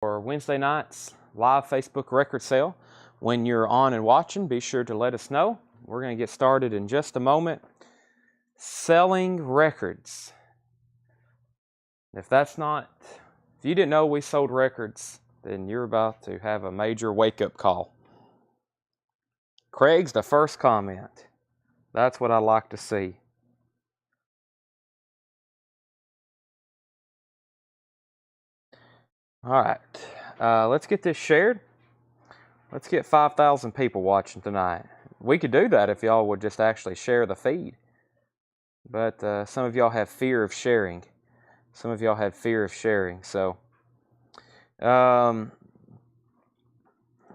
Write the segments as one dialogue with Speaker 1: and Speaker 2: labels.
Speaker 1: For Wednesday night's live Facebook record sale. When you're on and watching, be sure to let us know. We're going to get started in just a moment. Selling records. If you didn't know we sold records, then you're about to have a major wake-up call. Craig's the first comment. That's what I like to see. All right, let's get this shared. Let's get 5,000 people watching tonight. We could do that if y'all would just actually share the feed. But some of y'all have fear of sharing. So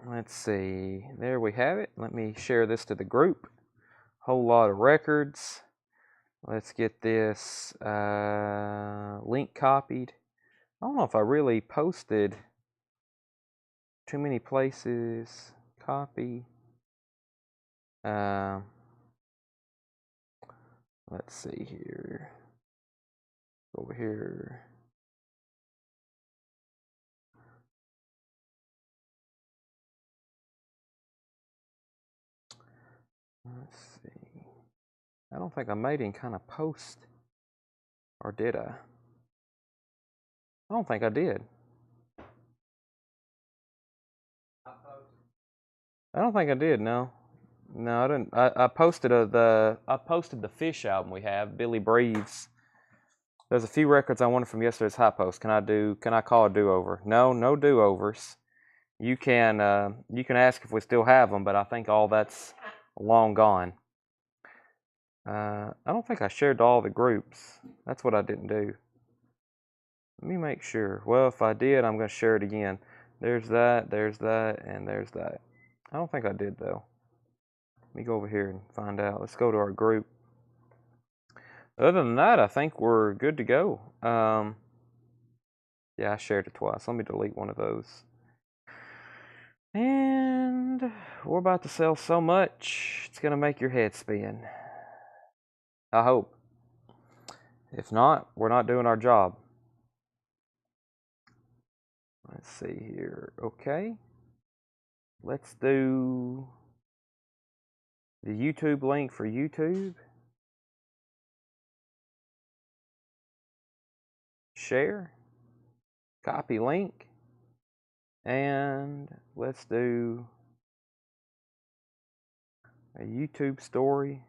Speaker 1: let's see. There we have it. Let me share this to the group. Whole lot of records. Let's get this link copied. I don't know if I really posted too many places. Copy. Let's see here. Over here. Let's see. I don't think I made any kind of post. Or did I? I don't think I did. I don't think I did, no. No, I didn't. I posted the Fish album we have, Billy Breathes. There's a few records I wanted from yesterday's high post. Can I call a do-over? No do-overs. You can ask if we still have them, but I think all that's long gone. I don't think I shared to all the groups. That's what I didn't do. Let me make sure. Well, if I did, I'm going to share it again. There's that, and there's that. I don't think I did, though. Let me go over here and find out. Let's go to our group. Other than that, I think we're good to go. Yeah, I shared it twice. Let me delete one of those. And we're about to sell so much, it's going to make your head spin. I hope. If not, we're not doing our job. Let's see here. Okay. Let's do the YouTube link for YouTube. Share. Copy link. And let's do a YouTube story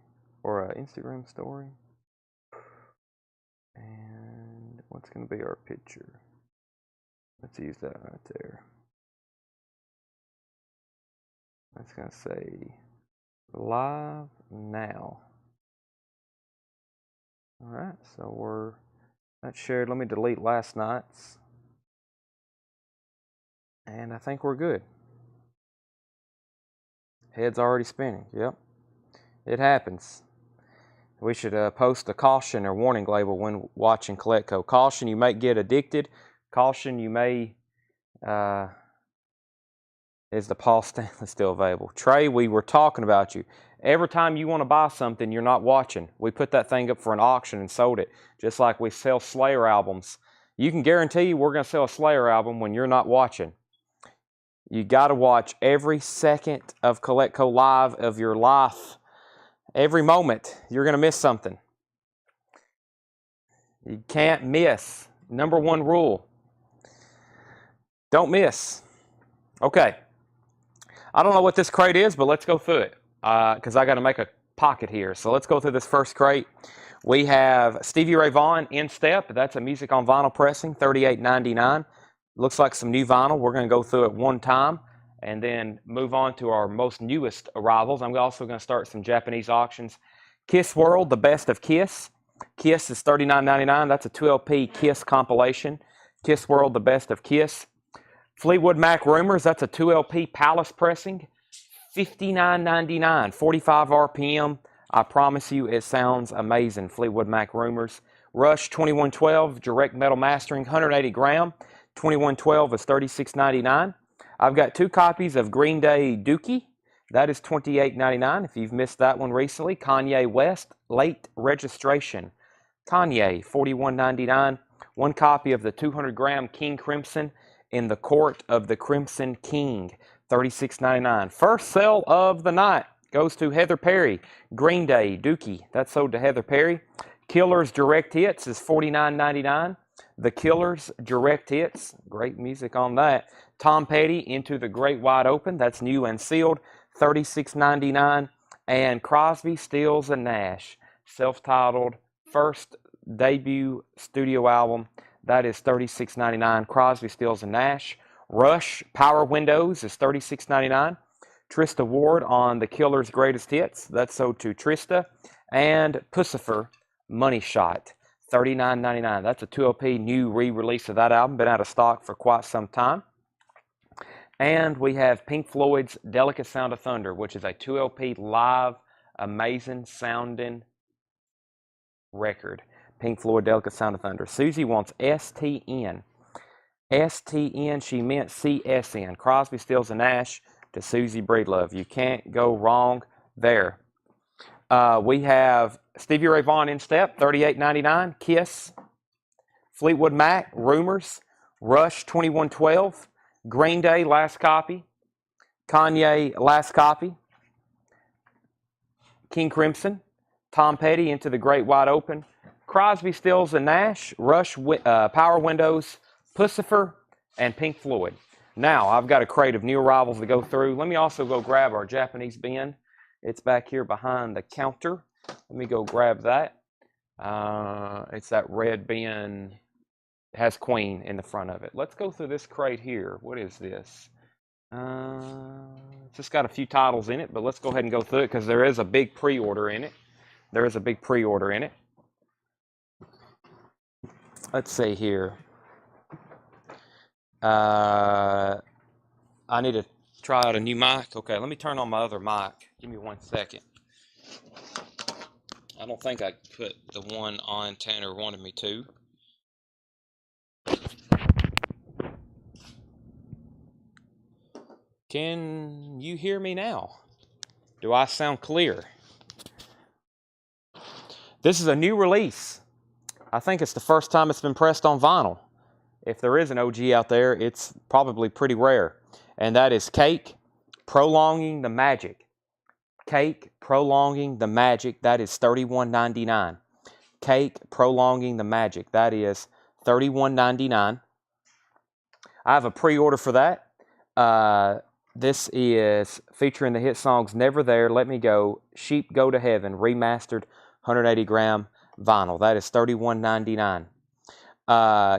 Speaker 1: or an Instagram story. And what's going to be our picture? Let's use that right there. That's going to say live now. All right, so that's shared. Let me delete last night's. And I think we're good. Head's already spinning. Yep. It happens. We should post a caution or warning label when watching CollectCo. Caution, you may get addicted. Caution, you may... is the Paul Stanley still available? Trey, we were talking about you. Every time you want to buy something, you're not watching. We put that thing up for an auction and sold it. Just like we sell Slayer albums. You can guarantee we're going to sell a Slayer album when you're not watching. You got to watch every second of CollectCo Live of your life. Every moment, you're going to miss something. You can't miss. Number one rule. Don't miss. Okay. I don't know what this crate is, but let's go through it. Because I got to make a pocket here. So let's go through this first crate. We have Stevie Ray Vaughan In Step. That's a music on vinyl pressing, $38.99. Looks like some new vinyl. We're going to go through it one time and then move on to our most newest arrivals. I'm also going to start some Japanese auctions. Kiss World, the best of Kiss. Kiss is $39.99. That's a 2LP Kiss compilation. Kiss World, the best of Kiss. Fleetwood Mac Rumors, that's a 2LP Palace pressing. $59.99, 45 RPM. I promise you it sounds amazing. Fleetwood Mac Rumors. Rush 2112, direct metal mastering, 180 gram. 2112 is $36.99. I've got 2 copies of Green Day Dookie. That is $28.99 if you've missed that one recently. Kanye West, late registration. Kanye, $41.99. 1 copy of the 200 gram King Crimson In the Court of the Crimson King, $36.99. First sale of the night goes to Heather Perry. Green Day, Dookie, that's sold to Heather Perry. Killers Direct Hits is $49.99. The Killers Direct Hits, great music on that. Tom Petty, Into the Great Wide Open, that's new and sealed, $36.99. And Crosby, Stills, and Nash, self-titled, first debut studio album, that is $36.99. Crosby, Stills, and Nash. Rush, Power Windows is $36.99. Trista Ward on The Killers' Greatest Hits, that's sold to Trista. And Pussifer, Money Shot, $39.99. That's a 2LP new re-release of that album, been out of stock for quite some time. And we have Pink Floyd's Delicate Sound of Thunder, which is a 2LP live, amazing sounding record. Pink Floyd, Delicate Sound of Thunder. Susie wants STN. STN, she meant CSN. Crosby, Stills, and Nash to Susie Breedlove. You can't go wrong there. We have Stevie Ray Vaughan in Step, $38.99. Kiss. Fleetwood Mac, Rumors. Rush, 2112. Green Day, Last Copy. Kanye, Last Copy. King Crimson. Tom Petty, Into the Great Wide Open. Crosby, Stills, and Nash. Rush, Power Windows. Pussifer, and Pink Floyd. Now, I've got a crate of new arrivals to go through. Let me also go grab our Japanese bin. It's back here behind the counter. Let me go grab that. It's that red bin. It has Queen in the front of it. Let's go through this crate here. What is this? It's just got a few titles in it, but let's go ahead and go through it because there is a big pre-order in it. There is a big pre-order in it. Let's see here. I need to try out a new mic. Okay, let me turn on my other mic. Give me 1 second. I don't think I put the one on Tanner wanted me to. Can you hear me now? Do I sound clear? This is a new release. I think it's the first time it's been pressed on vinyl. If there is an OG out there, it's probably pretty rare. And that is Cake, Prolonging the Magic. Cake, Prolonging the Magic, that is $31.99. Cake, Prolonging the Magic, that is $31.99. I have a pre-order for that. This is featuring the hit songs Never There, Let Me Go, Sheep Go to Heaven, remastered 180-gram vinyl. That is $31.99.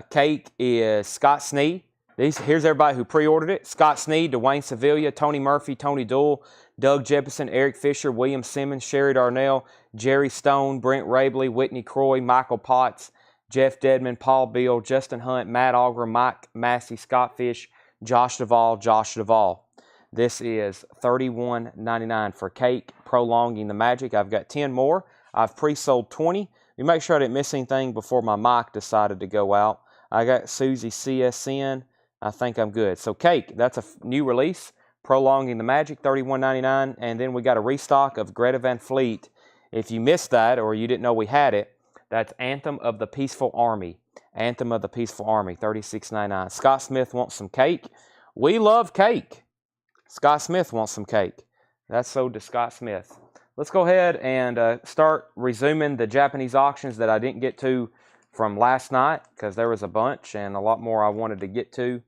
Speaker 1: Cake is Scott Sneed. Here's everybody who pre-ordered it. Scott Sneed, Dwayne Sevilla, Tony Murphy, Tony Doyle, Doug Jefferson, Eric Fisher, William Simmons, Sherry Darnell, Jerry Stone, Brent Rabley, Whitney Croy, Michael Potts, Jeff Dedman, Paul Beal, Justin Hunt, Matt Auger, Mike Massey, Scott Fish, Josh Duvall. This is $31.99 for Cake, Prolonging the Magic. I've got 10 more. I've pre-sold 20. You make sure I didn't miss anything before my mic decided to go out. I got Susie CSN. I think I'm good. So Cake, that's a new release. Prolonging the Magic, $31.99. And then we got a restock of Greta Van Fleet. If you missed that or you didn't know we had it, that's Anthem of the Peaceful Army. Anthem of the Peaceful Army, $36.99. Scott Smith wants some Cake. We love Cake. Scott Smith wants some Cake. That's sold to Scott Smith. Let's go ahead and start resuming the Japanese auctions that I didn't get to from last night because there was a bunch and a lot more I wanted to get to.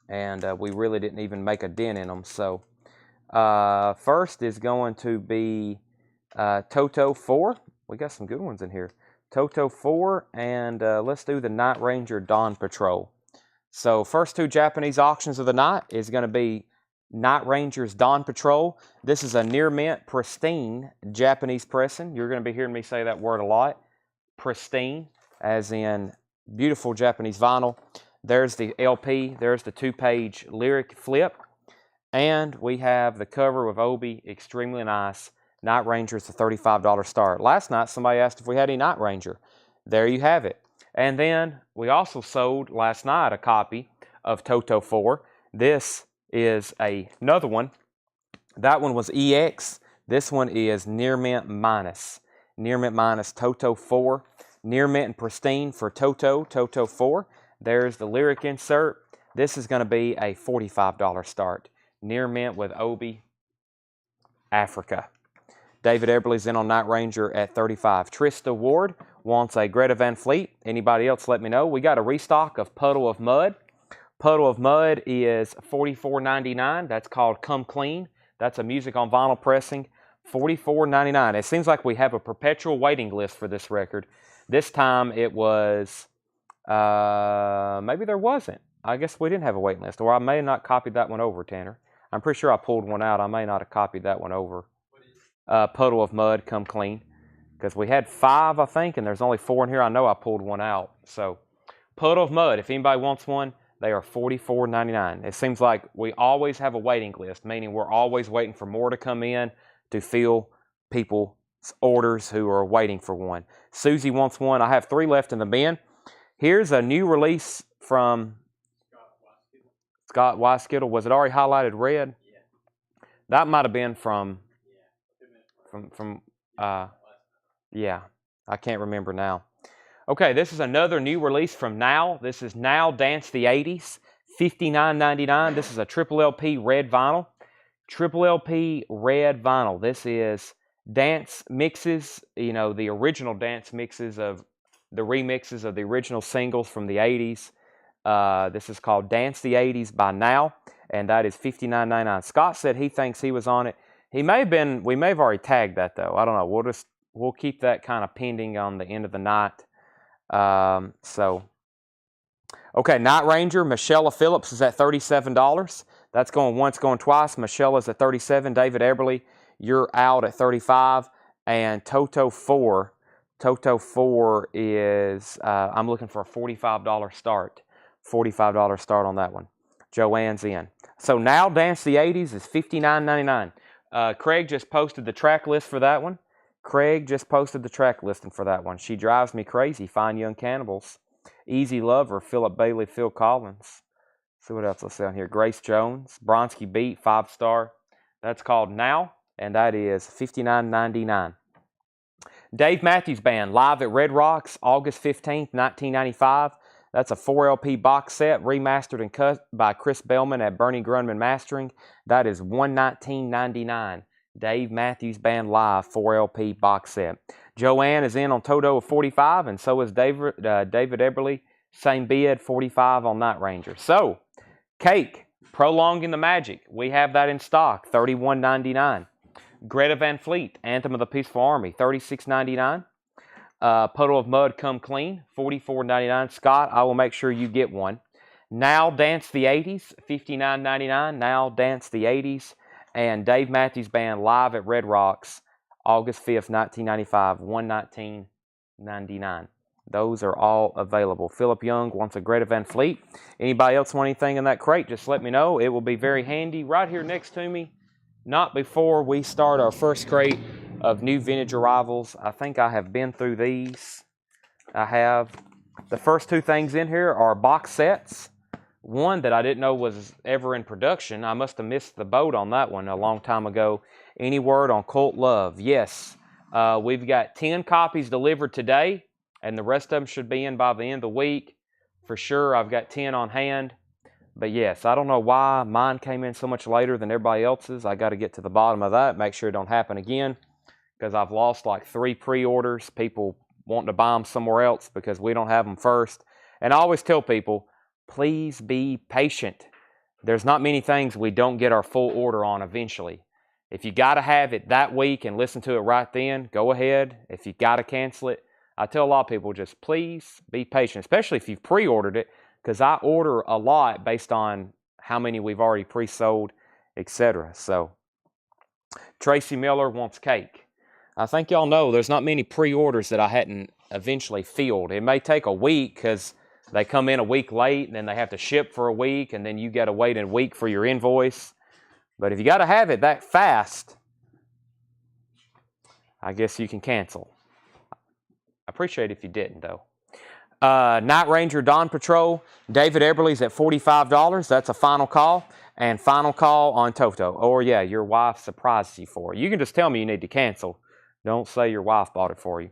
Speaker 1: And we really didn't even make a dent in them. So first is going to be Toto 4. We got some good ones in here. Toto 4 and let's do the Night Ranger Dawn Patrol. So first two Japanese auctions of the night is going to be Night Ranger's Dawn Patrol. This is a near mint, pristine Japanese pressing. You're going to be hearing me say that word a lot. Pristine, as in beautiful Japanese vinyl. There's the LP. There's the 2-page lyric flip. And we have the cover with Obi, extremely nice. Night Ranger is a $35 start. Last night, somebody asked if we had any Night Ranger. There you have it. And then we also sold last night a copy of Toto 4. This is another one. That one was EX. This one is Near Mint Minus. Near Mint Minus Toto 4. Near Mint and Pristine for Toto 4. There's the lyric insert. This is going to be a $45 start. Near mint with Obi, Africa. David Eberly's in on Night Ranger at 35. Trista Ward wants a Greta Van Fleet. Anybody else, let me know. We got a restock of Puddle of Mud. Puddle of Mud is $44.99. That's called Come Clean. That's a music on vinyl pressing. $44.99. It seems like we have a perpetual waiting list for this record. This time it was, maybe there wasn't. I guess we didn't have a waiting list. Or I may have not copied that one over, Tanner. I'm pretty sure I pulled one out. I may not have copied that one over. Puddle of Mud, Come Clean. Because we had 5, I think, and there's only 4 in here. I know I pulled one out. So, Puddle of Mud, if anybody wants one, they are $44.99. It seems like we always have a waiting list, meaning we're always waiting for more to come in to fill people's orders who are waiting for one. Susie wants one. I have 3 left in the bin. Here's a new release from Scott Weiskittle. Was it already highlighted red? Yeah. That might have been yeah, I can't remember now. Okay, this is another new release from Now. This is Now Dance the 80s, $59.99. This is a triple LP red vinyl. Triple LP red vinyl. This is dance mixes, you know, the original dance mixes of the remixes of the original singles from the 80s. This is called Dance the 80s by Now, and that is $59.99. Scott said he thinks he was on it. He may have been, we may have already tagged that though. I don't know. We'll keep that kind of pending on the end of the night. Okay, Night Ranger, Michelle Phillips is at $37. That's going once, going twice. Michelle is at $37. David Eberly, you're out at $35. And Toto 4 is, I'm looking for a $45 start. $45 start on that one. Joanne's in. So Now Dance the 80s is $59.99. Craig just posted the track list for that one. She Drives Me Crazy, Fine Young Cannibals, Easy Lover, Philip Bailey, Phil Collins. See what else I see on here. Grace Jones, Bronski Beat, 5-star. That's called Now, and that is $59.99. Dave Matthews Band, live at Red Rocks, August 15th, 1995. That's a 4 LP box set, remastered and cut by Chris Bellman at Bernie Grunman Mastering. That is $119.99. Dave Matthews Band live 4 LP box set. Joanne is in on Toto of 45, and so is David Eberly. Same bid, 45 on Night Ranger. So, Cake, Prolonging the Magic. We have that in stock, $31.99. Greta Van Fleet, Anthem of the Peaceful Army, $36.99. Puddle of Mud, Come Clean, $44.99. Scott, I will make sure you get one. Now Dance the 80s, $59.99. Now Dance the 80s. And Dave Matthews Band live at Red Rocks, August 5th, 1995, $119.99. Those are all available. Philip Young wants a Greta Van Fleet. Anybody else want anything in that crate, just let me know. It will be very handy right here next to me. Not before we start our first crate of new vintage arrivals. I think I have been through these. I have. The first 2 things in here are box sets. One that I didn't know was ever in production. I must have missed the boat on that one a long time ago. Any word on Cult Love? Yes. We've got 10 copies delivered today, and the rest of them should be in by the end of the week. For sure, I've got 10 on hand. But yes, I don't know why mine came in so much later than everybody else's. I got to get to the bottom of that, make sure it don't happen again, because I've lost like 3 pre-orders. People wanting to buy them somewhere else because we don't have them first. And I always tell people, please be patient. There's not many things we don't get our full order on eventually. If you got to have it that week and listen to it right then, go ahead. If you got to cancel it, I tell a lot of people, just please be patient, especially if you've pre-ordered it, because I order a lot based on how many we've already pre-sold, etc. So, Tracy Miller wants Cake. I think y'all know there's not many pre-orders that I hadn't eventually filled. It may take a week because they come in a week late, and then they have to ship for a week, and then you got to wait a week for your invoice. But if you got to have it that fast, I guess you can cancel. I appreciate it if you didn't, though. Night Ranger Dawn Patrol, David Eberly's at $45. That's a final call. And final call on Toto. Or, yeah, your wife surprises you for it. You can just tell me you need to cancel. Don't say your wife bought it for you.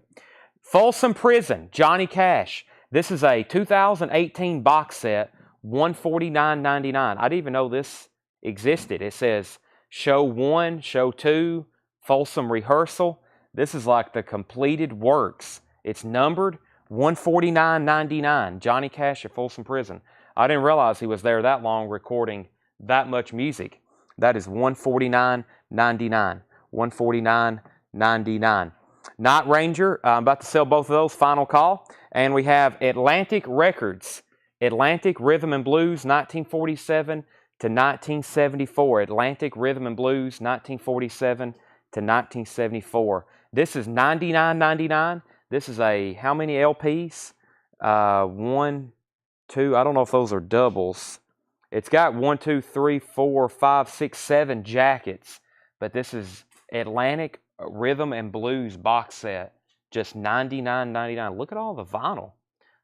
Speaker 1: Folsom Prison, Johnny Cash. This is a 2018 box set, $149.99. I didn't even know this existed. It says show 1, show 2, Folsom rehearsal. This is like the completed works. It's numbered $149.99. Johnny Cash at Folsom Prison. I didn't realize he was there that long recording that much music. That is $149.99. $149.99. Night Ranger, I'm about to sell both of those, final call. And we have Atlantic Records, Atlantic Rhythm and Blues, 1947 to 1974. Atlantic Rhythm and Blues, 1947 to 1974. This is $99.99. This is a, how many LPs? 1, 2, I don't know if those are doubles. It's got 1, 2, 3, 4, 5, 6, 7 jackets. But this is Atlantic Rhythm and Blues box set. Just $99.99. Look at all the vinyl.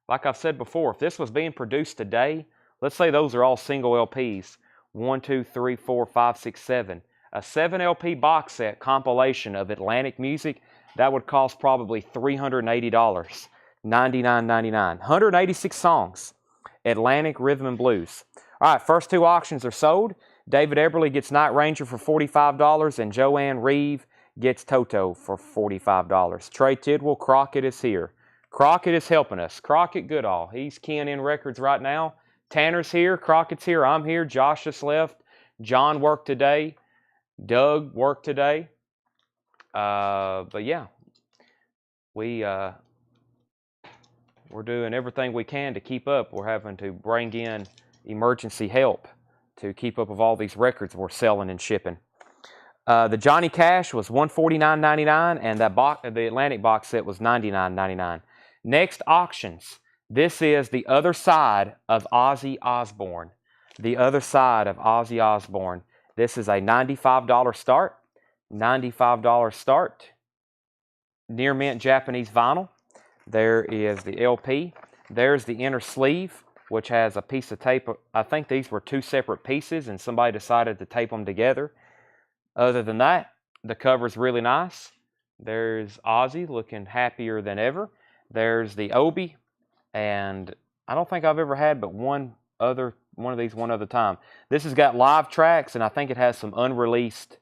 Speaker 1: Like I've said before, if this was being produced today, let's say those are all single LPs. 1, 2, 3, 4, 5, 6, 7. A 7 LP box set compilation of Atlantic music, that would cost probably $380. $99.99. 186 songs. Atlantic Rhythm and Blues. All right, first 2 auctions are sold. David Eberly gets Night Ranger for $45, and Joanne Reeve gets Toto for $45. Trey Tidwell, Crockett is here. Crockett is helping us. Crockett Goodall, he's keying in records right now. Tanner's here, Crockett's here, I'm here, Josh just left. John worked today. Doug worked today. But yeah, we're doing everything we can to keep up. We're having to bring in emergency help to keep up with all these records we're selling and shipping. The Johnny Cash was $149.99, and the Atlantic box set was $99.99. Next auctions. This is the other side of Ozzy Osbourne. The other side of Ozzy Osbourne. This is a $95 start. $95 start. Near mint Japanese vinyl. There is the LP. There's the inner sleeve, which has a piece of tape. I think these were 2 separate pieces, and somebody decided to tape them together. Other than that, the cover's really nice. There's Ozzy looking happier than ever. There's the Obi, and I don't think I've ever had but one of these one other time. This has got live tracks, and I think it has some unreleased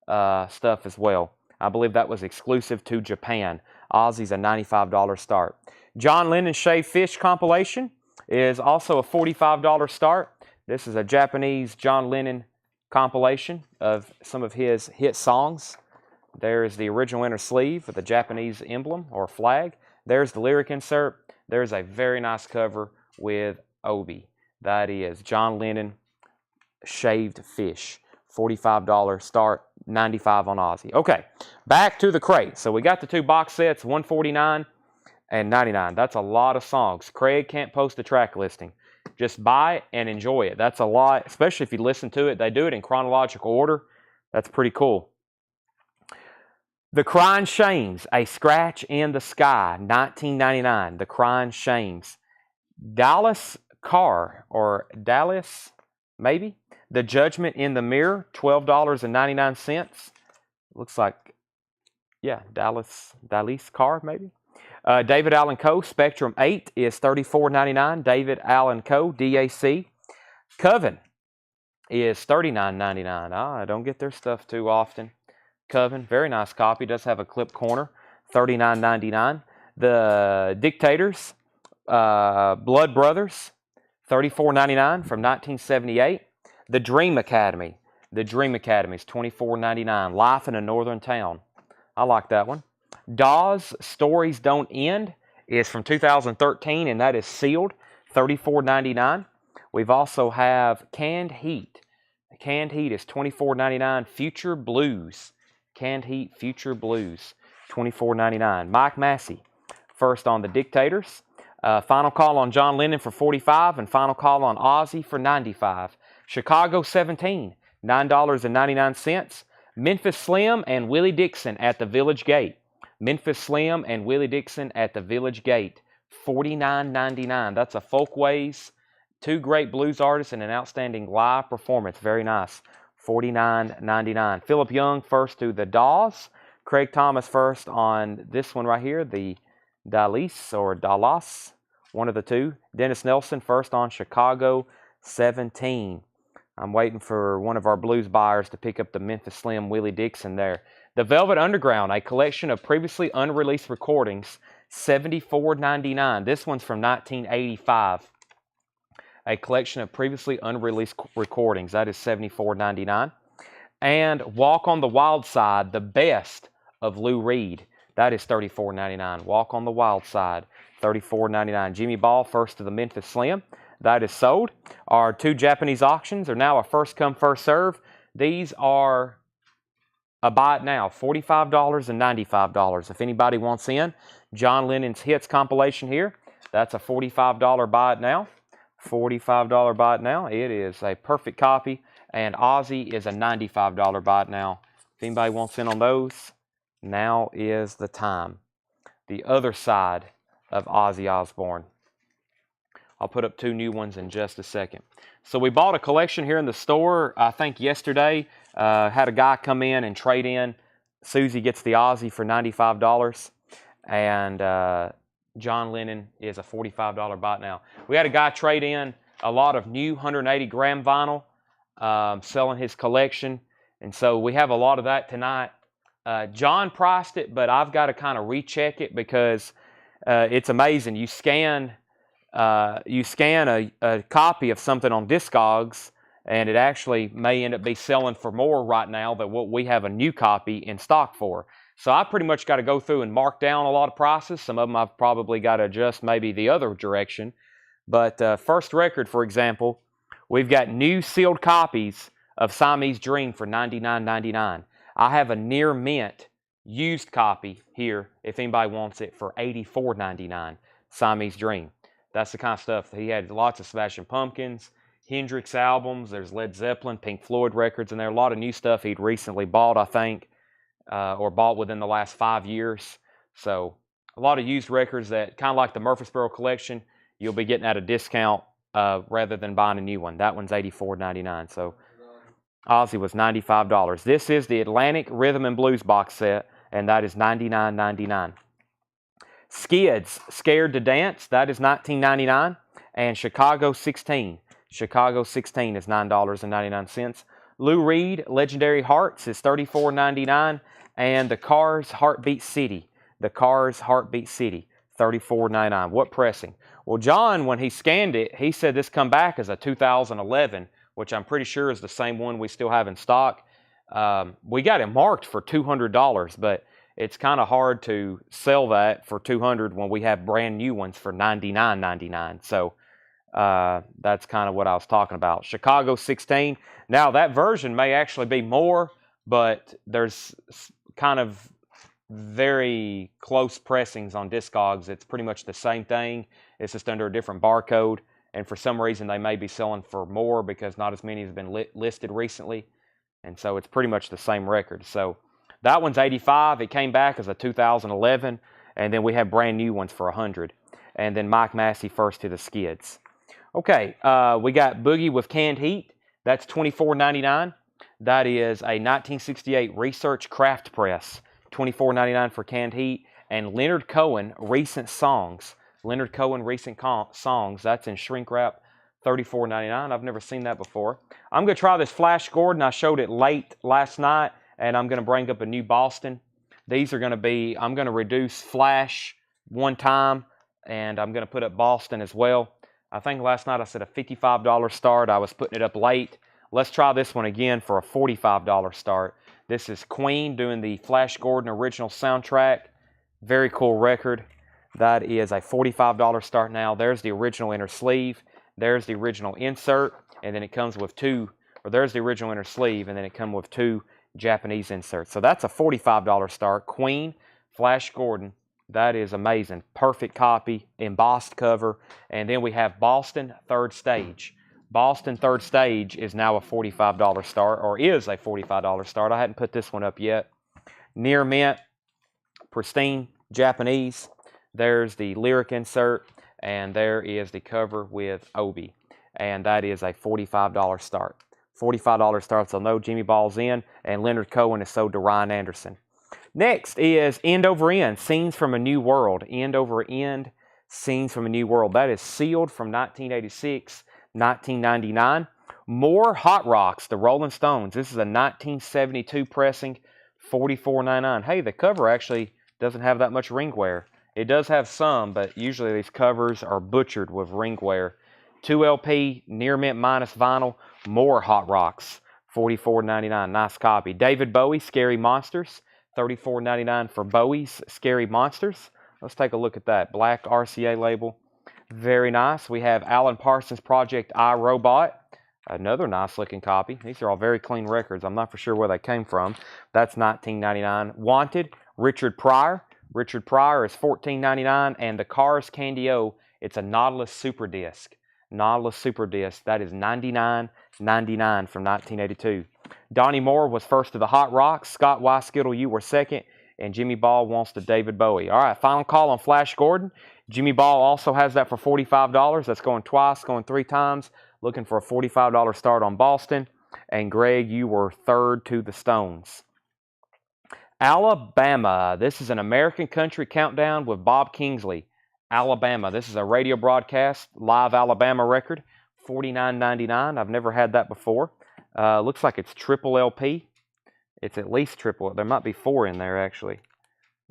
Speaker 1: stuff as well. I believe that was exclusive to Japan. Ozzy's a $95 start. John Lennon Shaved Fish compilation is also a $45 start. This is a Japanese John Lennon compilation of some of his hit songs. There's the original inner sleeve with the Japanese emblem or flag. There's the lyric insert. There's a very nice cover with Obi. That is John Lennon Shaved Fish. $45 start, $95 on Ozzy. Okay, back to the crate. So we got the 2 box sets, $149 and $99. That's a lot of songs. Craig can't post a track listing. Just buy it and enjoy it. That's a lot, especially if you listen to it. They do it in chronological order. That's pretty cool. The Crying Shames, A Scratch in the Sky, $19.99. The Crying Shames. Dallas Carr, or Dallas, maybe? The Judgment in the Mirror, $12.99. Looks like, yeah, Dallas Carr, maybe? David Allen Co. Spectrum 8 is $34.99. David Allen Co. DAC. Coven is $39.99. I don't get their stuff too often. Coven, very nice copy. Does have a clip corner. $39.99. The Dictators, Blood Brothers, $34.99 from 1978. The Dream Academy. The Dream Academy is $24.99. Life in a Northern Town. I like that one. Dawes Stories Don't End is from 2013, and that is sealed. $34.99. We've also have Canned Heat. Canned Heat is $24.99. Future Blues. Canned Heat Future Blues. $24.99. Mike Massey. First on the Dictators. Final Call on John Lennon for $45, and Final Call on Ozzy for $95. Chicago 17, $9.99. Memphis Slim and Willie Dixon at the Village Gate. Memphis Slim and Willie Dixon at the Village Gate. $49.99. That's a Folkways, 2 great blues artists, and an outstanding live performance. Very nice. $49.99. Philip Young first to the Dawes. Craig Thomas first on this one right here, the Dallas, one of the 2. Dennis Nelson first on Chicago 17. I'm waiting for one of our blues buyers to pick up the Memphis Slim Willie Dixon there. The Velvet Underground, a collection of previously unreleased recordings, $74.99. This one's from 1985. A collection of previously unreleased recordings. That is $74.99. And Walk on the Wild Side, the best of Lou Reed. That is $34.99. Walk on the Wild Side, $34.99. Jimmy Ball, first of the Memphis Slim. That is sold. Our two Japanese auctions are now a first come, first serve. These are a buy it now, $45 and $95. If anybody wants in, John Lennon's Hits compilation here. That's a $45 buy it now. $45 buy it now. It is a perfect copy. And Ozzy is a $95 buy it now. If anybody wants in on those, now is the time. The other side of Ozzy Osbourne. I'll put up two new ones in just a second. So we bought a collection here in the store, I think yesterday. Had a guy come in and trade in. Susie gets the Ozzy for $95. And John Lennon is a $45 buy now. We had a guy trade in a lot of new 180 gram vinyl, selling his collection. And so we have a lot of that tonight. John priced it, but I've got to kind of recheck it because it's amazing. You scan a copy of something on Discogs, and it actually may end up be selling for more right now than what we have a new copy in stock for. So I pretty much got to go through and mark down a lot of prices. Some of them I've probably got to adjust maybe the other direction. But First Record, for example, we've got new sealed copies of Siamese Dream for $99.99. I have a near mint used copy here if anybody wants it for $84.99. Siamese Dream. That's the kind of stuff. He had lots of Smashing Pumpkins, Hendrix albums. There's Led Zeppelin, Pink Floyd records, and there are a lot of new stuff he'd recently bought, I think, or bought within the last 5 years. So a lot of used records that, kind of like the Murfreesboro collection, you'll be getting at a discount rather than buying a new one. That one's $84.99. So Ozzy was $95. This is the Atlantic Rhythm and Blues box set, and that is $99.99. Skids, Scared to Dance, that is $19.99. And Chicago 16. Chicago 16 is $9.99. Lou Reed, Legendary Hearts is $34.99. And The Cars Heartbeat City. The Cars Heartbeat City, $34.99. What pressing? Well, John, when he scanned it, he said this come back as a 2011, which I'm pretty sure is the same one we still have in stock. We got it marked for $200, but it's kind of hard to sell that for $200 when we have brand new ones for $99.99. So that's kind of what I was talking about. Chicago 16. Now that version may actually be more, but there's kind of very close pressings on Discogs. It's pretty much the same thing. It's just under a different barcode. And for some reason they may be selling for more because not as many have been listed recently. And so it's pretty much the same record. So that one's $85. It came back as a 2011, and then we have brand new ones for $100. And then Mike Massey, First to the Skids. Okay, we got Boogie with Canned Heat. That's $24.99. That is a 1968 Research Craft Press. $24.99 for Canned Heat. And Leonard Cohen, Recent Songs. Leonard Cohen, Recent Songs. That's in shrink wrap, $34.99. I've never seen that before. I'm going to try this Flash Gordon. I showed it late last night. And I'm going to bring up a new Boston. These are going to be, I'm going to reduce Flash one time, and I'm going to put up Boston as well. I think last night I said a $55 start. I was putting it up late. Let's try this one again for a $45 start. This is Queen doing the Flash Gordon original soundtrack. Very cool record. That is a $45 start now. There's the original inner sleeve. There's the original insert, and then it comes with two, or there's the original inner sleeve, and then it comes with two Japanese inserts. So that's a $45 start. Queen, Flash Gordon. That is amazing. Perfect copy, embossed cover. And then we have Boston Third Stage. Boston Third Stage is now a $45 start, or is a $45 start. I hadn't put this one up yet. Near mint, pristine Japanese. There's the lyric insert, and there is the cover with Obi. And that is a $45 start. $45 starts, so no Jimmy Ball's in, and Leonard Cohen is sold to Ryan Anderson. Next is End Over End, Scenes from a New World. End Over End, Scenes from a New World. That is sealed from 1986. $19.99. More Hot Rocks, the Rolling Stones. This is a 1972 pressing, $44.99. Hey, the cover actually doesn't have that much ring wear. It does have some, but usually these covers are butchered with ring wear. 2 LP, near mint minus vinyl. More Hot Rocks, $44.99. Nice copy. David Bowie, Scary Monsters, $34.99 for Bowie's Scary Monsters. Let's take a look at that. Black RCA label. Very nice. We have Alan Parsons' Project I, Robot. Another nice looking copy. These are all very clean records. I'm not for sure where they came from. That's $19.99. Wanted, Richard Pryor. Richard Pryor is $14.99. And the Cars Candy-O, it's a Nautilus Super Disc. Nautilus Super Disc. That is $99.99 from 1982. Donnie Moore was first to the Hot Rocks. Scott Weiskittle, you were second. And Jimmy Ball wants to David Bowie. All right, final call on Flash Gordon. Jimmy Ball also has that for $45. That's going twice, going 3 times. Looking for a $45 start on Boston. And Greg, you were third to the Stones. Alabama. This is an American Country Countdown with Bob Kingsley. Alabama. This is a radio broadcast, live Alabama record. $49.99. I've never had that before. Looks like it's triple LP. It's at least triple. There might be 4 in there, actually.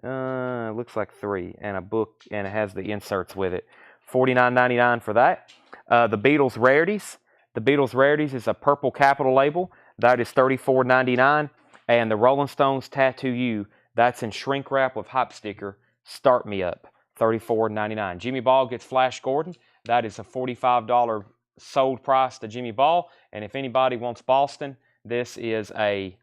Speaker 1: It looks like 3. And a book, and it has the inserts with it. $49.99 for that. The Beatles Rarities. The Beatles Rarities is a purple capital label. That is $34.99. And the Rolling Stones Tattoo You, that's in shrink wrap with hype sticker. Start Me Up, $34.99. Jimmy Ball gets Flash Gordon. That is a $45 sold price to Jimmy Ball. And if anybody wants Boston, this is a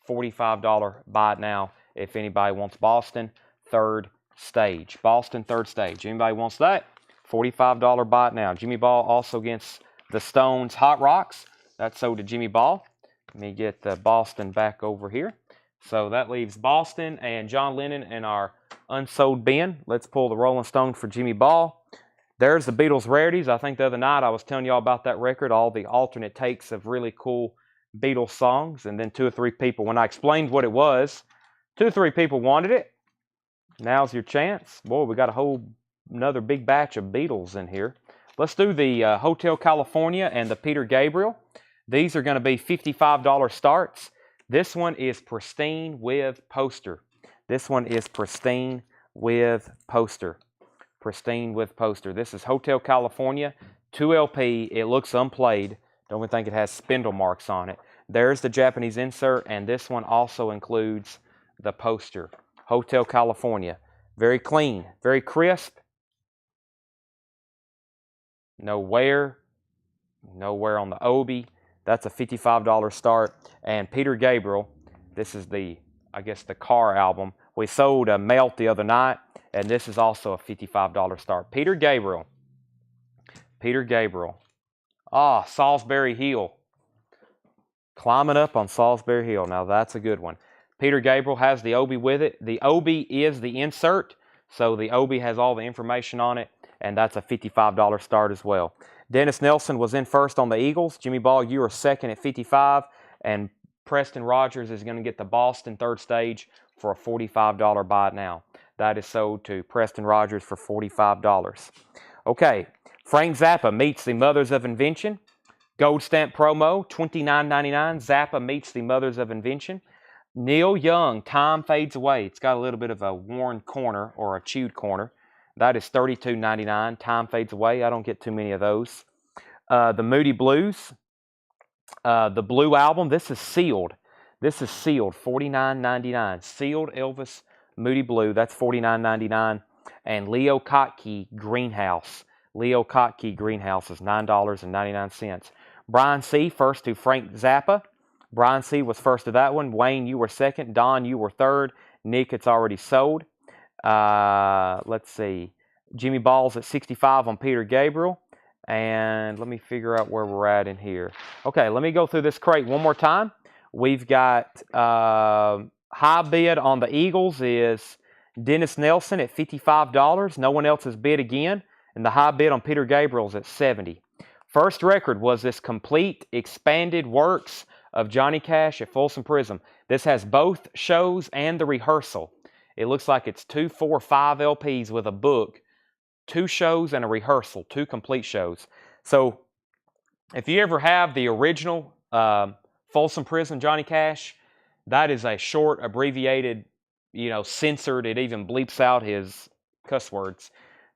Speaker 1: $45 buy it now. If anybody wants Boston, third stage. Boston, third stage. Anybody wants that? $45 buy it now. Jimmy Ball also gets the Stones Hot Rocks. That's sold to Jimmy Ball. Let me get the Boston back over here. So that leaves Boston and John Lennon in our unsold bin. Let's pull the Rolling Stone for Jimmy Ball. There's the Beatles Rarities. I think the other night I was telling y'all about that record, all the alternate takes of really cool Beatles songs. And then 2 or 3 people, when I explained what it was, 2 or 3 people wanted it. Now's your chance. Boy, we got another big batch of Beatles in here. Let's do the Hotel California and the Peter Gabriel. These are going to be $55 starts. This one is pristine with poster. This one is pristine with poster. Pristine with poster. This is Hotel California, 2 LP. It looks unplayed. Don't even think it has spindle marks on it. There's the Japanese insert, and this one also includes the poster. Hotel California. Very clean, very crisp. No wear. No wear on the obi. That's a $55 start. And Peter Gabriel, this is I guess the Car album. We sold a Melt the other night, and this is also a $55 start. Peter Gabriel. Peter Gabriel. Salisbury Hill. Climbing up on Salisbury Hill. Now that's a good one. Peter Gabriel has the obi with it. The obi is the insert, so the obi has all the information on it, and that's a $55 start as well. Dennis Nelson was in first on the Eagles. Jimmy Ball, you are second at $55. And Preston Rogers is going to get the Boston third stage for a $45 buy it now. That is sold to Preston Rogers for $45. Okay, Frank Zappa meets the Mothers of Invention. Gold stamp promo, $29.99. Zappa meets the Mothers of Invention. Neil Young, Time Fades Away. It's got a little bit of a worn corner or a chewed corner. That is $32.99. Time Fades Away. I don't get too many of those. The Moody Blues. The Blue Album. This is sealed. This is sealed. $49.99. Sealed Elvis Moody Blue. That's $49.99. And Leo Kottke Greenhouse. Leo Kottke Greenhouse is $9.99. Brian C. first to Frank Zappa. Brian C. was first to that one. Wayne, you were second. Don, you were third. Nick, it's already sold. Let's see. Jimmy Ball's at 65 on Peter Gabriel. And let me figure out where we're at in here. Okay, let me go through this crate one more time. We've got high bid on the Eagles is Dennis Nelson at $55. No one else has bid again. And the high bid on Peter Gabriel's at $70. First record was this complete expanded works of Johnny Cash at Folsom Prison. This has both shows and the rehearsal. It looks like it's 2, 4, 5 LPs with a book, 2 shows and a rehearsal, 2 complete shows. So If you ever have the original Folsom Prison Johnny Cash, that is a short, abbreviated, censored. It even bleeps out his cuss words.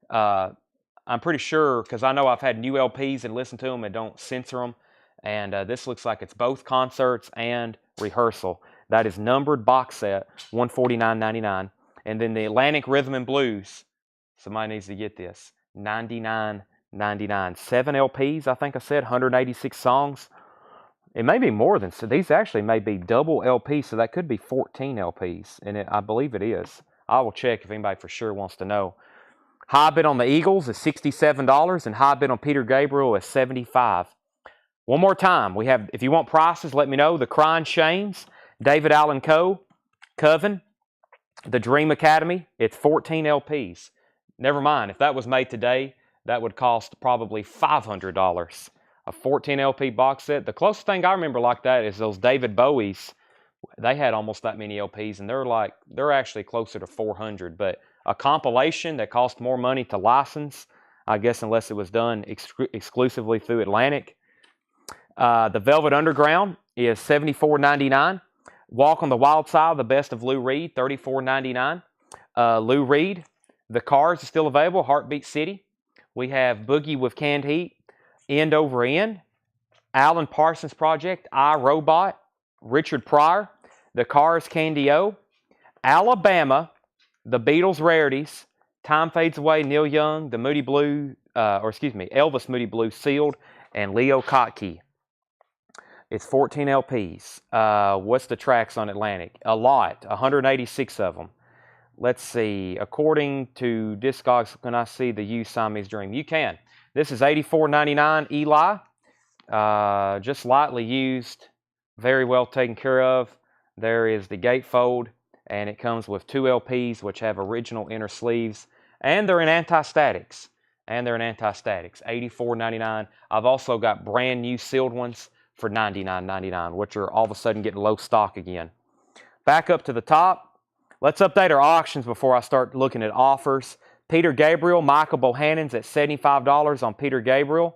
Speaker 1: I'm pretty sure, because I know I've had new LPs and listened to them and don't censor them. And this looks like it's both concerts and rehearsal. That is numbered box set, $149.99. And then the Atlantic Rhythm and Blues, somebody needs to get this, $99.99. 7 LPs, I think I said, 186 songs. It may be more than, so these actually may be double LPs, so that could be 14 LPs, and I believe it is. I will check if anybody for sure wants to know. High bid on the Eagles is $67, and high bid on Peter Gabriel is $75. One more time, we have, if you want prices, let me know. The Crying Shames, David Allen Coven, the Dream Academy, it's 14 LPs. Never mind, if that was made today, that would cost probably $500. A 14 LP box set. The closest thing I remember like that is those David Bowies. They had almost that many LPs, and they're actually closer to 400. But a compilation that cost more money to license, I guess, unless it was done exclusively through Atlantic. The Velvet Underground is $74.99. Walk on the Wild Side, the best of Lou Reed, $34.99. Lou Reed, The Cars is still available. Heartbeat City. We have Boogie with Canned Heat, End Over End, Alan Parsons Project, I, Robot, Richard Pryor, The Cars, Candy O, Alabama, The Beatles Rarities, Time Fades Away, Neil Young, the Moody Blue, Elvis Moody Blue Sealed, and Leo Kottke. It's 14 LPs. What's the tracks on Atlantic? A lot, 186 of them. Let's see. According to Discogs, can I see the You Siamese Dream? You can. This is $84.99 Eli. Just lightly used, very well taken care of. There is the gatefold, and it comes with 2 LPs, which have original inner sleeves, and they're in anti-statics. $84.99. I've also got brand new sealed ones for $99.99, which are all of a sudden getting low stock again. Back up to the top. Let's update our auctions before I start looking at offers. Peter Gabriel, Michael Bohannon's at $75 on Peter Gabriel.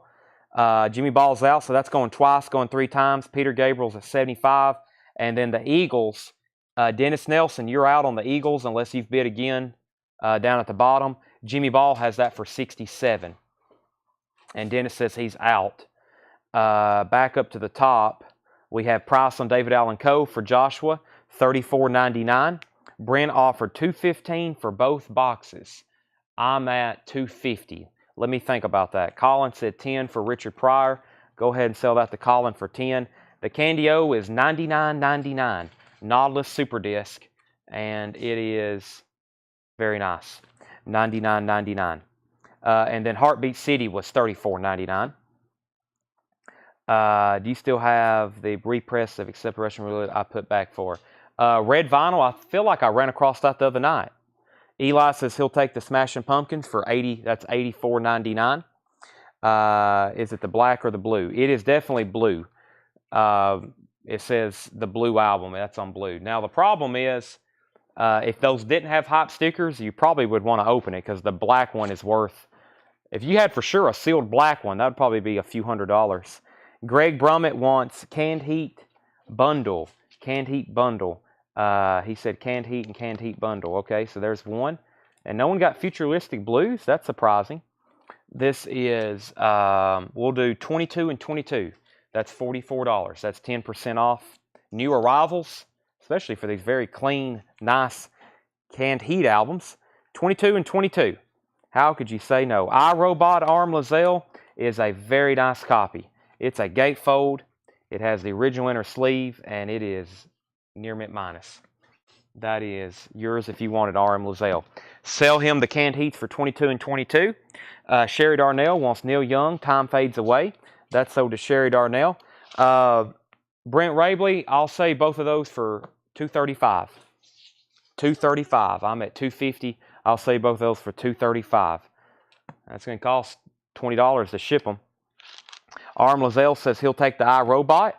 Speaker 1: Jimmy Ball's out, so that's going twice, going 3 times. Peter Gabriel's at $75. And then the Eagles, Dennis Nelson, you're out on the Eagles unless you've bid again down at the bottom. Jimmy Ball has that for $67. And Dennis says he's out. Back up to the top, we have price on David Allen Coe for Joshua, $34.99. Brent offered $215 for both boxes. I'm at $250. Let me think about that. Colin said $10 for Richard Pryor. Go ahead and sell that to Colin for $10. The Candy O is $99.99. Nautilus Super Disc, and it is very nice. $99.99. And then Heartbeat City was $34.99. Do you still have the repress of Except Russian Roulette I put back for? Red Vinyl, I feel like I ran across that the other night. Eli says he'll take the Smashing Pumpkins for $80. That's $84.99. Is it the black or the blue? It is definitely blue. It says the blue album. That's on blue. Now the problem is, if those didn't have hype stickers, you probably would want to open it because the black one is worth. If you had for sure a sealed black one, that would probably be a few $100s. Greg Brummett wants Canned Heat bundle. Canned Heat bundle. He said Canned Heat and Canned Heat bundle. Okay, so there's one. And no one got Futuristic Blues. That's surprising. This is, we'll do 22 and 22. That's $44. That's 10% off. New arrivals, especially for these very clean, nice Canned Heat albums. 22 and 22. How could you say no? iRobot Arm Lizelle is a very nice copy. It's a gatefold. It has the original inner sleeve, and it is near mint minus. That is yours if you wanted RM Lizelle. Sell him the Canned Heats for 22 and 22. Sherry Darnell wants Neil Young, Time Fades Away. That's sold to Sherry Darnell. Brent Rabley, I'll say both of those for $235. $235. I'm at $250. I'll say both of those for $235. That's going to cost $20 to ship them. RM Lizelle says he'll take the iRobot.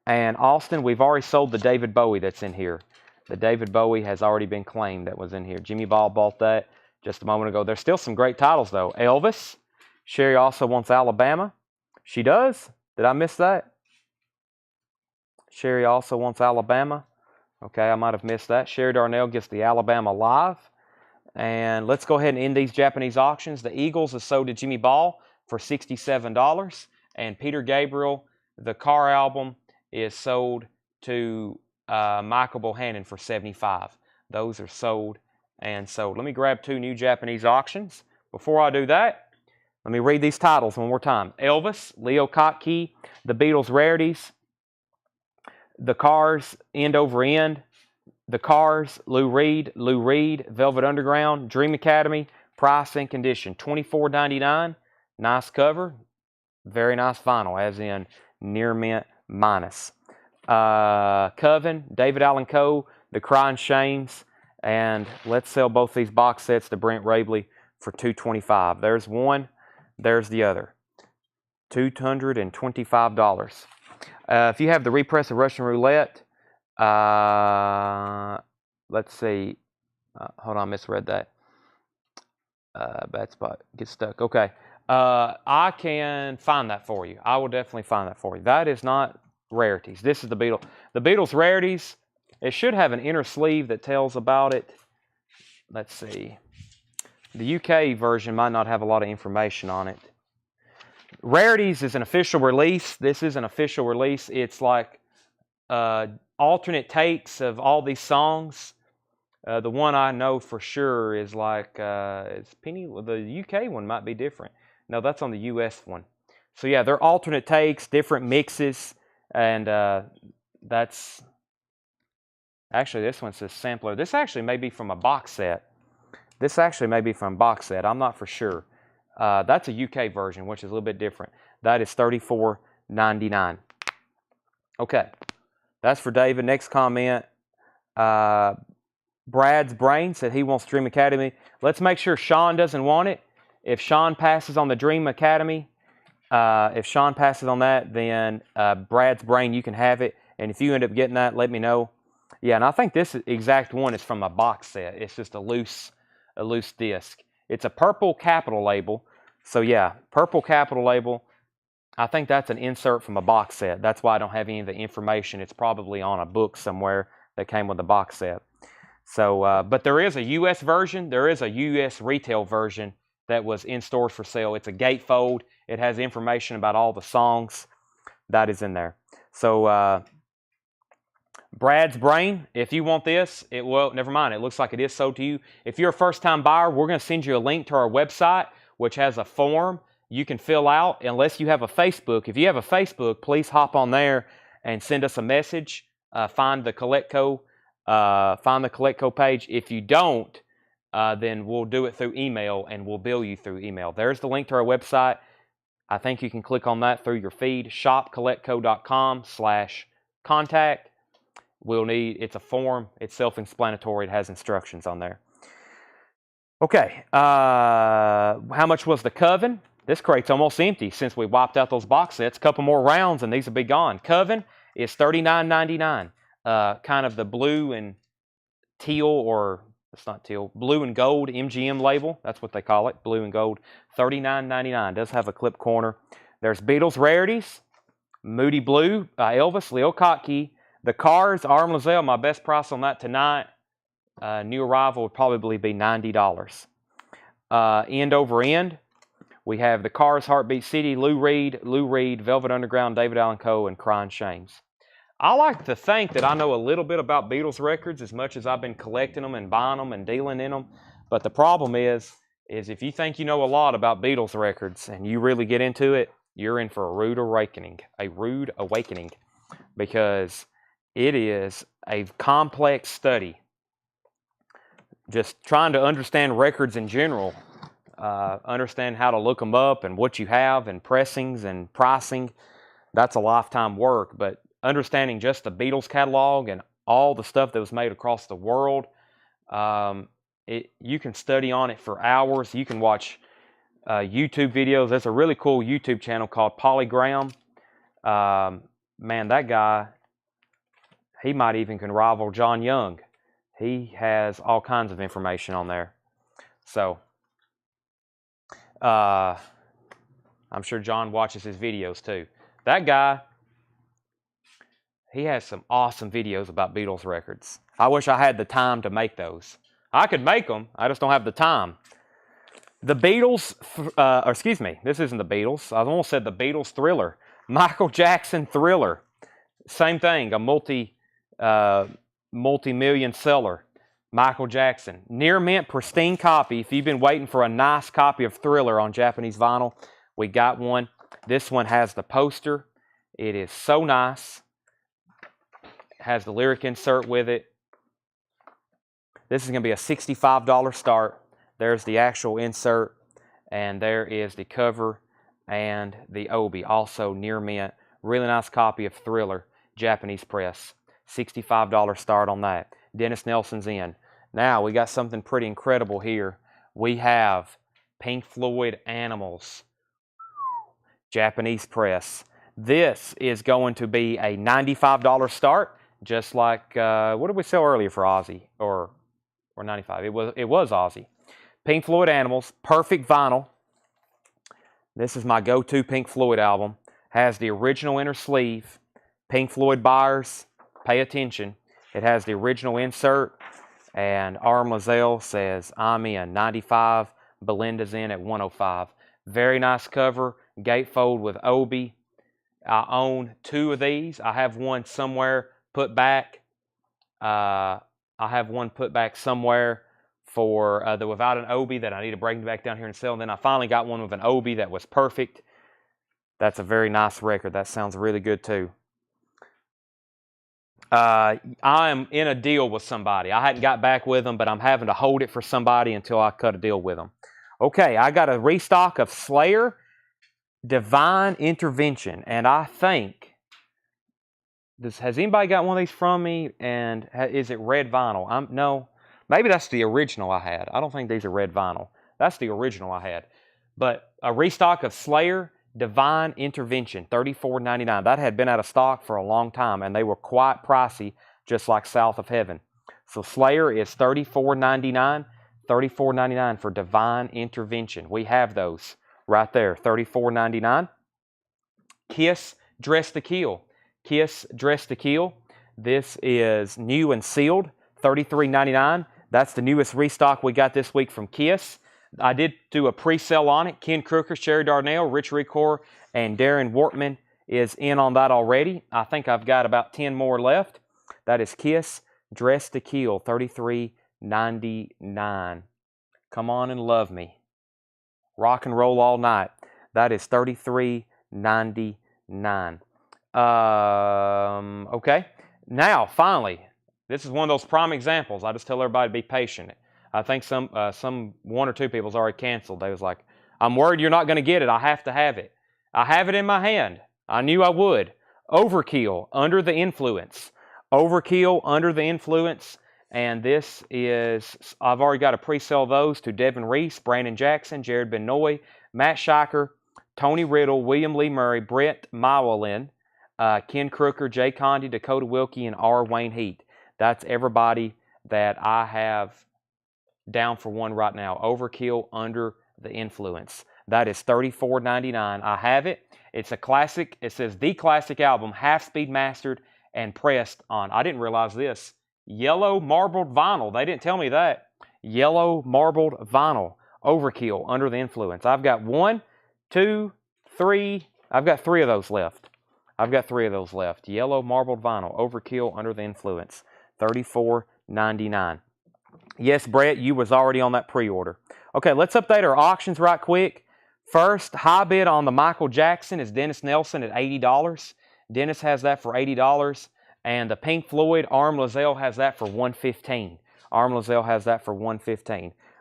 Speaker 1: And Austin, we've already sold the David Bowie that's in here. The David Bowie has already been claimed that was in here. Jimmy Ball bought that just a moment ago. There's still some great titles, though. Elvis. Sherry also wants Alabama. She does. Did I miss that? Sherry also wants Alabama. Okay, I might have missed that. Sherry Darnell gets the Alabama Live. And let's go ahead and end these Japanese auctions. The Eagles is sold to Jimmy Ball for $67. And Peter Gabriel, the Car album, is sold to Michael Bohannon for $75. Those are sold and sold. Let me grab 2 new Japanese auctions. Before I do that, let me read these titles one more time. Elvis, Leo Kottke, The Beatles Rarities, The Cars, End Over End, The Cars, Lou Reed, Velvet Underground, Dream Academy, price and condition, $24.99. Nice cover, very nice vinyl, as in near mint minus. Coven, David Allan Coe, The Crying Shames, and let's sell both these box sets to Brent Rabley for $225. There's one, there's the other, $225. If you have the repress of Russian Roulette, let's see. Hold on, I misread that. Bad spot. Get stuck. Okay. I can find that for you. I will definitely find that for you. That is not rarities. This is the Beatles. The Beatles Rarities. It should have an inner sleeve that tells about it. Let's see. The UK version might not have a lot of information on it. Rarities is an official release. This is an official release. It's like alternate takes of all these songs. The one I know for sure is like it's Penny. The UK one might be different. No, that's on the US one. So yeah, they're alternate takes, different mixes, and that's actually this one says sampler. This actually may be from a box set. This actually may be from a box set. I'm not for sure. That's a UK version, which is a little bit different. That is $34.99. Okay, that's for David. Next comment. Brad's Brain said he wants Dream Academy. Let's make sure Sean doesn't want it. If Sean passes on the Dream Academy, if Sean passes on that, then Brad's Brain, you can have it. And if you end up getting that, let me know. Yeah, and I think this exact one is from a box set. It's just a loose disc. It's a purple capital label. So yeah, purple capital label. I think that's an insert from a box set. That's why I don't have any of the information. It's probably on a book somewhere that came with the box set. So, but there is a U.S. version. There is a U.S. retail version that was in stores for sale. It's a gatefold. It has information about all the songs. That is in there. So, Brad's Brain, if you want this, well, never mind. It looks like it is sold to you. If you're a first-time buyer, we're going to send you a link to our website, which has a form you can fill out unless you have a Facebook. If you have a Facebook, please hop on there and send us a message. Find the Collectco page. If you don't, then we'll do it through email and we'll bill you through email. There's the link to our website. I think you can click on that through your feed, shopcollectco.com/contact. It's a form. It's self-explanatory. It has instructions on there. Okay. How much was the Coven? This crate's almost empty since we wiped out those box sets. A couple more rounds and these will be gone. Coven is $39.99. Kind of the blue and teal, or it's not teal, blue and gold MGM label. That's what they call it, blue and gold. $39.99. Does have a clip corner. There's Beatles Rarities, Moody Blue, Elvis, Leo Kottke. The Cars, Arm Lozelle, my best price on that tonight. New arrival would probably be $90. End Over End. We have the Cars, Heartbeat City, Lou Reed, Velvet Underground, David Allan Coe, and Crying Shames. I like to think that I know a little bit about Beatles records as much as I've been collecting them and buying them and dealing in them. But the problem is if you think you know a lot about Beatles records and you really get into it, you're in for a rude awakening, because it is a complex study. Just trying to understand records in general, understand how to look them up and what you have and pressings and pricing, that's a lifetime work. But understanding just the Beatles catalog and all the stuff that was made across the world, you can study on it for hours. You can watch YouTube videos. There's a really cool YouTube channel called Polygram. Man, that guy, he might even can rival John Young. He has all kinds of information on there. So, I'm sure John watches his videos too. That guy, he has some awesome videos about Beatles records. I wish I had the time to make those. I could make them, I just don't have the time. The Beatles, or excuse me, this isn't the Beatles. I almost said the Beatles Thriller. Michael Jackson Thriller. Same thing, a multi-million seller. Michael Jackson. Near mint, pristine copy. If you've been waiting for a nice copy of Thriller on Japanese vinyl, we got one. This one has the poster. It is so nice. It has the lyric insert with it. This is going to be a $65 start. There's the actual insert, and there is the cover and the obi, also near mint. Really nice copy of Thriller, Japanese press. $65 start on that. Dennis Nelson's in. Now, we got something pretty incredible here. We have Pink Floyd Animals, Japanese press. This is going to be a $95 start, just like, what did we sell earlier for Ozzy? Or 95. It was Ozzy. Pink Floyd Animals, perfect vinyl. This is my go-to Pink Floyd album. Has the original inner sleeve. Pink Floyd buyers, pay attention. It has the original insert, and Arm Lazelle says, I'm in, 95, Belinda's in at 105. Very nice cover, gatefold with obi. I own 2 of these. I have one somewhere put back. I have one put back somewhere for the without an obi that I need to bring back down here and sell. And then I finally got one with an obi that was perfect. That's a very nice record. That sounds really good too. I'm in a deal with somebody. I hadn't got back with them, but I'm having to hold it for somebody until I cut a deal with them. Okay, I got a restock of Slayer, Divine Intervention, and I think, has anybody got one of these from me, and is it red vinyl? No, maybe that's the original I had. I don't think these are red vinyl. That's the original I had. But a restock of Slayer, Divine Intervention, $34.99. That had been out of stock for a long time, and they were quite pricey, just like South of Heaven. So Slayer is $34.99, $34.99 for Divine Intervention. We have those right there, $34.99. Kiss, Dress to Kill. Kiss, Dress to Kill. This is new and sealed, $33.99. That's the newest restock we got this week from Kiss. I did do a pre-sale on it. Ken Crooker, Sherry Darnell, Rich Recor, and Darren Wortman is in on that already. I think I've got about 10 more left. That is Kiss, Dress to Kill, $33.99. Come on and love me. Rock and roll all night. That is $33.99. Okay. Now, finally, this is one of those prime examples. I just tell everybody to be patient. I think some 1 or 2 people's already canceled. They was like, I'm worried you're not going to get it. I have to have it. I have it in my hand. I knew I would. Overkill, Under the Influence. Overkill, Under the Influence. And this is, I've already got to pre-sell those to Devin Reese, Brandon Jackson, Jared Benoit, Matt Scheicher, Tony Riddle, William Lee Murray, Brett Mywelin, Ken Crooker, Jay Condi, Dakota Wilkie, and R. Wayne Heat. That's everybody that I have down for one right now. Overkill, Under the Influence. That is $34.99. I have it. It's a classic. It says the classic album, half-speed mastered and pressed on, I didn't realize this, yellow marbled vinyl. They didn't tell me that. Yellow marbled vinyl. Overkill, Under the Influence. I've got 1, 2, 3. I've got 3 of those left. Yellow marbled vinyl. Overkill, Under the Influence. $34.99. Yes, Brett, you was already on that pre-order. Okay, let's update our auctions right quick. First, high bid on the Michael Jackson is Dennis Nelson at $80. Dennis has that for $80. And the Pink Floyd, Arm Lazelle has that for $115.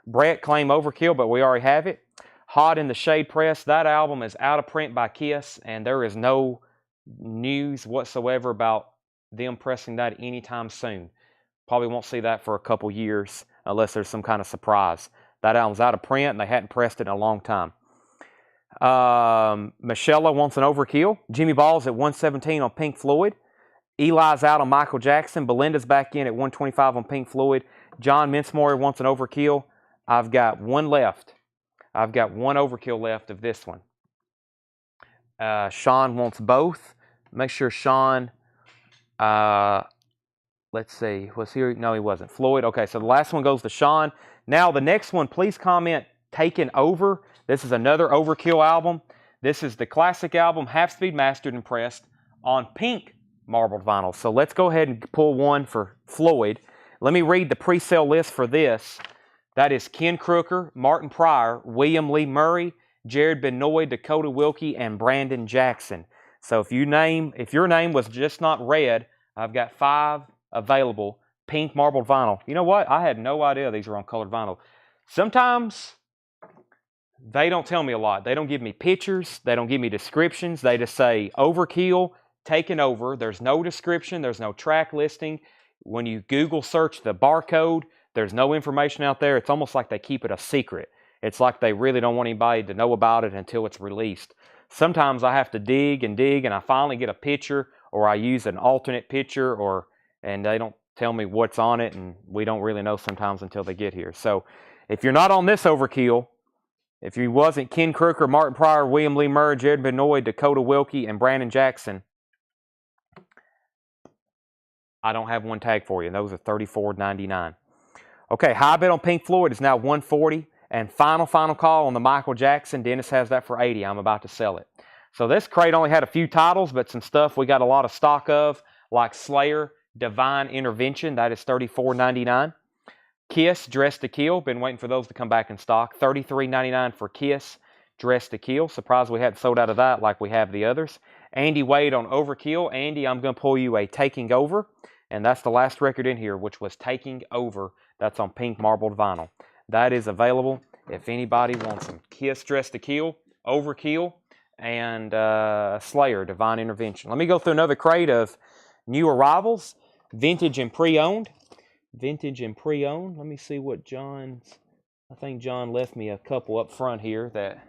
Speaker 1: Brett claimed Overkill, but we already have it. Hot in the Shade Press, that album is out of print by Kiss, and there is no news whatsoever about them pressing that anytime soon. Probably won't see that for a couple years unless there's some kind of surprise. That album's out of print, and they hadn't pressed it in a long time. Michelle wants an Overkill. Jimmy Ball's at $117 on Pink Floyd. Eli's out on Michael Jackson. Belinda's back in at $125 on Pink Floyd. John Mincemore wants an Overkill. I've got one left. I've got one Overkill left of this one. Sean wants both. Make sure Sean, let's see, was here? No, he wasn't. Floyd. Okay, so the last one goes to Sean. Now, the next one, please comment Taken Over. This is another Overkill album. This is the classic album, Half Speed Mastered and Pressed on pink marbled vinyl. So let's go ahead and pull one for Floyd. Let me read the pre-sale list for this. That is Ken Crooker, Martin Pryor, William Lee Murray, Jared Benoit, Dakota Wilkie, and Brandon Jackson. So if your name was just not red, I've got 5 available pink marbled vinyl. You know what? I had no idea these were on colored vinyl. Sometimes they don't tell me a lot. They don't give me pictures. They don't give me descriptions. They just say Overkill, Taken Over. There's no description. There's no track listing. When you Google search the barcode, there's no information out there. It's almost like they keep it a secret. It's like they really don't want anybody to know about it until it's released. Sometimes I have to dig, and I finally get a picture, or I use an alternate picture, and they don't tell me what's on it, and we don't really know sometimes until they get here. So if you're not on this Overkill, if you wasn't Ken Crooker, Martin Pryor, William Lee Murray, Jared Benoit, Dakota Wilkie, and Brandon Jackson, I don't have one tag for you. Those are $34.99. Okay, high bid on Pink Floyd is now $140, and final call on the Michael Jackson. Dennis has that for $80. I'm about to sell it. So this crate only had a few titles, but some stuff we got a lot of stock of, like Slayer, Divine Intervention. That is $34.99. Kiss, Dress to Kill. Been waiting for those to come back in stock. $33.99 for Kiss, Dress to Kill. Surprised we hadn't sold out of that like we have the others. Andy Wade on Overkill. Andy, I'm going to pull you a Taking Over. And that's the last record in here, which was Taking Over. That's on pink marbled vinyl. That is available if anybody wants some. Kiss, Dress to Kill, Overkill, and Slayer, Divine Intervention. Let me go through another crate of new arrivals, vintage and pre-owned. Vintage and pre-owned. Let me see what John's... I think John left me a couple up front here that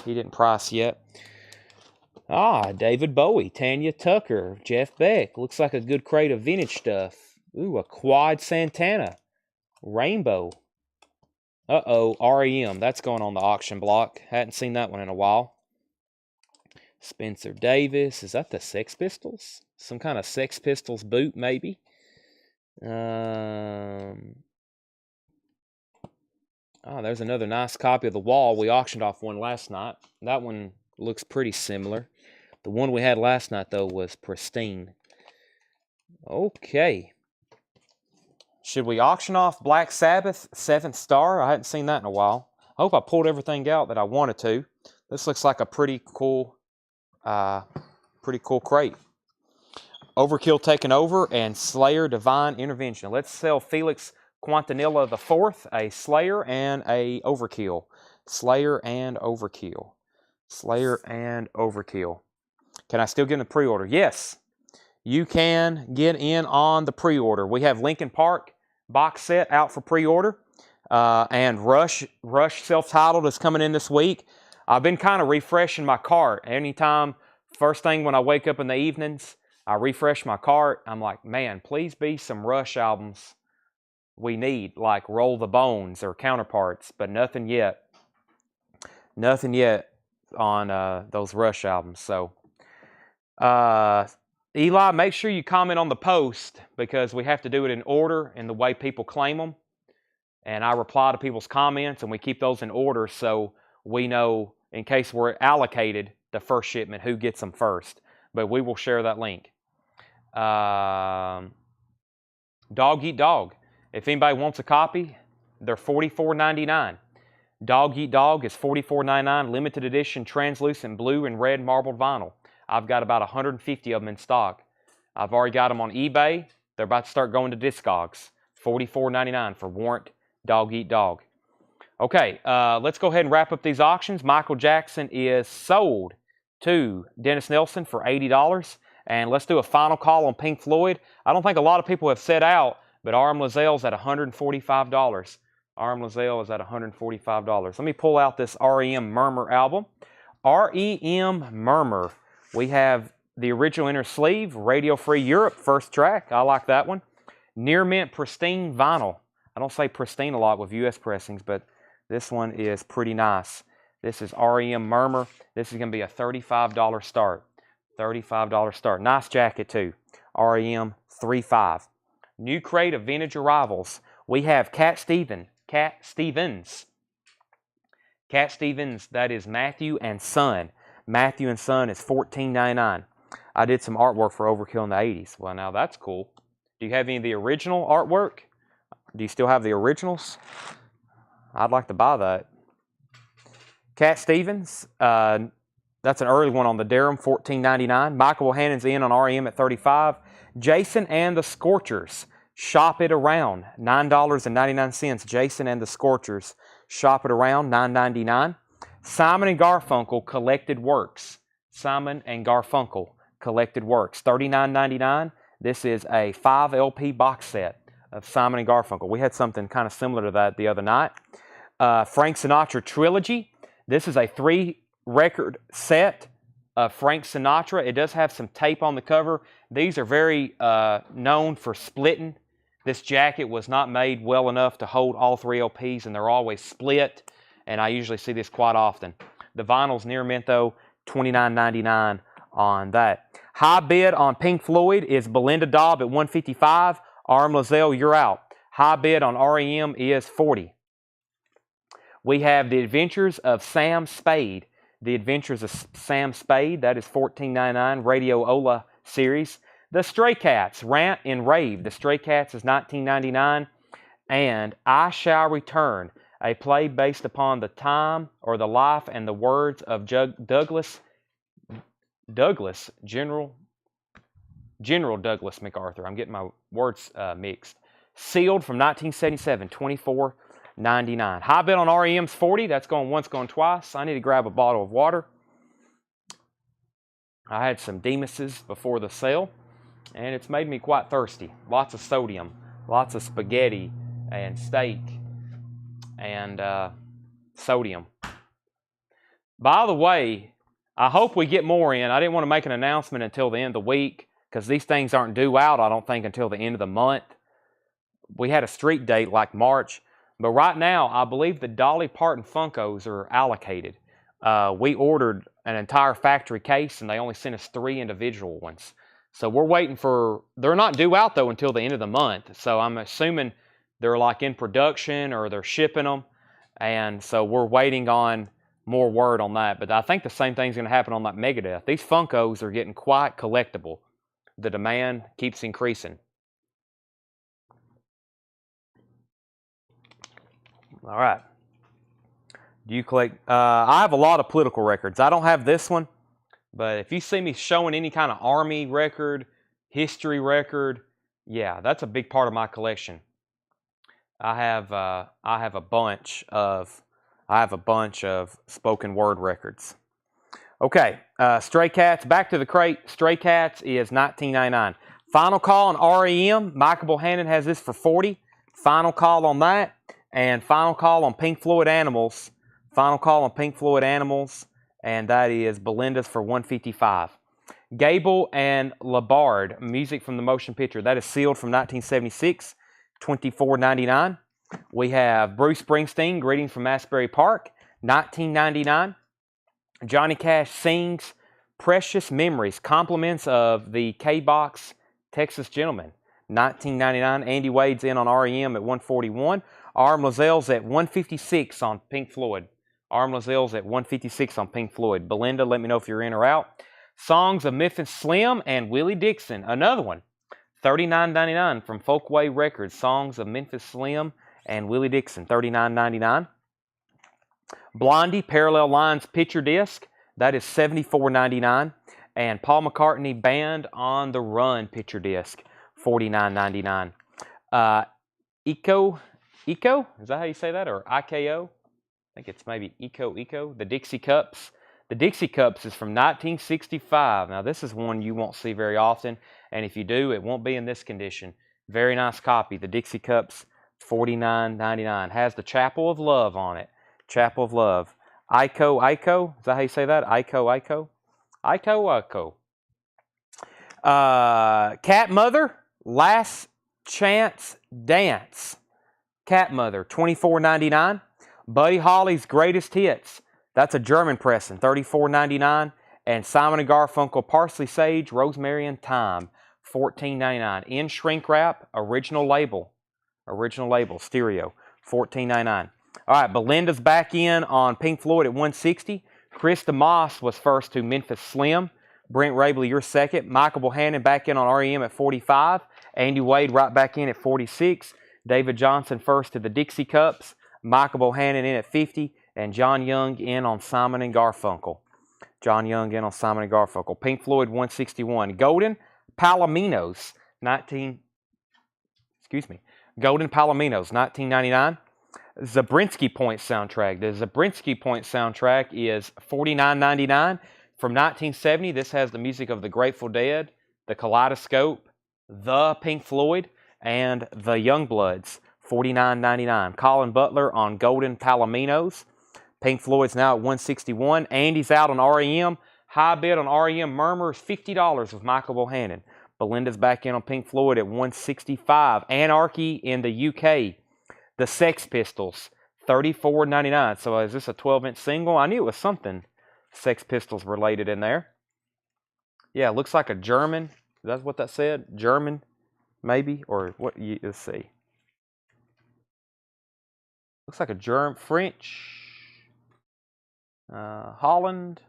Speaker 1: he didn't price yet. David Bowie, Tanya Tucker, Jeff Beck. Looks like a good crate of vintage stuff. Ooh, a Quad Santana. Rainbow. REM. That's going on the auction block. Hadn't seen that one in a while. Spencer Davis. Is that the Sex Pistols? Some kind of Sex Pistols boot, maybe. There's another nice copy of The Wall. We auctioned off one last night. That one looks pretty similar. The one we had last night, though, was pristine. Okay. Should we auction off Black Sabbath 7th Star? I hadn't seen that in a while. I hope I pulled everything out that I wanted to. This looks like a pretty cool crate. Overkill Taken Over and Slayer Divine Intervention. Let's sell Felix Quintanilla IV, a Slayer and a Overkill. Slayer and Overkill. Slayer and Overkill. Can I still get in the pre-order? Yes. You can get in on the pre-order. We have Linkin Park box set out for pre-order. And Rush self-titled is coming in this week. I've been kind of refreshing my cart. Anytime, first thing when I wake up in the evenings, I refresh my cart. I'm like, man, please be some Rush albums we need, like Roll the Bones or Counterparts, but nothing yet. Nothing yet on those Rush albums. So, Eli, make sure you comment on the post because we have to do it in order and the way people claim them. And I reply to people's comments and we keep those in order so we know, in case we're allocated the first shipment, who gets them first. But we will share that link. Dog Eat Dog. If anybody wants a copy, they're $44.99. Dog Eat Dog is $44.99, limited edition, translucent blue and red marbled vinyl. I've got about 150 of them in stock. I've already got them on eBay. They're about to start going to Discogs. $44.99 for Warrant Dog Eat Dog. Okay, let's go ahead and wrap up these auctions. Michael Jackson is sold to Dennis Nelson for $80. And let's do a final call on Pink Floyd. I don't think a lot of people have set out, but R.M. Lazelle's at $145. R.M. Lazelle is at $145. Let me pull out this R.E.M. Murmur album. R.E.M. Murmur. We have the original inner sleeve, Radio Free Europe, first track. I like that one. Near Mint Pristine Vinyl. I don't say pristine a lot with U.S. pressings, but this one is pretty nice. This is REM Murmur. This is going to be a $35 start. $35 start. Nice jacket too. REM 35. New crate of vintage arrivals. We have Cat Stevens. Cat Stevens, that is Matthew and Son. Matthew and Son is $14.99. I did some artwork for Overkill in the 80s. Well, now that's cool. Do you have any of the original artwork? Do you still have the originals? I'd like to buy that. Cat Stevens, that's an early one on the Durham, $14.99. Michael Bohannon's in on REM at $35. Jason and the Scorchers, Shop It Around, $9.99. Jason and the Scorchers, Shop It Around, $9.99. Simon and Garfunkel, Collected Works. Simon and Garfunkel, Collected Works, $39.99. This is a 5 LP box set of Simon and Garfunkel. We had something kind of similar to that the other night. Frank Sinatra Trilogy. This is a 3-record set of Frank Sinatra. It does have some tape on the cover. These are very known for splitting. This jacket was not made well enough to hold all 3 LPs, and they're always split, and I usually see this quite often. The vinyl's near mint, though, $29.99 on that. High bid on Pink Floyd is Belinda Daub at $155. Arm Lazelle, you're out. High bid on REM is $40. We have The Adventures of Sam Spade. The Adventures of Sam Spade, that is $14.99. Radio Ola series. The Stray Cats, Rant and Rave. The Stray Cats is $19.99. And I Shall Return, a play based upon the time or the life and the words of General Douglas MacArthur. I'm getting my words mixed. Sealed from 1977, $24.99. High bid on REM's $40. That's going once, going twice. I need to grab a bottle of water. I had some Demas's before the sale, and it's made me quite thirsty. Lots of sodium, lots of spaghetti and steak and sodium. By the way, I hope we get more in. I didn't want to make an announcement until the end of the week because these things aren't due out, I don't think, until the end of the month. We had a street date like March, but right now I believe the Dolly Parton Funkos are allocated. We ordered an entire factory case and they only sent us 3 individual ones. So we're waiting for, they're not due out though until the end of the month. So I'm assuming they're like in production or they're shipping them. And so we're waiting on more word on that. But I think the same thing's going to happen on that Megadeth. These Funkos are getting quite collectible. The demand keeps increasing. All right. Do you collect? I have a lot of political records. I don't have this one, but if you see me showing any kind of Army record, history record, yeah, that's a big part of my collection. I have a bunch of spoken word records. Okay, Stray Cats. Back to the crate. Stray Cats is $19.99. Final call on REM. Michael Bohannon has this for $40. Final call on that, and final call on Pink Floyd Animals. Final call on Pink Floyd Animals, and that is Belinda's for $155. Gable and Labard, music from the motion picture. That is sealed from 1976, $24.99. We have Bruce Springsteen, Greetings from Asbury Park, $19.99. Johnny Cash sings Precious Memories, compliments of the K-Box Texas Gentleman, $19.99. Andy Wade's in on REM at $141. Arm Lazelle's at $156 on Pink Floyd. Arm Lazelle's at $156 on Pink Floyd. Belinda, let me know if you're in or out. Songs of Memphis Slim and Willie Dixon, another one. $39.99 from Folkway Records. Songs of Memphis Slim and Willie Dixon, $39.99. Blondie, Parallel Lines picture disc. That is $74.99. And Paul McCartney Band on the Run picture disc, $49.99. Eco, is that how you say that? Or IKO? I think it's maybe Eco. The Dixie Cups. The Dixie Cups is from 1965. Now, this is one you won't see very often. And if you do, it won't be in this condition. Very nice copy. The Dixie Cups, $49.99. Has the Chapel of Love on it. Chapel of Love. Ico. Is that how you say that? Ico. Cat Mother, Last Chance Dance. Cat Mother, $24.99. Buddy Holly's Greatest Hits. That's a German pressing, $34.99. And Simon & Garfunkel Parsley Sage, Rosemary and Thyme, $14.99. In shrink wrap, original label, stereo, $14.99. All right, Belinda's back in on Pink Floyd at $160. Krista Moss was first to Memphis Slim. Brent Rabley, you're second. Michael Bohannon back in on REM at $45. Andy Wade right back in at $46. David Johnson first to the Dixie Cups. Michael Bohannon in at $50. And John Young in on Simon & Garfunkel. Pink Floyd, $161. Golden Palominos, $19.99. Zabriskie Point soundtrack. The Zabriskie Point soundtrack is $49.99. From 1970, this has the music of the Grateful Dead, the Kaleidoscope, the Pink Floyd, and the Youngbloods, $49.99. Colin Butler on Golden Palominos. Pink Floyd's now at $161. Andy's out on REM. High bid on REM Murmurs, $50 with Michael Bohannon. Belinda's back in on Pink Floyd at $165. Anarchy in the UK. The Sex Pistols, $34.99. So is this a 12-inch single? I knew it was something Sex Pistols related in there. Yeah, it looks like a German. Is that what that said? German, maybe? Or what? Let's see. Looks like a German, French, Holland,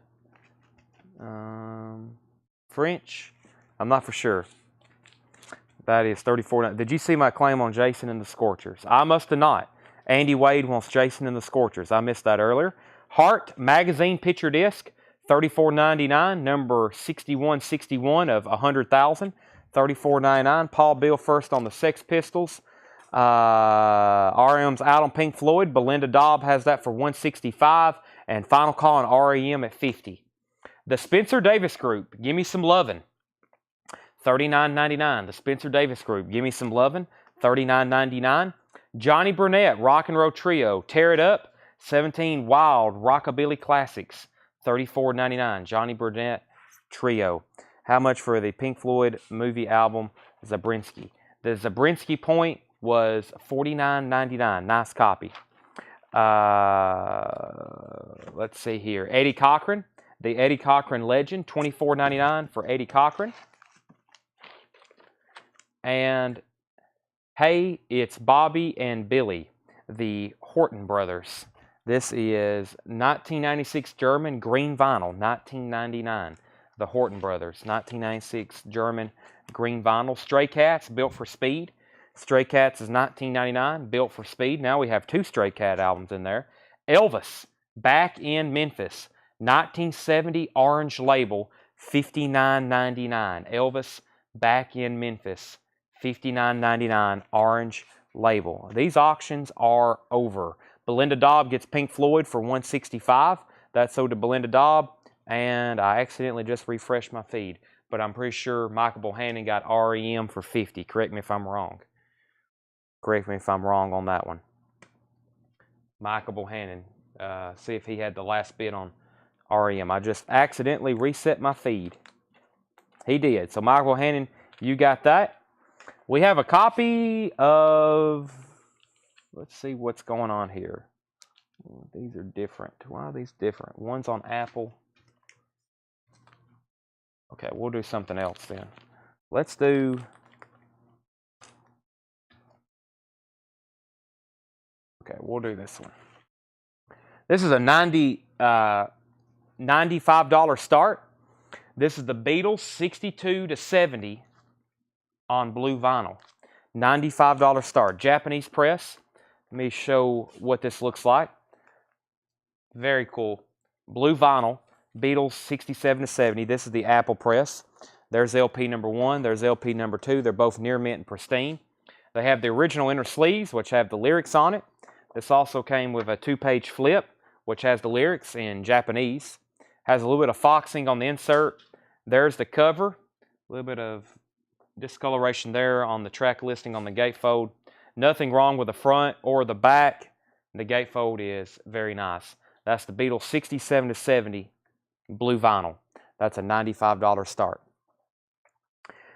Speaker 1: French. I'm not for sure. That is $34. Did you see my claim on Jason and the Scorchers? I must have not. Andy Wade wants Jason and the Scorchers. I missed that earlier. Heart Magazine Picture Disc, $34.99. Number 6161 of 100,000. $34.99. Paul Bill first on the Sex Pistols. REM's out on Pink Floyd. Belinda Dobb has that for $165. And Final Call on REM at $50. The Spencer Davis Group, Give Me Some Lovin'. $39.99. The Spencer Davis Group, Give Me Some Lovin', $39.99. Johnny Burnett, Rock and Roll Trio, Tear It Up, 17 Wild Rockabilly Classics, $34.99. Johnny Burnett Trio. How much for the Pink Floyd movie album Zabriskie? The Zabriskie Point was $49.99. Nice copy. Let's see here. Eddie Cochran, the Eddie Cochran Legend, $24.99 for Eddie Cochran. And Hey, It's Bobby and Billy, the Horton Brothers. This is 1996 German green vinyl, $19.99. The Horton Brothers, 1996 German green vinyl. Stray Cats, Built for Speed. Stray Cats is $19.99, Built for Speed. Now we have two Stray Cat albums in there. Elvis, Back in Memphis, 1970 Orange Label, $59.99. Elvis, Back in Memphis, $59.99 Orange Label. These auctions are over. Belinda Dobb gets Pink Floyd for $165. That's sold to Belinda Dobb. And I accidentally just refreshed my feed. But I'm pretty sure Michael Bohannon got REM for $50. Correct me if I'm wrong. Correct me if I'm wrong on that one. Michael Bohannon. See if he had the last bid on REM. I just accidentally reset my feed. He did. So Michael Bohannon, you got that. We have a copy of, let's see what's going on here. These are different. Why are these different? One's on Apple. Okay, we'll do something else then. Let's do, okay, we'll do this one. This is a $95 start. This is the Beatles 62 to 70 on blue vinyl. $95 start. Japanese press. Let me show what this looks like. Very cool. Blue vinyl. Beatles 67 to 70. This is the Apple press. There's LP number 1. There's LP number 2. They're both near mint and pristine. They have the original inner sleeves, which have the lyrics on it. This also came with a 2-page flip, which has the lyrics in Japanese. Has a little bit of foxing on the insert. There's the cover. A little bit of discoloration there on the track listing on the gatefold. Nothing wrong with the front or the back. The gatefold is very nice. That's the Beatles 67 to 70 blue vinyl. That's a $95 start.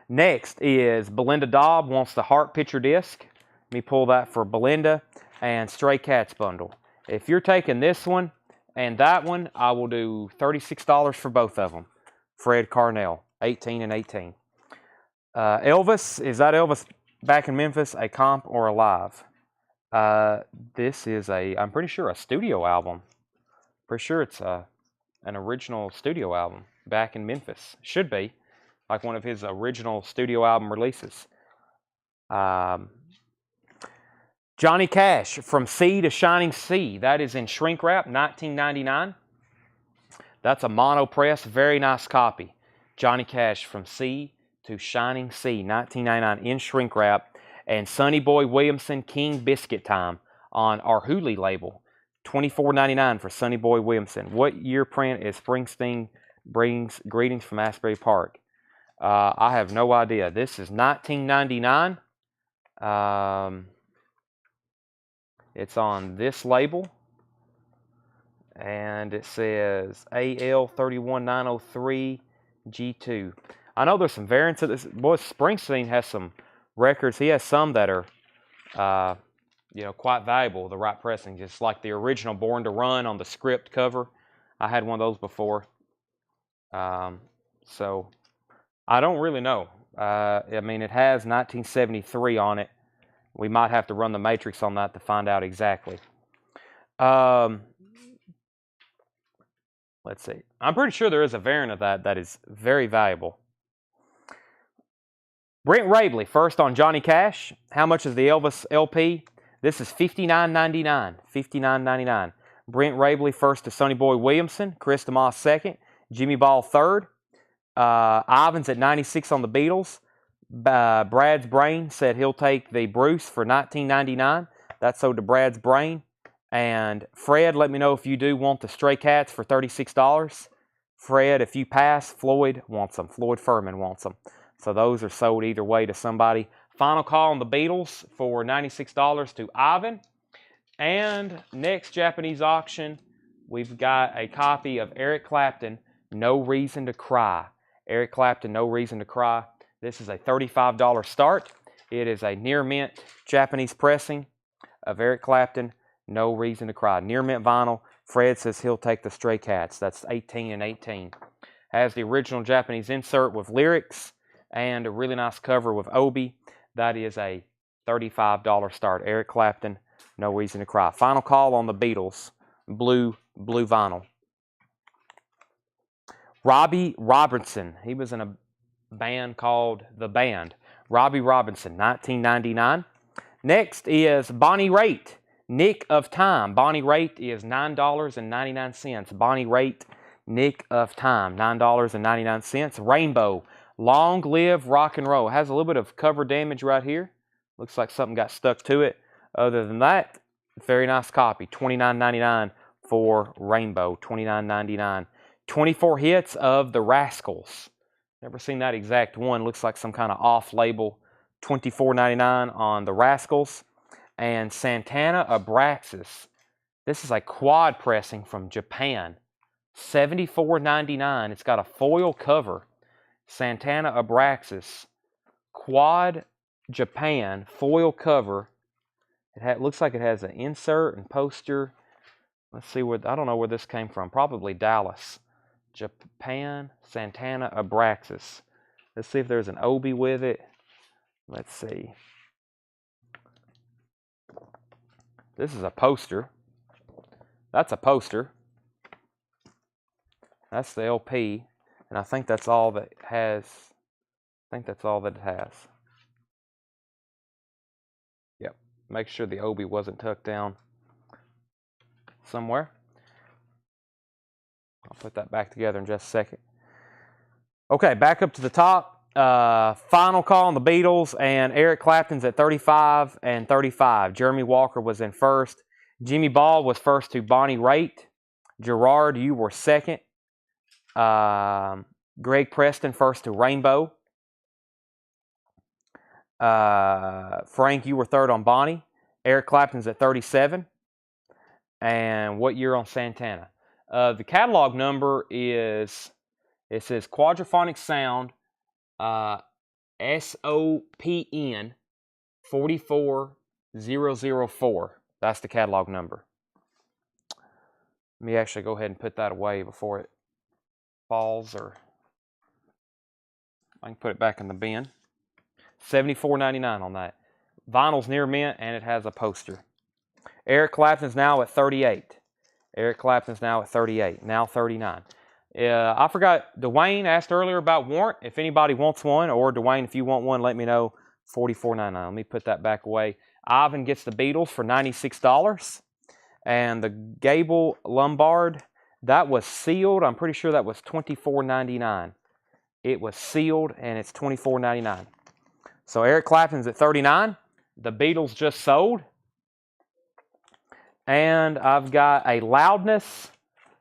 Speaker 1: Next is Belinda Dobb wants the Heart Picture Disc. Let me pull that for Belinda. And Stray Cats bundle. If you're taking this one And that one, I will do $36 for both of them. Fred Carnell, 18 and 18. Elvis, is that Elvis back in Memphis, a comp or a live? This is I'm pretty sure a studio album. Pretty sure it's an original studio album back in Memphis. Should be, like one of his original studio album releases. Johnny Cash, From Sea to Shining Sea. That is in shrink wrap, $19.99. That's a mono press, very nice copy. Johnny Cash, From Sea to Shining Sea, $19.99 in shrink wrap. And Sonny Boy Williamson, King Biscuit Time on our Hooley label, $24.99 for Sonny Boy Williamson. What year print is Springsteen brings Greetings from Asbury Park? I have no idea. This is $19.99. It's on this label, and it says AL31903 G2. I know there's some variants of this. Boy, Springsteen has some records. He has some that are, quite valuable. The right pressing, just like the original Born to Run on the script cover. I had one of those before. So I don't really know. I mean, it has 1973 on it. We might have to run the matrix on that to find out exactly. Let's see. I'm pretty sure there is a variant of that is very valuable. Brent Rabley, first on Johnny Cash. How much is the Elvis LP? This is $59.99. $59.99. Brent Rabley, first to Sonny Boy Williamson. Chris DeMoss, second. Jimmy Ball, third. Ivans at 96 on the Beatles. Brad's Brain said he'll take the Bruce for $19.99. That's sold to Brad's Brain. And Fred, let me know if you do want the Stray Cats for $36. Fred, if you pass, Floyd wants them. Floyd Furman wants them. So those are sold either way to somebody. Final call on the Beatles for $96 to Ivan. And next Japanese auction, we've got a copy of Eric Clapton, No Reason to Cry. Eric Clapton, No Reason to Cry. This is a $35 start. It is a near mint Japanese pressing of Eric Clapton, No Reason to Cry. Near mint vinyl. Fred says he'll take the Stray Cats. That's 18 and 18. Has the original Japanese insert with lyrics and a really nice cover with Obi. That is a $35 start. Eric Clapton, No Reason to Cry. Final call on the Beatles. Blue vinyl. Robbie Robertson. He was in a band called The Band. Robbie Robinson, $19.99. Next is Bonnie Raitt, Nick of Time. Bonnie Raitt is $9.99. Bonnie Raitt, Nick of Time, $9.99. Rainbow, Long Live Rock and Roll. It has a little bit of cover damage right here. Looks like something got stuck to it. Other than that, very nice copy. $29.99 for Rainbow, $29.99. 24 hits of The Rascals. Never seen that exact one. Looks like some kind of off-label. $24.99 on The Rascals. And Santana Abraxas. This is a quad pressing from Japan. $74.99. It's got a foil cover. Santana Abraxas. Quad Japan foil cover. It looks like it has an insert and poster. Let's see where, I don't know where this came from. Probably Dallas. Japan, Santana Abraxas. Let's see if there's an Obi with it. Let's see. This is a poster. That's a poster. That's the LP. And I think that's all that it has. Yep. Make sure the Obi wasn't tucked down somewhere. I'll put that back together in just a second. Okay, back up to the top. Final call on the Beatles, and Eric Clapton's at 35 and 35. Jeremy Walker was in first. Jimmy Ball was first to Bonnie Raitt. Gerard, you were second. Greg Preston first to Rainbow. Frank, you were third on Bonnie. Eric Clapton's at 37. And what year on Santana? The catalog number is, it says Quadraphonic Sound, SOPN 44004. That's the catalog number. Let me actually go ahead and put that away before it falls, or I can put it back in the bin. $74.99 on that. Vinyl's near mint, and it has a poster. Eric Clapton's now at 38. Eric Clapton's now at 38, now 39. I forgot, Dwayne asked earlier about warrant. If anybody wants one, or Dwayne, if you want one, let me know. $44.99. Let me put that back away. Ivan gets the Beatles for $96. And the Gable Lombard, that was sealed. I'm pretty sure that was $24.99. It was sealed, and it's $24.99. So Eric Clapton's at 39. The Beatles just sold. And I've got a Loudness,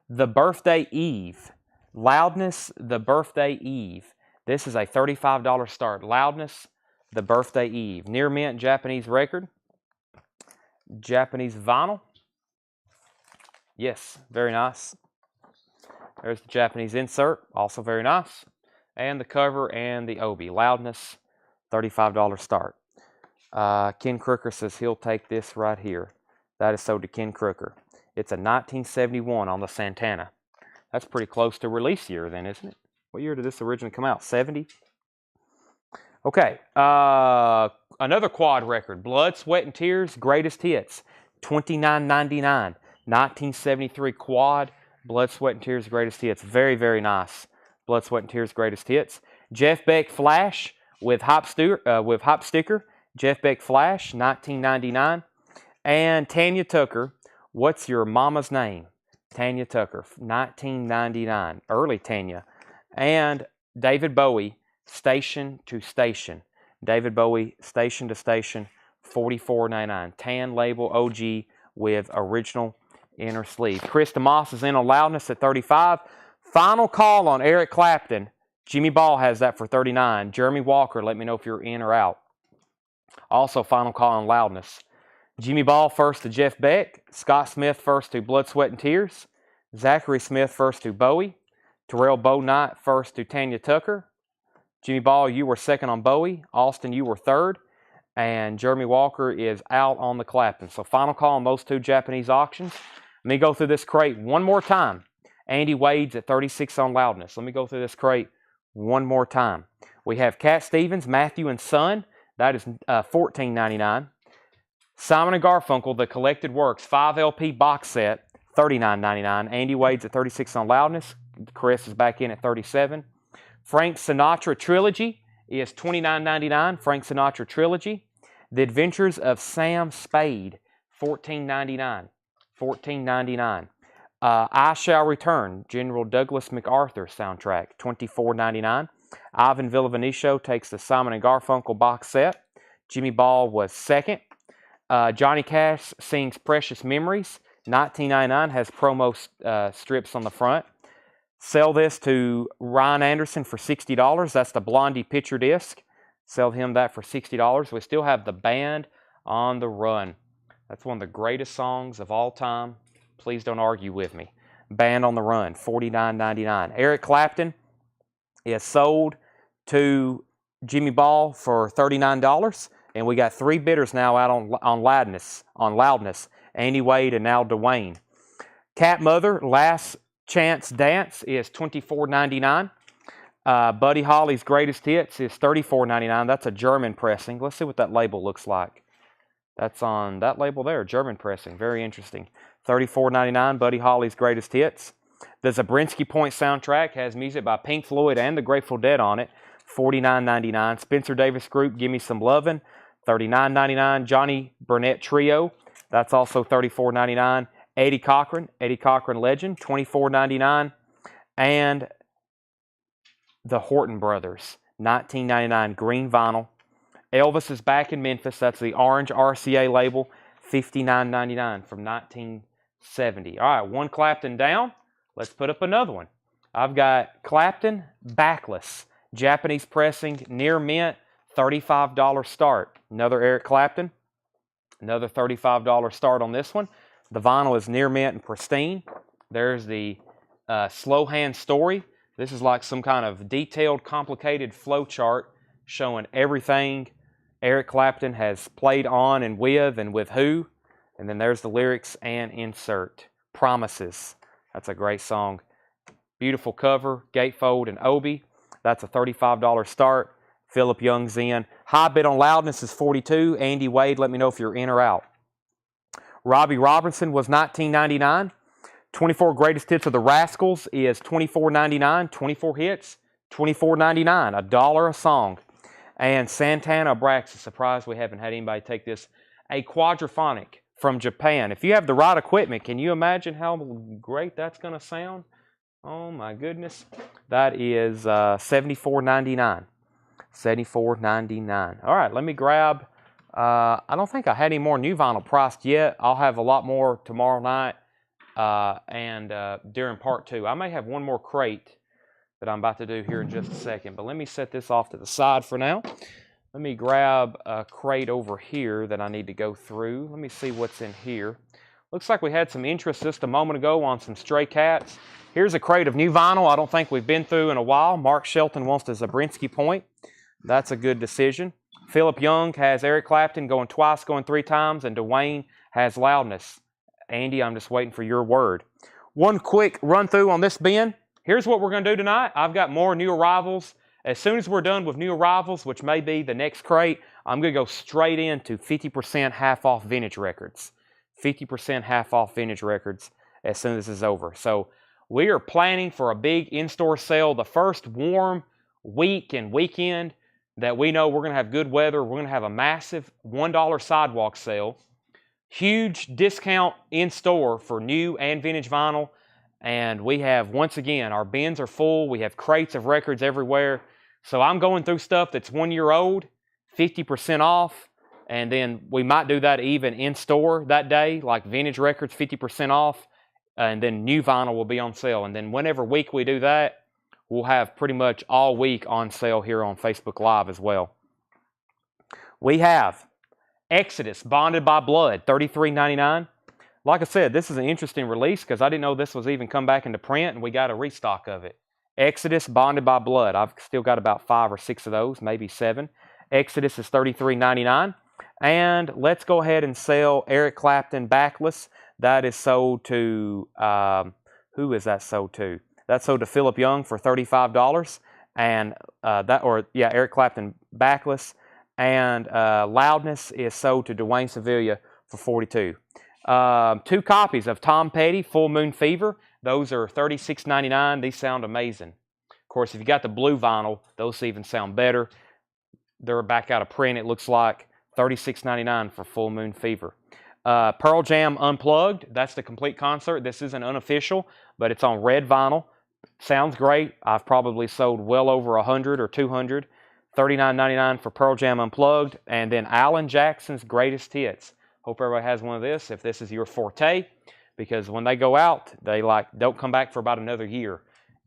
Speaker 1: The Birthday Eve. Loudness, The Birthday Eve. This is a $35 start. Loudness, The Birthday Eve. Near mint Japanese record. Japanese vinyl. Yes, very nice. There's the Japanese insert, also very nice. And the cover and the obi. Loudness, $35 start. Ken Crooker says he'll take this right here. That is sold to Ken Crooker. It's a 1971 on the Santana. That's pretty close to release year then, isn't it? What year did this originally come out? 70? Okay. Another quad record. Blood, Sweat, and Tears, Greatest Hits. $29.99. 1973 quad. Blood, Sweat, and Tears, Greatest Hits. Very, very nice. Blood, Sweat, and Tears, Greatest Hits. Jeff Beck Flash with Hop Sticker. Jeff Beck Flash, $19.99. And Tanya Tucker, What's Your Mama's Name? Tanya Tucker, $19.99. Early Tanya. And David Bowie, Station to Station. David Bowie, Station to Station, $44.99. Tan label OG with original inner sleeve. Chris DeMoss is in on Loudness at 35. Final call on Eric Clapton. Jimmy Ball has that for 39. Jeremy Walker, let me know if you're in or out. Also, final call on Loudness. Jimmy Ball first to Jeff Beck. Scott Smith first to Blood, Sweat, and Tears. Zachary Smith first to Bowie. Terrell Bo Knight first to Tanya Tucker. Jimmy Ball, you were second on Bowie. Austin, you were third. And Jeremy Walker is out on the Clapton. So final call on those two Japanese auctions. Let me go through this crate one more time. Andy Wade's at 36 on Loudness. Let me go through this crate one more time. We have Cat Stevens, Matthew and Son. That is $14.99. Simon & Garfunkel, The Collected Works, 5 LP box set, $39.99. Andy Wade's at 36 on Loudness. Chris is back in at 37. Frank Sinatra Trilogy is $29.99. Frank Sinatra Trilogy. The Adventures of Sam Spade, $14.99. $14.99. I Shall Return, General Douglas MacArthur soundtrack, $24.99. Ivan Villavenicio takes the Simon & Garfunkel box set. Jimmy Ball was second. Johnny Cash sings Precious Memories, $19.99, has promo strips on the front. Sell this to Ryan Anderson for $60. That's the Blondie picture disc. Sell him that for $60. We still have The Band on the Run. That's one of the greatest songs of all time. Please don't argue with me. Band on the Run, $49.99. Eric Clapton is sold to Jimmy Ball for $39. And we got 3 bidders now out on Loudness. Andy Wade and now Dwayne. Cat Mother, Last Chance Dance is $24.99. Buddy Holly's Greatest Hits is $34.99. That's a German pressing. Let's see what that label looks like. That's on that label there, German pressing. Very interesting. $34.99, Buddy Holly's Greatest Hits. The Zabriskie Point soundtrack has music by Pink Floyd and the Grateful Dead on it. $49.99. Spencer Davis Group, Give Me Some Lovin'. $39.99. Johnny Burnett Trio. That's also $34.99. Eddie Cochran Legend, $24.99. And the Horton Brothers, $19.99. Green vinyl. Elvis is back in Memphis. That's the orange RCA label, $59.99 from 1970. All right, one Clapton down. Let's put up another one. I've got Clapton Backless, Japanese pressing, near mint, $35 start. Another Eric Clapton, another $35 start on this one. The vinyl is near mint and pristine. There's the Slow Hand Story. This is like some kind of detailed, complicated flow chart showing everything Eric Clapton has played on and with who. And then there's the lyrics and insert. Promises. That's a great song. Beautiful cover, gatefold and Obi. That's a $35 start. Philip Young's in. High bid on Loudness is $42. Andy Wade, let me know if you're in or out. Robbie Robertson was $19.99. 24 greatest hits of the Rascals is $24.99. 24 hits, $24.99. $1 a song. And Santana Abraxas, surprised we haven't had anybody take this. A quadraphonic from Japan. If you have the right equipment, can you imagine how great that's going to sound? Oh my goodness. That is $74.99. $74.99. All right, let me grab. I don't think I had any more new vinyl priced yet. I'll have a lot more tomorrow night and during part 2. I may have one more crate that I'm about to do here in just a second. But let me set this off to the side for now. Let me grab a crate over here that I need to go through. Let me see what's in here. Looks like we had some interest just a moment ago on some stray cats. Here's a crate of new vinyl I don't think we've been through in a while. Mark Shelton wants the Zabriskie Point. That's a good decision. Philip Young has Eric Clapton going twice, going 3 times, and Dwayne has Loudness. Andy, I'm just waiting for your word. One quick run through on this bin. Here's what we're going to do tonight. I've got more new arrivals. As soon as we're done with new arrivals, which may be the next crate, I'm going to go straight into 50% half off vintage records. 50% half off vintage records as soon as this is over. So we are planning for a big in-store sale the first warm week and weekend that we know we're going to have good weather. We're going to have a massive $1 sidewalk sale. Huge discount in-store for new and vintage vinyl. And we have, once again, our bins are full. We have crates of records everywhere. So I'm going through stuff that's 1 year old, 50% off. And then we might do that even in-store that day, like vintage records, 50% off. And then new vinyl will be on sale. And then whenever week we do that, we'll have pretty much all week on sale here on Facebook Live as well. We have Exodus, Bonded by Blood, $33.99. Like I said, this is an interesting release because I didn't know this was even come back into print, and we got a restock of it. Exodus, Bonded by Blood. I've still got about 5 or 6 of those, maybe 7. Exodus is $33.99. And let's go ahead and sell Eric Clapton Backless. That is sold to, who is that sold to? That's sold to Philip Young for $35. And Eric Clapton Backless. And Loudness is sold to Dwayne Sevilla for $42. 2 copies of Tom Petty, Full Moon Fever. Those are $36.99. These sound amazing. Of course, if you got the blue vinyl, those even sound better. They're back out of print, it looks like. $36.99 for Full Moon Fever. Pearl Jam Unplugged. That's the complete concert. This isn't unofficial, but it's on red vinyl. Sounds great. I've probably sold well over 100 or 200. $39.99 for Pearl Jam Unplugged. And then Alan Jackson's Greatest Hits. Hope everybody has one of this if this is your forte, because when they go out, they don't come back for about another year.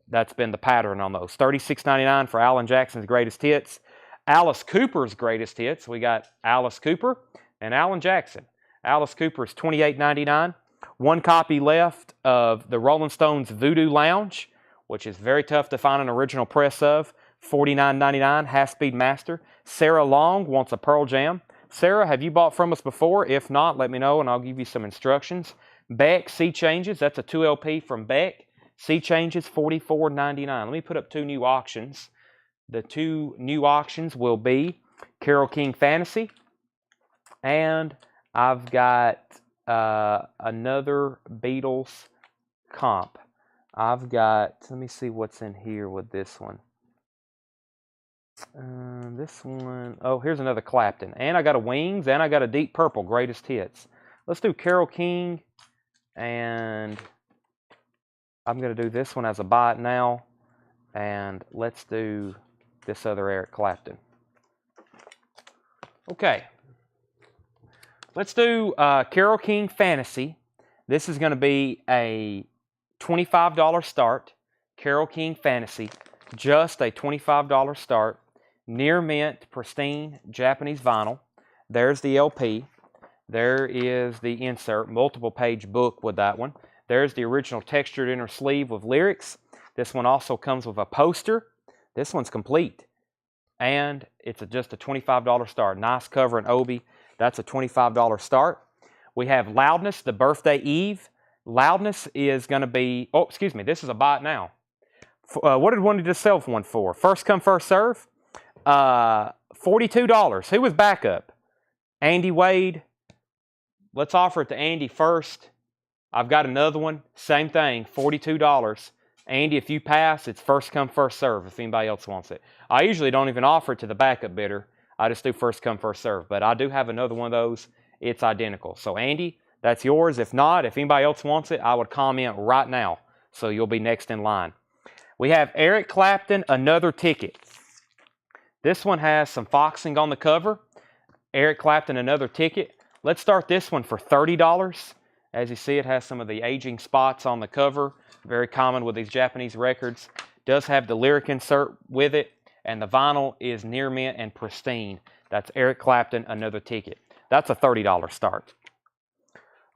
Speaker 1: That's been the pattern on those. $36.99 for Alan Jackson's Greatest Hits. Alice Cooper's Greatest Hits. We got Alice Cooper and Alan Jackson. Alice Cooper is $28.99. 1 copy left of the Rolling Stones Voodoo Lounge, which is very tough to find an original press of. $49.99, half-speed master. Sarah Long wants a Pearl Jam. Sarah, have you bought from us before? If not, let me know and I'll give you some instructions. Beck, Sea Changes. That's a 2 LP from Beck. Sea Changes, $44.99. Let me put up 2 new auctions. The 2 new auctions will be Carole King Fantasy. And I've got another Beatles comp. I've got, let me see what's in here with this one. This one, oh, here's another Clapton. And I got a Wings, and I got a Deep Purple Greatest Hits. Let's do Carole King, and I'm going to do this one as a buy it now. And let's do this other Eric Clapton. Okay. Let's do Carole King Fantasy. This is going to be a $25 start. Carole King Fantasy. Just a $25 start. Near mint, pristine, Japanese vinyl. There's the LP. There is the insert, multiple page book with that one. There's the original textured inner sleeve with lyrics. This one also comes with a poster. This one's complete. And it's just a $25 start. Nice cover and Obi. That's a $25 start. We have Loudness, the Birthday Eve. Loudness is going to be, oh, excuse me, this is a buy it now. What did one just sell one for? First come, first serve. $42. Who was backup? Andy Wade. Let's offer it to Andy first. I've got another one. Same thing, $42. Andy, if you pass, it's first come, first serve if anybody else wants it. I usually don't even offer it to the backup bidder. I just do first come, first serve. But I do have another one of those. It's identical. So, Andy, that's yours. If not, if anybody else wants it, I would comment right now. So you'll be next in line. We have Eric Clapton, another ticket. This one has some foxing on the cover. Eric Clapton, another ticket. Let's start this one for $30. As you see, it has some of the aging spots on the cover. Very common with these Japanese records. Does have the lyric insert with it. And the vinyl is near mint and pristine. That's Eric Clapton, another ticket. That's a $30 start.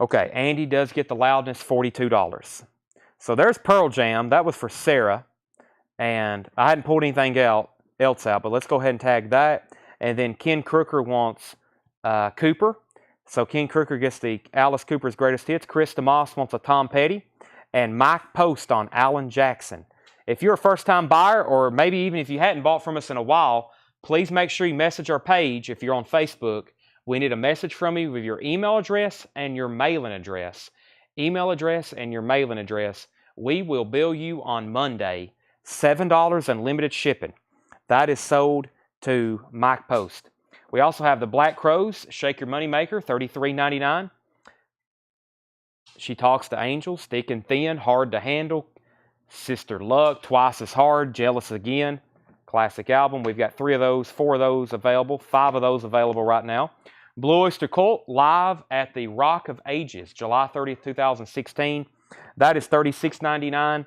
Speaker 1: Okay, Andy does get the loudness, $42. So there's Pearl Jam. That was for Sarah. And I hadn't pulled anything else out, but let's go ahead and tag that. And then Ken Crooker wants Cooper. So Ken Crooker gets the Alice Cooper's Greatest Hits. Chris DeMoss wants a Tom Petty. And Mike Post on Alan Jackson. If you're a first-time buyer, or maybe even if you hadn't bought from us in a while, please make sure you message our page if you're on Facebook. We need a message from you with your email address and your mailing address. Email address and your mailing address. We will bill you on Monday, $7 unlimited shipping. That is sold to Mike Post. We also have the Black Crows, Shake Your Money Maker, $33.99. She Talks to Angels, Thick and Thin, Hard to Handle, Sister Luck, Twice as Hard, Jealous Again, classic album. We've got 4 of those available, 5 of those available right now. Blue Oyster Cult, live at the Rock of Ages, July 30th, 2016. That is $36.99.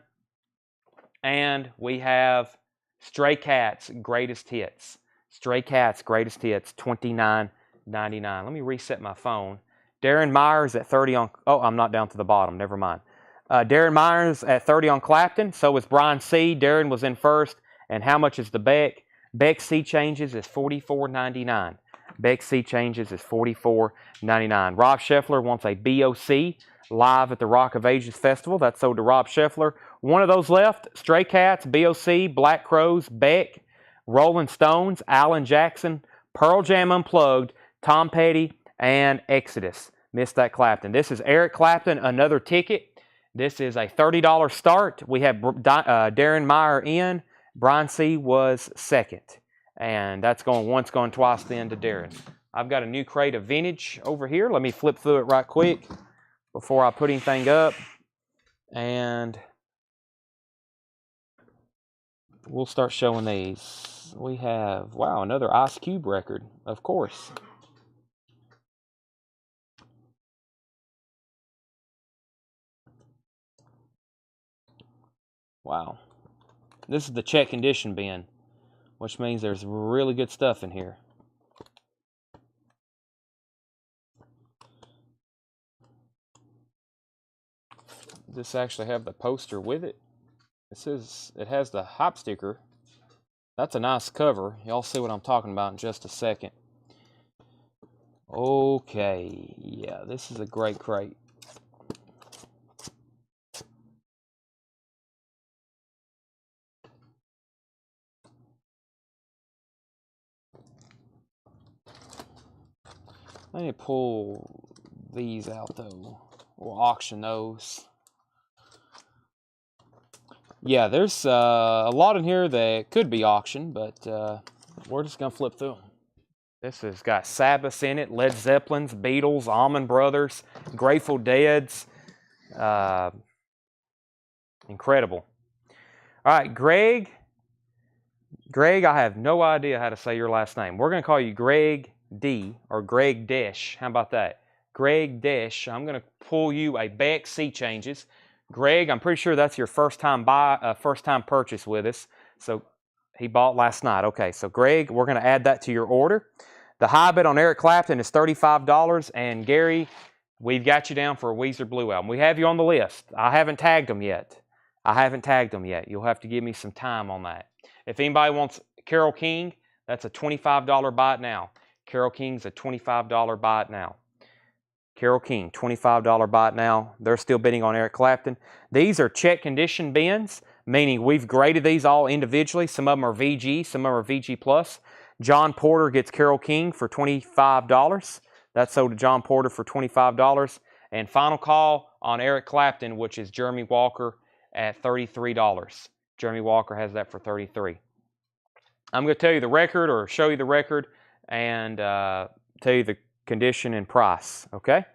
Speaker 1: And we have Stray Cats, Greatest Hits. Stray Cats, Greatest Hits, $29.99. Let me reset my phone. Darren Myers at 30 on... Oh, I'm not down to the bottom. Never mind. Darren Myers at 30 on Clapton. So was Brian C. Darren was in first. And how much is the Beck? Beck C Changes is $44.99. Beck C Changes is $44.99. Rob Scheffler wants a BOC live at the Rock of Ages Festival. That's sold to Rob Scheffler. One of those left. Stray Cats, BOC, Black Crows, Beck, Rolling Stones, Alan Jackson, Pearl Jam Unplugged, Tom Petty, and Exodus. Missed that Clapton. This is Eric Clapton, another ticket. This is a $30 start. We have Darren Meyer in. Brian C. was second. And that's going once, going twice then to Darren. I've got a new crate of vintage over here. Let me flip through it right quick before I put anything up. And we'll start showing these. We have, wow, another Ice Cube record, of course. Wow. This is the check condition bin, which means there's really good stuff in here. This actually have the poster with it. It says it has the hype sticker. That's a nice cover. Y'all see what I'm talking about in just a second. Okay, yeah, this is a great crate. I need to pull these out though. We'll auction those. Yeah, there's a lot in here that could be auctioned, but we're just going to flip through them. This has got Sabbath in it, Led Zeppelins, Beatles, Allman Brothers, Grateful Dead's. Incredible. All right, Greg. Greg, I have no idea how to say your last name. We're going to call you Greg D or Greg Desh. How about that? Greg Desh. I'm going to pull you a Beck C Changes. Greg, I'm pretty sure that's your first time purchase with us. So he bought last night. Okay, so Greg, we're going to add that to your order. The high bid on Eric Clapton is $35. And Gary, we've got you down for a Weezer Blue album. We have you on the list. I haven't tagged them yet. You'll have to give me some time on that. If anybody wants Carole King, that's a $25 buy it now. Carole King's a $25 buy it now. Carole King, $25 buy it now. They're still bidding on Eric Clapton. These are check condition bins, meaning we've graded these all individually. Some of them are VG, some of them are VG plus. John Porter gets Carole King for $25. That's sold to John Porter for $25. And final call on Eric Clapton, which is Jeremy Walker at $33. Jeremy Walker has that for $33. I'm going to tell you the record or show you the record and tell you the condition and price, okay?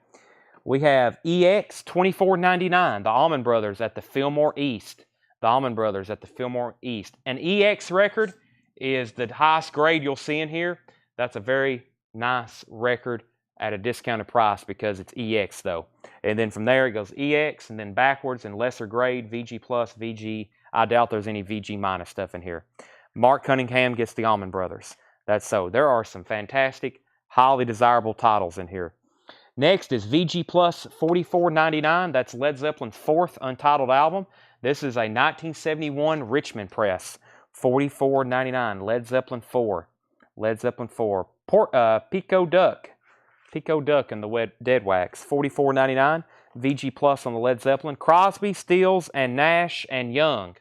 Speaker 1: We have EX $24.99, the Allman Brothers at the Fillmore East. The Allman Brothers at the Fillmore East. An EX record is the highest grade you'll see in here. That's a very nice record at a discounted price because it's EX though. And then from there it goes EX and then backwards and lesser grade, VG plus, VG. I doubt there's any VG minus stuff in here. Mark Cunningham gets the Allman Brothers. That's so. There are some fantastic, highly desirable titles in here. Next is VG plus $44.99. That's Led Zeppelin's fourth untitled album. This is a 1971 Richmond press. $44.99. Led Zeppelin 4. Led Zeppelin 4. Pico Duck. Pico Duck and the Dead Wax. $44.99. VG plus on the Led Zeppelin. Crosby, Stills, and Nash and Young.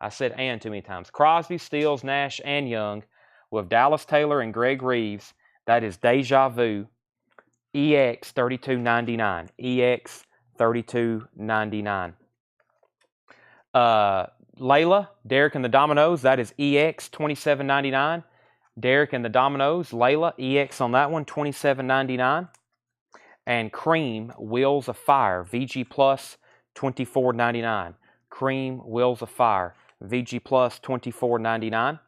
Speaker 1: I said and too many times. Crosby, Stills, Nash, and Young with Dallas Taylor and Greg Reeves. That is Deja Vu. EX $32.99. EX $32.99. Layla, Derek and the Dominoes. That is EX $27.99. Derek and the Dominoes. Layla, EX on that one, $27.99. And Cream, Wheels of Fire. VG plus $24.99. Cream, Wheels of Fire. VG plus $24.99.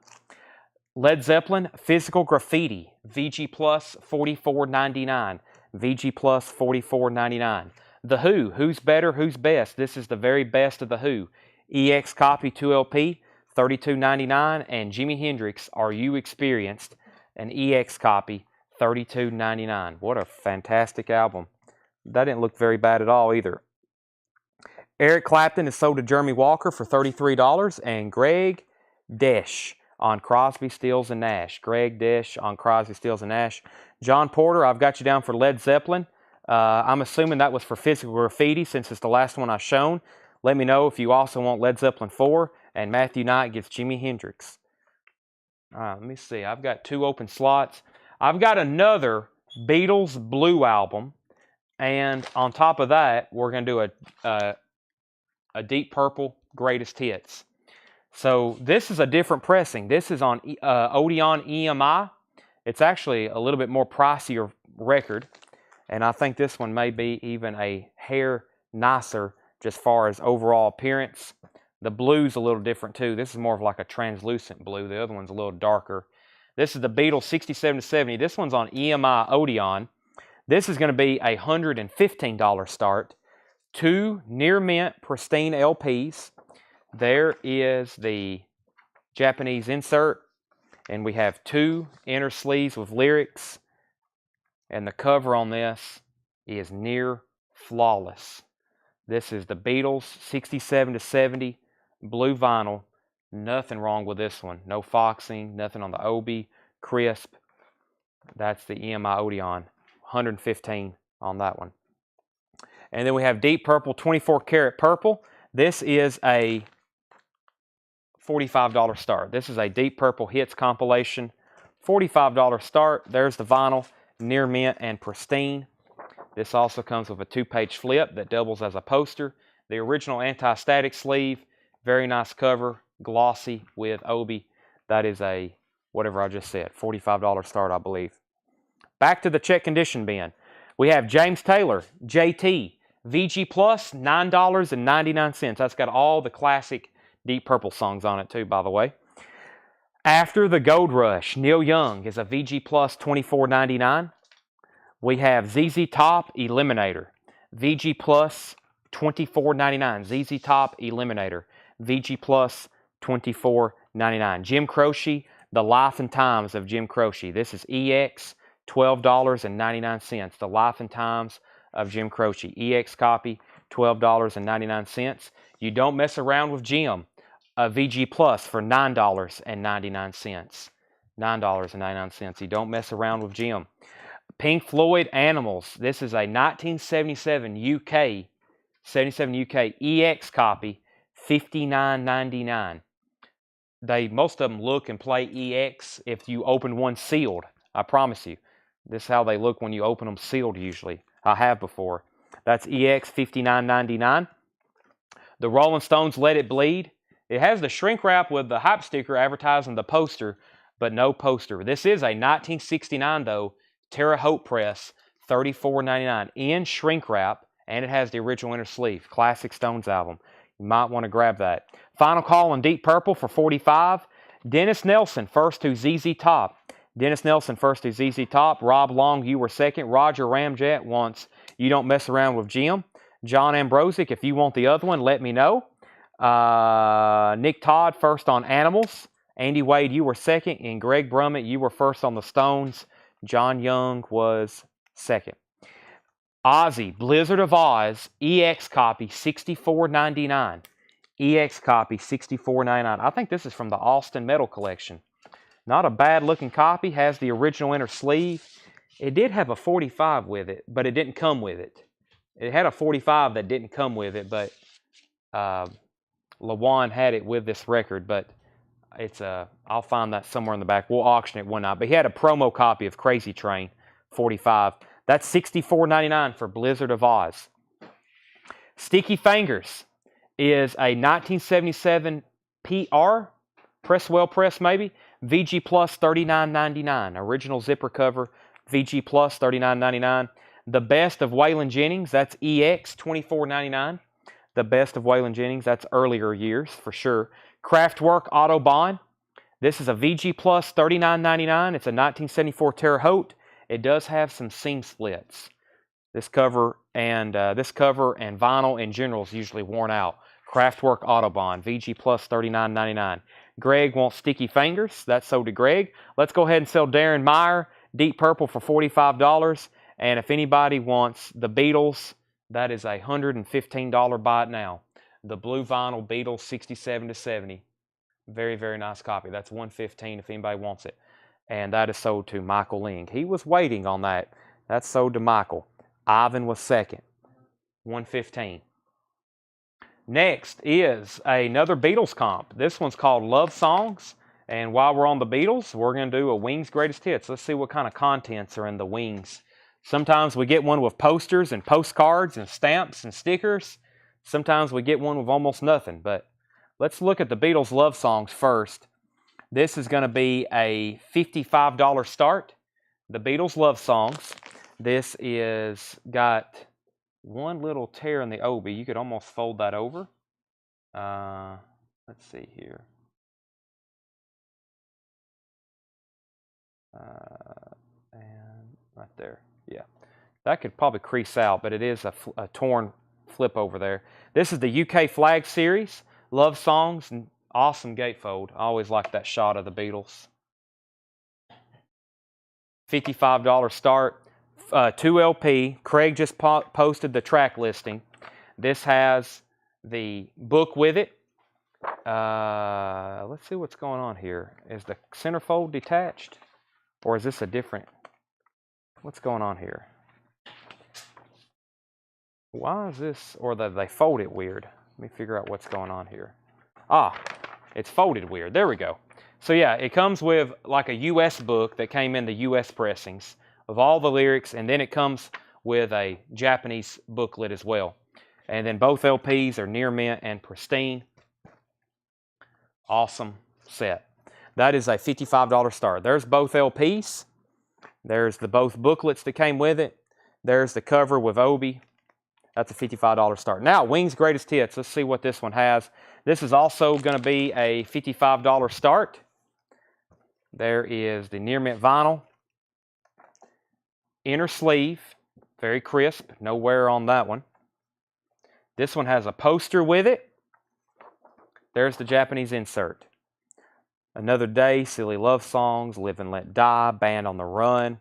Speaker 1: Led Zeppelin, Physical Graffiti. VG plus $44.99. VG plus $44.99. The Who, Who's Better, Who's Best. This is the very best of The Who. EX copy 2LP, $32.99. And Jimi Hendrix, Are You Experienced? An EX copy, $32.99. What a fantastic album. That didn't look very bad at all either. Eric Clapton is sold to Jeremy Walker for $33, and Greg Desch on Crosby, Stills, and Nash. Greg Desch on Crosby, Stills, and Nash. John Porter, I've got you down for Led Zeppelin. I'm assuming that was for Physical Graffiti since it's the last one I've shown. Let me know if you also want Led Zeppelin 4, and Matthew Knight gets Jimi Hendrix. All right, let me see. I've got 2 open slots. I've got another Beatles Blue album, and on top of that, we're going to do a Deep Purple Greatest Hits. So this is a different pressing. This is on Odeon EMI. It's actually a little bit more pricier record, and I think this one may be even a hair nicer just far as overall appearance. The blue's a little different too. This is more of like a translucent blue. The other one's a little darker. This is the Beatles 67 to 70. This one's on EMI Odeon. This is going to be a $115 start. 2 near mint pristine LPs. There is the Japanese insert, and we have 2 inner sleeves with lyrics, and the cover on this is near flawless. This is the Beatles 67 to 70 blue vinyl. Nothing wrong with this one. No foxing, nothing on the OB, crisp. That's the EMI Odeon, 115 on that one. And then we have Deep Purple 24 karat purple. This is a $45 start. This is a Deep Purple Hits compilation. $45 start. There's the vinyl, near mint and pristine. This also comes with a 2-page flip that doubles as a poster. The original anti-static sleeve, very nice cover, glossy with Obi. That is a, whatever I just said, $45 start, I believe. Back to the check condition bin. We have James Taylor, JT, VG Plus, $9.99. That's got all the classic Deep Purple songs on it too, by the way. After the Gold Rush, Neil Young is a VG Plus, $24.99. We have ZZ Top, Eliminator, VG Plus, $24.99. ZZ Top, Eliminator, VG Plus, $24.99. Jim Croce, The Life and Times of Jim Croce. This is EX, $12.99. The Life and Times of Jim Croce. EX copy, $12.99. You don't mess around with Jim. VG Plus for $9.99. $9.99. You don't mess around with Jim. Pink Floyd Animals. This is a 1977 UK, 77 UK EX copy, $59.99. Most of them look and play EX if you open one sealed. I promise you. This is how they look when you open them sealed usually. I have before. That's EX $59.99. The Rolling Stones Let It Bleed. It has the shrink wrap with the hype sticker advertising the poster, but no poster. This is a 1969 though, Terre Haute press, $34.99 in shrink wrap, and it has the original inner sleeve. Classic Stones album. You might want to grab that. Final Call in Deep Purple for $45. Dennis Nelson, first to ZZ Top. Dennis Nelson, first to ZZ Top. Rob Long, You Were Second. Roger Ramjet wants You Don't Mess Around with Jim. John Ambrosic, if you want the other one, let me know. Nick Todd, first on Animals. Andy Wade, You Were Second. And Greg Brummett, You Were First on the Stones. John Young was second. Ozzy, Blizzard of Oz, EX copy, $64.99. EX copy, $64.99. I think this is from the Austin Metal Collection. Not a bad looking copy. Has the original inner sleeve. It did have a 45 with it, but it didn't come with it. It had a 45 that didn't come with it, but LaJuan had it with this record, but it's I'll find that somewhere in the back. We'll auction it one night. But he had a promo copy of Crazy Train, 45. That's $64.99 for Blizzard of Oz. Sticky Fingers is a 1977 PR, Presswell Press maybe, VG Plus $39.99. Original zipper cover, VG Plus $39.99. The Best of Waylon Jennings, that's EX $24.99. The Best of Waylon Jennings, that's earlier years for sure. Kraftwerk Autobahn, this is a VG Plus $39.99. It's a 1974 Terre Haute. It does have some seam splits. This cover and vinyl in general is usually worn out. Kraftwerk Autobahn, VG Plus $39.99. Greg wants Sticky Fingers. That's sold to Greg. Let's go ahead and sell Darren Meyer Deep Purple for $45. And if anybody wants the Beatles, that is a $115 buy it now. The blue vinyl Beatles 67 to 70. Very, very nice copy. That's $115 if anybody wants it. And that is sold to Michael Ling. He was waiting on that. That's sold to Michael. Ivan was second. $115. Next is another Beatles comp. This one's called Love Songs. And while we're on the Beatles, we're going to do a Wings Greatest Hits. Let's see what kind of contents are in the Wings. Sometimes we get one with posters and postcards and stamps and stickers. Sometimes we get one with almost nothing. But let's look at the Beatles Love Songs first. This is going to be a $55 start. The Beatles Love Songs. This is got one little tear in the obi. You could almost fold that over. Let's see here. And right there. Yeah. That could probably crease out, but it is a torn flip over there. This is the UK Flag Series. Love Songs. And awesome gatefold. I always like that shot of the Beatles. $55 start. 2 LP. Craig just posted the track listing. This has the book with it. Let's see what's going on here. Is the centerfold detached? Or is this a different? What's going on here? Why is this? Or they fold it weird. Let me figure out what's going on here. Ah, it's folded weird. There we go. So yeah, it comes with like a US book that came in the US pressings of all the lyrics, and then it comes with a Japanese booklet as well. And then both LPs are near mint and pristine. Awesome set. That is a $55 start. There's both LPs. There's the both booklets that came with it. There's the cover with Obi. That's a $55 start. Now, Wings Greatest Hits. Let's see what this one has. This is also going to be a $55 start. There is the near mint vinyl. Inner sleeve. Very crisp. No wear on that one. This one has a poster with it. There's the Japanese insert. Another Day, Silly Love Songs, Live and Let Die, Band on the Run.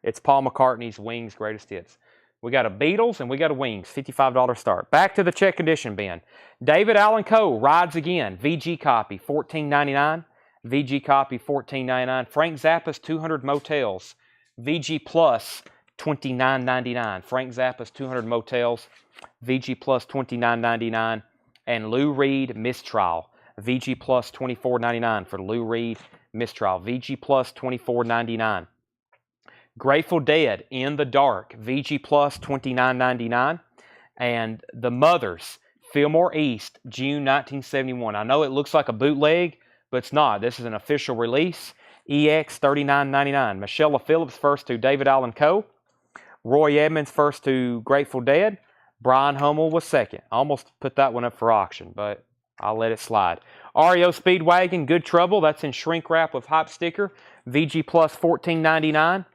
Speaker 1: It's Paul McCartney's Wings Greatest Hits. We got a Beatles and we got a Wings, $55 start. Back to the check condition bin. David Allan Coe, Rides Again, VG copy, $14.99. VG copy, $14.99. Frank Zappa's 200 Motels, VG Plus, $29.99. Frank Zappa's 200 Motels, VG Plus $29.99. And Lou Reed Mistrial, VG Plus $24.99 for Lou Reed Mistrial, VG Plus $24.99. Grateful Dead, In the Dark, VG Plus $29.99. And The Mothers, Fillmore East, June 1971. I know it looks like a bootleg, but it's not. This is an official release. EX $39.99. Michelle Phillips first to David Allan Coe. Roy Edmonds first to Grateful Dead. Brian Hummel was second. I almost put that one up for auction, but I'll let it slide. REO Speedwagon, Good Trouble. That's in shrink wrap with hype sticker. VG Plus $14.99.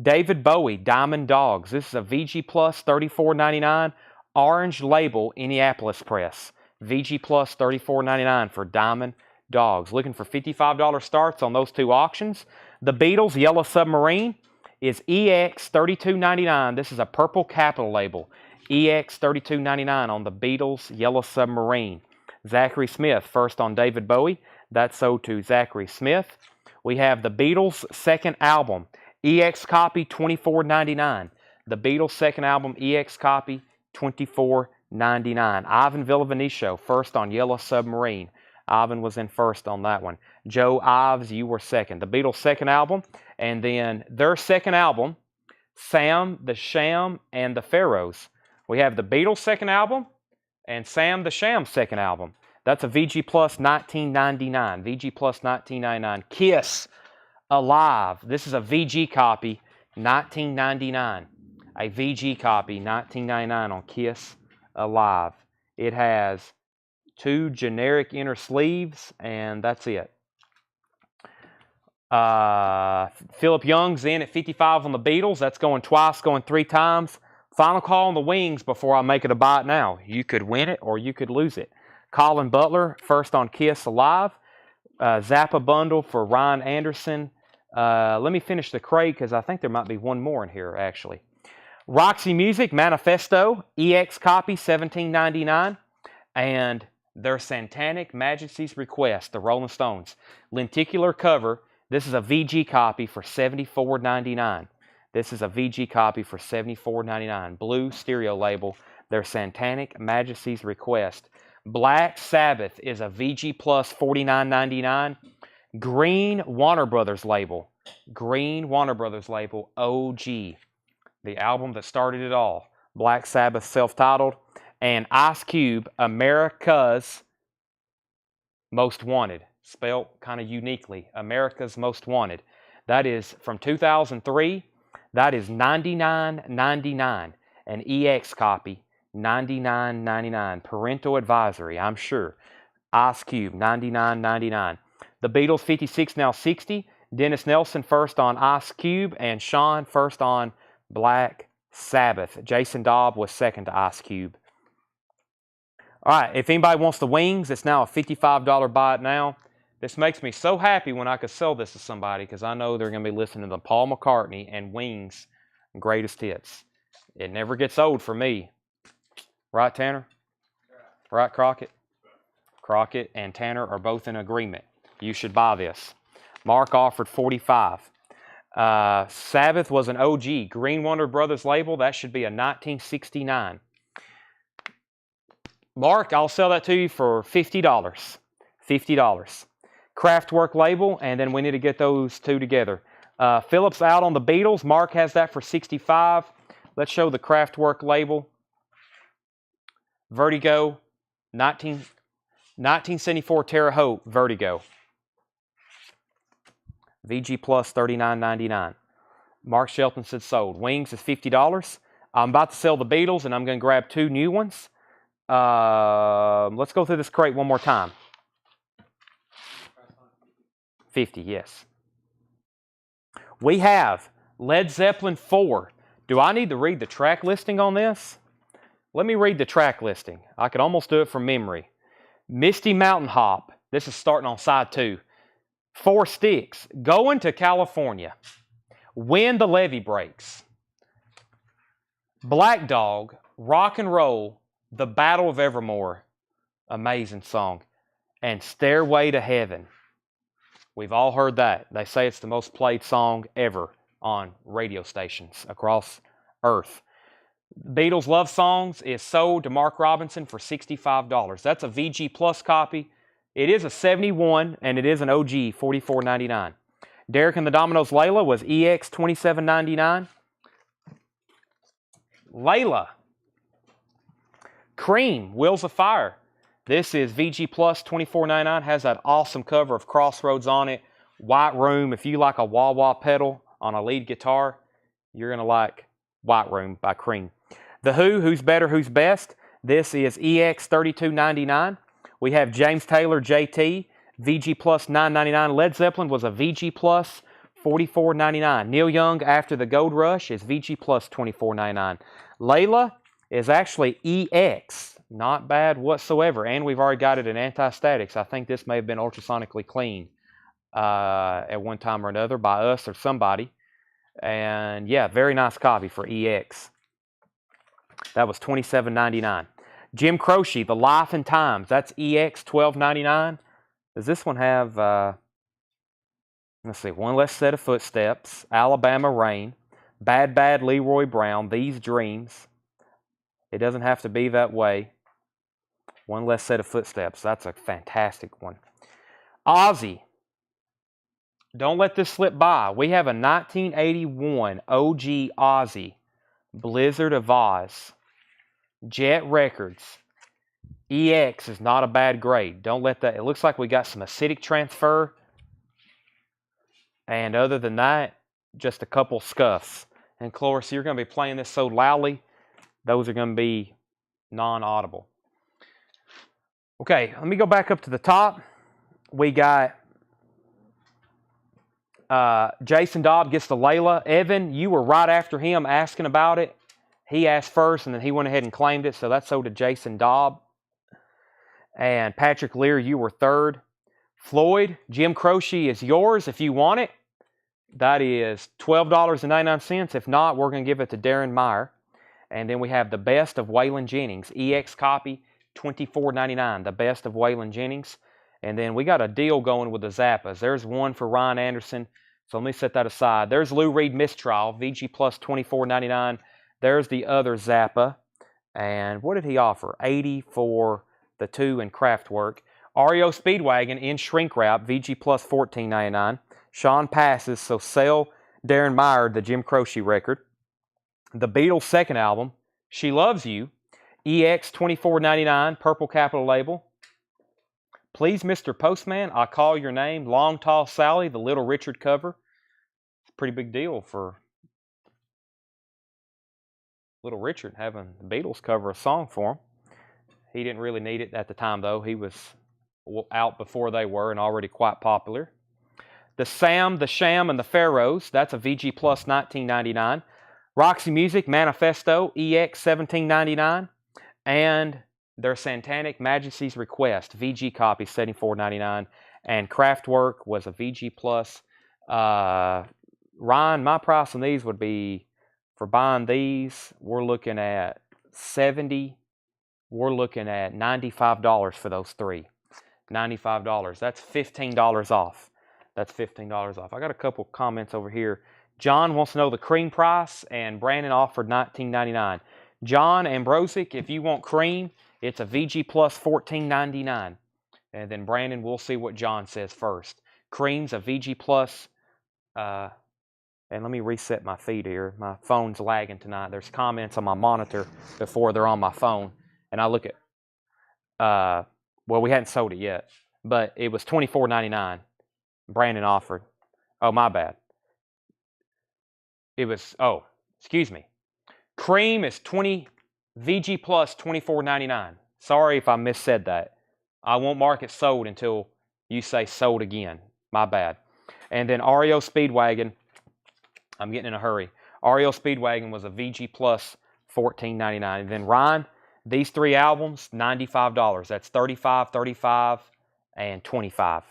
Speaker 1: David Bowie, Diamond Dogs. This is a VG Plus $34.99. Orange Label, Indianapolis Press. VG Plus $34.99 for Diamond Dogs. Looking for $55 starts on those two auctions. The Beatles, Yellow Submarine, is EX $32.99. This is a purple capital label. EX $32.99 on the Beatles, Yellow Submarine. Zachary Smith, first on David Bowie. That's sold to Zachary Smith. We have the Beatles' second album, EX copy $24.99. The Beatles' second album, EX copy $24.99. Ivan Villavenicio, first on Yellow Submarine. Ivan was in first on that one. Joe Ives, you were second. The Beatles' second album, and then their second album, Sam the Sham and the Pharaohs. We have the Beatles' second album and Sam the Sham's second album. That's a VG Plus $19.99. VG Plus $19.99. Kiss Alive. This is a VG copy, $19.99. A VG copy, $19.99 on Kiss Alive. It has two generic inner sleeves, and that's it. Philip Young's in at 55 on the Beatles. That's going twice, going three times. Final call on the Wings before I make it a buy it now. You could win it or you could lose it. Colin Butler, first on Kiss Alive. Zappa bundle for Ryan Anderson. Let me finish the crate because I think there might be one more in here, actually. Roxy Music, Manifesto, EX copy, $17.99. And their Satanic Majesty's Request, the Rolling Stones. Lenticular cover. This is a VG copy for $74.99. This is a VG copy for $74.99. Blue stereo label, their Satanic Majesty's Request. Black Sabbath is a VG Plus $49.99. Green Warner Brothers label. Green Warner Brothers label, OG. The album that started it all. Black Sabbath self-titled. And Ice Cube, America's Most Wanted. Spelled kind of uniquely. America's Most Wanted. That is from 2003. That is $99.99. An EX copy, $99.99. Parental advisory, I'm sure. Ice Cube, $99.99. The Beatles, 56, now 60. Dennis Nelson first on Ice Cube, and Sean first on Black Sabbath. Jason Daub was second to Ice Cube. All right, if anybody wants the Wings, it's now a $55 buy it now. This makes me so happy when I could sell this to somebody because I know they're going to be listening to Paul McCartney and Wings greatest hits. It never gets old for me. Right, Tanner? Right, Crockett? Crockett and Tanner are both in agreement. You should buy this. Mark offered $45. Sabbath was an OG. Green Warner Brothers label. That should be a $1969. Mark, I'll sell that to you for $50. $50. Kraftwerk label, and then we need to get those two together. Phillips out on the Beatles. Mark has that for $65. Let's show the Kraftwerk label. Vertigo, 1974 Terre Haute, Vertigo. VG Plus $39.99. Mark Shelton said sold. Wings is $50. I'm about to sell the Beatles, and I'm going to grab two new ones. Let's go through this crate one more time. 50, yes. We have Led Zeppelin 4. Do I need to read the track listing on this? Let me read the track listing. I could almost do it from memory. Misty Mountain Hop. This is starting on side 2. 4 Sticks. Going to California. When the Levee Breaks. Black Dog. Rock and Roll. The Battle of Evermore. Amazing song. And Stairway to Heaven. We've all heard that. They say it's the most played song ever on radio stations across Earth. Beatles Love Songs is sold to Mark Robinson for $65. That's a VG Plus copy. It is a 71, and it is an OG, $44.99. Derek and the Dominoes Layla was EX, $27.99. Layla. Cream, Wheels of Fire. This is VG Plus, $24.99. Has that awesome cover of Crossroads on it. White Room. If you like a wah-wah pedal on a lead guitar, you're going to like White Room by Cream. The Who, Who's Better, Who's Best. This is EX, $32.99. We have James Taylor, JT, VG Plus, $9.99. Led Zeppelin was a VG Plus, $44.99. Neil Young, After the Gold Rush, is VG Plus, $24.99. Layla is actually EX. Not bad whatsoever. And we've already got it in anti-statics. I think this may have been ultrasonically clean at one time or another by us or somebody. And yeah, very nice copy for EX. That was $27.99. Jim Croce, The Life and Times. That's EX, $12.99. Does this one have, let's see, One Less Set of Footsteps, Alabama Rain, Bad Bad Leroy Brown, These Dreams. It doesn't have to be that way. One Less Set of Footsteps. That's a fantastic one. Ozzy. Don't let this slip by. We have a 1981 OG Ozzy, Blizzard of Oz. Jet Records. EX is not a bad grade. Don't let that. It looks like we got some acidic transfer. And other than that, just a couple scuffs. And Cloris, you're going to be playing this so loudly, those are going to be non-audible. Okay, let me go back up to the top. We got Jason Dobb gets the Layla. Evan, you were right after him asking about it. He asked first, and then he went ahead and claimed it, so that's sold to Jason Dobb. And Patrick Lear, you were third. Floyd, Jim Croce is yours if you want it. That is $12.99. If not, we're going to give it to Darren Meyer. And then we have the Best of Waylon Jennings. EX copy, $24.99. The Best of Waylon Jennings. And then we got a deal going with the Zappas. There's one for Ryan Anderson. So let me set that aside. There's Lou Reed Mistrial, VG Plus, $24.99. There's the other Zappa. And what did he offer? $80 for the 2 and Kraftwerk. REO Speedwagon in shrink wrap, VG Plus, $14.99. Sean passes, so sell Darren Meyer the Jim Croce record. The Beatles' second album, She Loves You, EX, $24.99, Purple Capitol label. Please, Mr. Postman, I Call Your Name, Long Tall Sally, the Little Richard cover. It's a pretty big deal for Little Richard having the Beatles cover a song for him. He didn't really need it at the time, though. He was out before they were and already quite popular. The Sam, the Sham, and the Pharaohs. That's a VG Plus, $19.99. Roxy Music, Manifesto, EX, $17.99. And their Santanic Majesty's Request, VG copy, $74.99. And Kraftwerk was a VG Plus. Ryan, my price on these would be, for buying these, we're looking at $70. We're looking at $95 for those three. $95. That's $15 off. That's $15 off. I got a couple comments over here. John wants to know the cream price, and Brandon offered $19.99. John Ambrosic, if you want cream, it's a VG Plus, $14.99. And then Brandon, we'll see what John says first. Cream's a VG Plus. And let me reset my feed here. My phone's lagging tonight. There's comments on my monitor before they're on my phone. And I look at, well, we hadn't sold it yet, but it was $24.99. Brandon offered. Oh, my bad. It was, oh, excuse me. Cream is VG Plus, $24.99. Sorry if I missaid that. I won't mark it sold until you say sold again. My bad. And then REO Speedwagon. I'm getting in a hurry. REO Speedwagon was a VG Plus, $14.99. And then Ryan, these three albums, $95. That's $35, $35, and $25.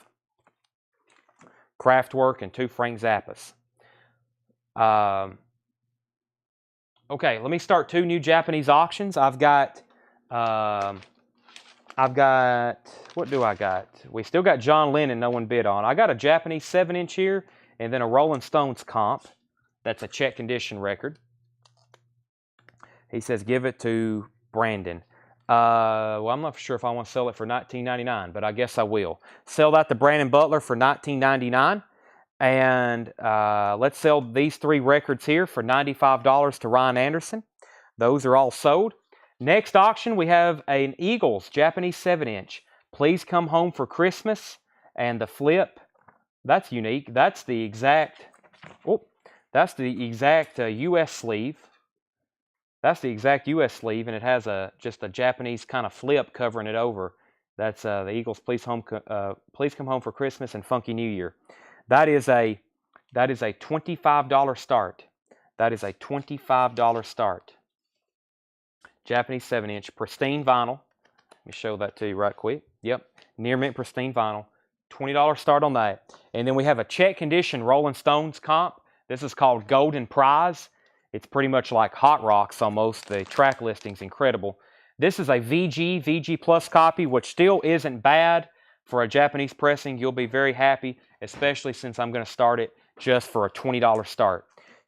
Speaker 1: Kraftwerk and 2 Frank Zappas. Okay, let me start 2 new Japanese auctions. I've got, what do I got? We still got John Lennon no one bid on. I got a Japanese 7-inch here, and then a Rolling Stones comp. That's a check condition record. He says, give it to Brandon. Well, I'm not sure if I want to sell it for $19.99, but I guess I will. Sell that to Brandon Butler for $19.99. And let's sell these 3 records here for $95 to Ryan Anderson. Those are all sold. Next auction, we have an Eagles Japanese 7-inch. Please come home for Christmas. And the flip, that's unique. That's the exact, U.S. sleeve. That's the exact U.S. sleeve, and it has just a Japanese kind of flip covering it over. That's the Eagles. Please come home for Christmas and Funky New Year. That is a $25 start. That is a $25 start. Japanese 7-inch pristine vinyl. Let me show that to you right quick. Yep, near mint pristine vinyl. $20 start on that. And then we have a check condition Rolling Stones comp. This is called Golden Prize. It's pretty much like Hot Rocks almost. The track listing's incredible. This is a VG Plus copy, which still isn't bad for a Japanese pressing. You'll be very happy, especially since I'm going to start it just for a $20 start.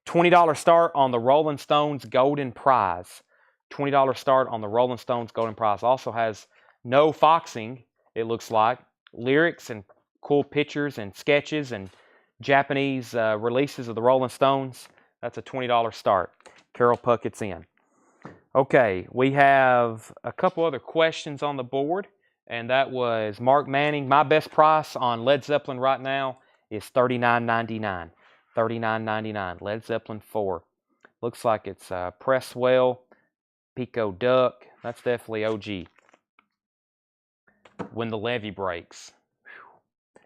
Speaker 1: $20 start on the Rolling Stones Golden Prize. $20 start on the Rolling Stones Golden Prize. Also has no foxing, it looks like. Lyrics and cool pictures and sketches and Japanese releases of the Rolling Stones. That's a $20 start. Carol Puckett's in. Okay, we have a couple other questions on the board, and that was Mark Manning. My best price on Led Zeppelin right now is $39.99. $39.99. Led Zeppelin 4. Looks like it's Presswell, Pico Duck. That's definitely OG. When the Levee Breaks. Whew.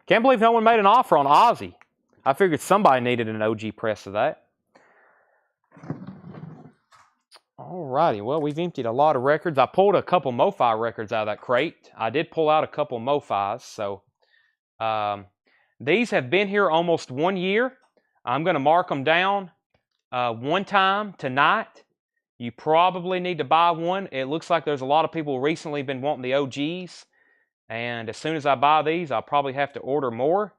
Speaker 1: Can't believe no one made an offer on Ozzy. I figured somebody needed an OG press of that. Alrighty, well, we've emptied a lot of records. I pulled a couple MoFi records out of that crate. I did pull out a couple MoFis, so these have been here almost 1 year. I'm going to mark them down one time tonight. You probably need to buy one. It looks like there's a lot of people recently been wanting the OGs, and as soon as I buy these, I'll probably have to order more,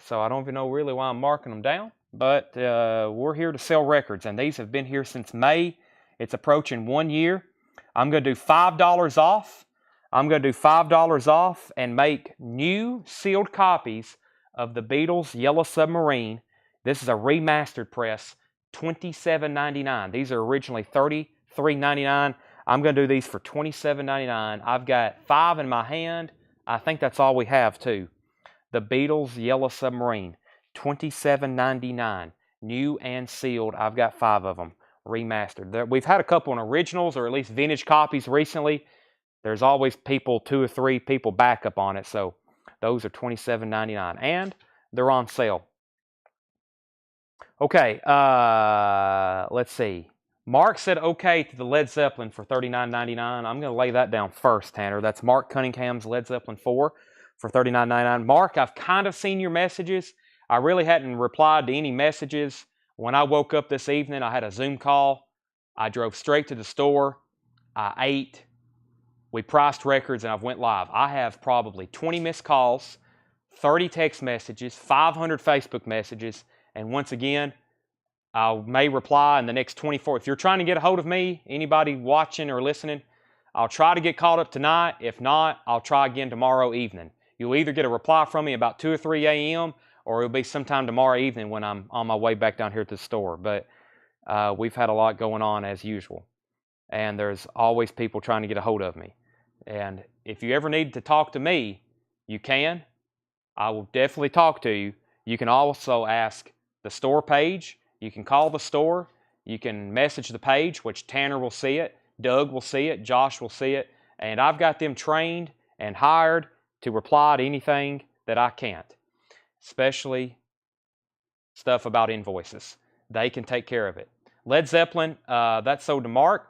Speaker 1: so I don't even know really why I'm marking them down. But we're here to sell records, and these have been here since May. It's approaching 1 year. I'm going to do $5 off. I'm going to do $5 off and make new sealed copies of the Beatles' Yellow Submarine. This is a remastered press, $27.99. These are originally $33.99. I'm going to do these for $27.99. I've got 5 in my hand. I think that's all we have, too. The Beatles' Yellow Submarine. $27.99, new and sealed. I've got 5 of them remastered. We've had a couple in originals or at least vintage copies recently. There's always 2 or 3 people backup on it, so those are $27.99 and they're on sale. Okay, let's see. Mark said okay to the Led Zeppelin for $39.99. I'm going to lay that down first, Tanner. That's Mark Cunningham's Led Zeppelin 4 for $39.99. Mark, I've kind of seen your messages. I really hadn't replied to any messages. When I woke up this evening, I had a Zoom call. I drove straight to the store. I ate. We priced records, and I went live. I have probably 20 missed calls, 30 text messages, 500 Facebook messages, and once again, I may reply in the next 24. If you're trying to get a hold of me, anybody watching or listening, I'll try to get caught up tonight. If not, I'll try again tomorrow evening. You'll either get a reply from me about 2 or 3 a.m., or it'll be sometime tomorrow evening when I'm on my way back down here to the store. But we've had a lot going on as usual. And there's always people trying to get a hold of me. And if you ever need to talk to me, you can. I will definitely talk to you. You can also ask the store page. You can call the store. You can message the page, which Tanner will see it. Doug will see it. Josh will see it. And I've got them trained and hired to reply to anything that I can't. Especially stuff about invoices. They can take care of it. Led Zeppelin, that's sold to Mark.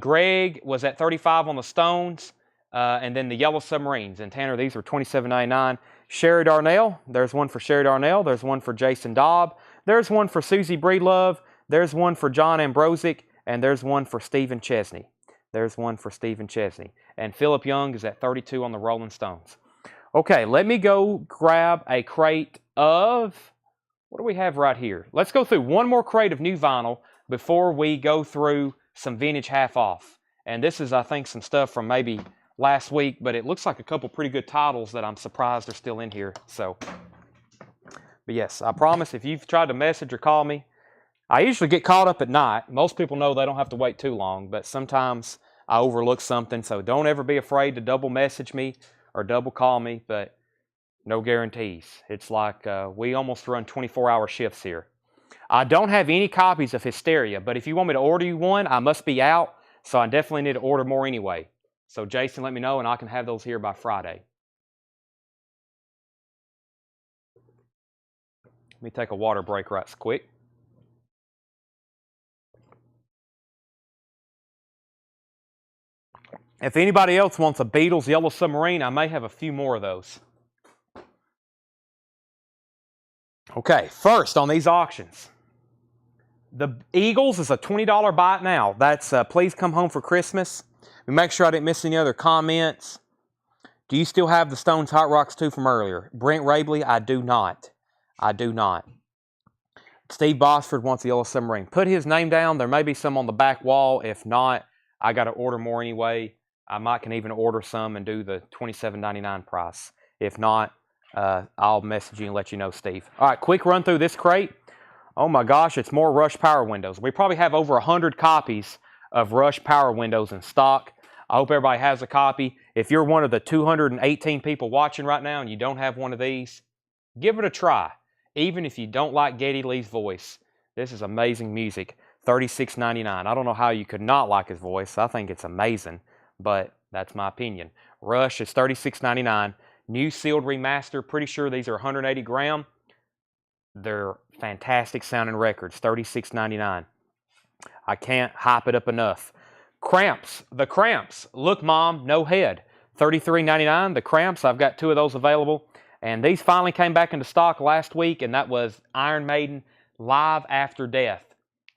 Speaker 1: Greg was at 35 on the Stones, and then the Yellow Submarines. And Tanner, these were $27.99. Sherry Darnell, there's one for Sherry Darnell. There's one for Jason Dobb. There's one for Susie Breedlove. There's one for John Ambrosic. And there's one for Stephen Chesney. There's one for Stephen Chesney. And Philip Young is at 32 on the Rolling Stones. Okay, let me go grab a crate of, what do we have right here? Let's go through one more crate of new vinyl before we go through some vintage half off. And this is, I think, some stuff from maybe last week, but it looks like a couple pretty good titles that I'm surprised are still in here. So, but yes, I promise if you've tried to message or call me, I usually get caught up at night. Most people know they don't have to wait too long, but sometimes I overlook something. So don't ever be afraid to double message me or double call me, but no guarantees. It's like we almost run 24-hour shifts here. I don't have any copies of Hysteria, but if you want me to order you one, I must be out, so I definitely need to order more anyway. So Jason, let me know, and I can have those here by Friday. Let me take a water break right quick. If anybody else wants a Beatles Yellow Submarine, I may have a few more of those. Okay, first on these auctions. The Eagles is a $20 buy it now. That's Please Come Home for Christmas. Make sure I didn't miss any other comments. Do you still have the Stones Hot Rocks 2 from earlier? Brent Rabley, I do not. I do not. Steve Bosford wants the Yellow Submarine. Put his name down. There may be some on the back wall. If not, I got to order more anyway. I might can even order some and do the $27.99 price. If not, I'll message you and let you know, Steve. All right, quick run through this crate. Oh my gosh, it's more Rush Power Windows. We probably have over 100 copies of Rush Power Windows in stock. I hope everybody has a copy. If you're one of the 218 people watching right now and you don't have one of these, give it a try. Even if you don't like Geddy Lee's voice, this is amazing music. $36.99. I don't know how you could not like his voice. I think it's amazing, but that's my opinion. Rush is $36.99. New sealed remaster. Pretty sure these are 180 gram. They're fantastic sounding records. $36.99. I can't hype it up enough. Cramps. The Cramps. Look, Mom, no head. $33.99. The Cramps. I've got 2 of those available. And these finally came back into stock last week, and that was Iron Maiden Live After Death.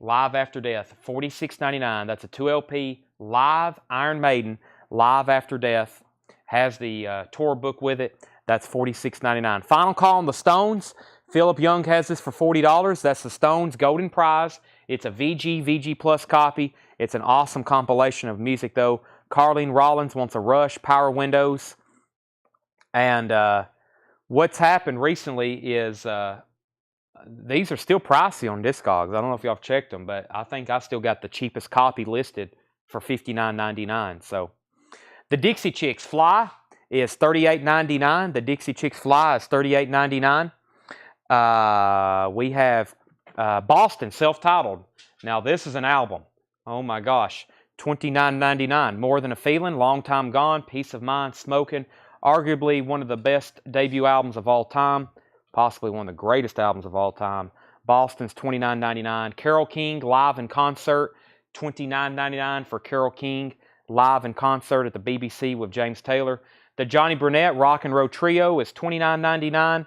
Speaker 1: Live After Death. $46.99. That's a 2 LP live Iron Maiden Live After Death. Has the tour book with it. That's $46.99. Final call on the Stones. Philip Young has this for $40. That's the Stones Golden Prize. It's a VG Plus copy. It's an awesome compilation of music, though. Carlene Rollins wants a Rush Power Windows. And what's happened recently is these are still pricey on Discogs. I don't know if y'all have checked them, but I think I still got the cheapest copy listed for $59.99. So the Dixie Chicks Fly is $38.99. The Dixie Chicks Fly is $38.99. We have Boston, self-titled. Now, this is an album. Oh, my gosh. $29.99. More Than a Feeling, Long Time Gone, Peace of Mind, Smoking. Arguably one of the best debut albums of all time. Possibly one of the greatest albums of all time. Boston's $29.99. Carole King, live in concert. $29.99 for Carole King, live in concert at the BBC with James Taylor. The Johnny Burnett Rock and Roll Trio is $29.99.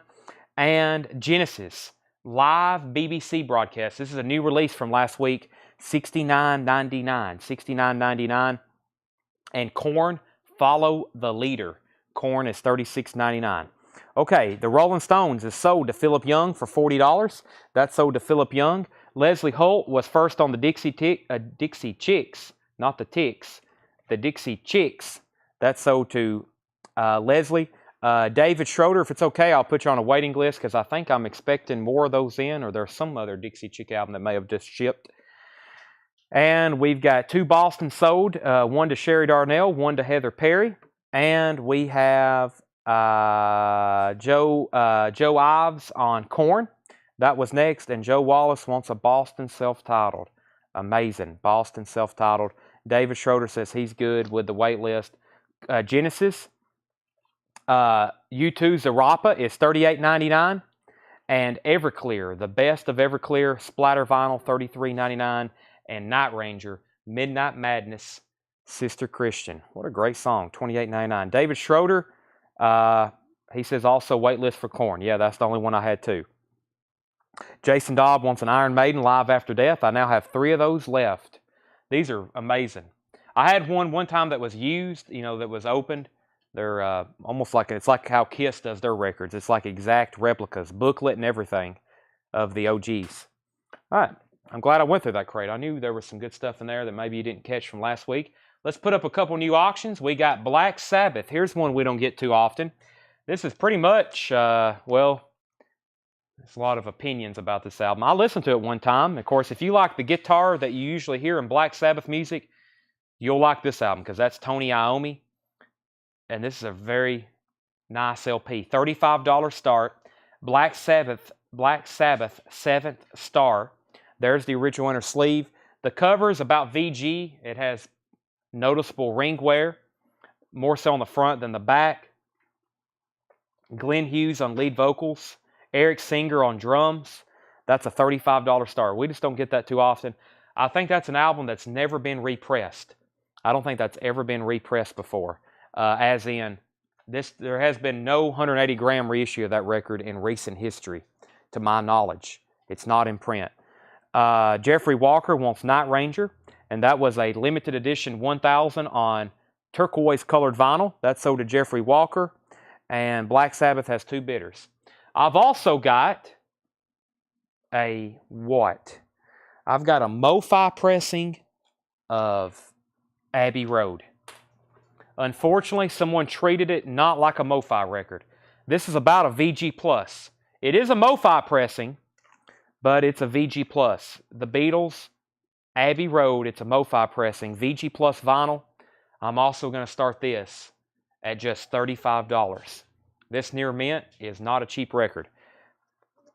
Speaker 1: And Genesis, live BBC broadcast. This is a new release from last week, $69.99. $69.99. And Korn, Follow the Leader. Korn is $36.99. Okay, the Rolling Stones is sold to Philip Young for $40. That's sold to Philip Young. Leslie Holt was first on the Dixie Chicks, not the Ticks. The Dixie Chicks. That's sold to Leslie. David Schroeder, if it's okay, I'll put you on a waiting list because I think I'm expecting more of those in, or there's some other Dixie Chick album that may have just shipped. And we've got 2 Boston sold, one to Sherry Darnell, one to Heather Perry. And we have Joe Ives on Korn. That was next. And Joe Wallace wants a Boston self-titled. Amazing. Boston self-titled. David Schroeder says he's good with the wait list. Genesis. U2 Zarapa is $38.99. And Everclear, the best of Everclear, Splatter Vinyl, $33.99. And Night Ranger, Midnight Madness, Sister Christian. What a great song, $28.99. David Schroeder, he says also waitlist for Korn. Yeah, that's the only one I had too. Jason Dobb wants an Iron Maiden Live After Death. I now have 3 of those left. These are amazing. I had one time that was used, that was opened. They're almost like, it's like how Kiss does their records. It's like exact replicas, booklet and everything of the OGs. All right. I'm glad I went through that crate. I knew there was some good stuff in there that maybe you didn't catch from last week. Let's put up a couple new auctions. We got Black Sabbath. Here's one we don't get too often. This is pretty much, well, there's a lot of opinions about this album. I listened to it one time. Of course, if you like the guitar that you usually hear in Black Sabbath music, you'll like this album because that's Tony Iommi. And this is a very nice LP. $35 start. Black Sabbath 7th star. There's the original inner sleeve. The cover is about VG. It has noticeable ring wear, more so on the front than the back. Glenn Hughes on lead vocals. Eric Singer on drums. That's a $35 star. We just don't get that too often. I think that's an album that's never been repressed. I don't think that's ever been repressed before. As in, there has been no 180 gram reissue of that record in recent history, to my knowledge. It's not in print. Jeffrey Walker wants Night Ranger, and that was a limited edition 1000 on turquoise colored vinyl. That's sold to Jeffrey Walker, and Black Sabbath has 2 bidders. I've also got a what? I've got a MoFi pressing of Abbey Road. Unfortunately, someone treated it not like a MoFi record. This is about a VG Plus. It is a MoFi pressing, but it's a VG Plus. The Beatles, Abbey Road, it's a MoFi pressing, VG Plus vinyl. I'm also going to start this at just $35. This near mint is not a cheap record.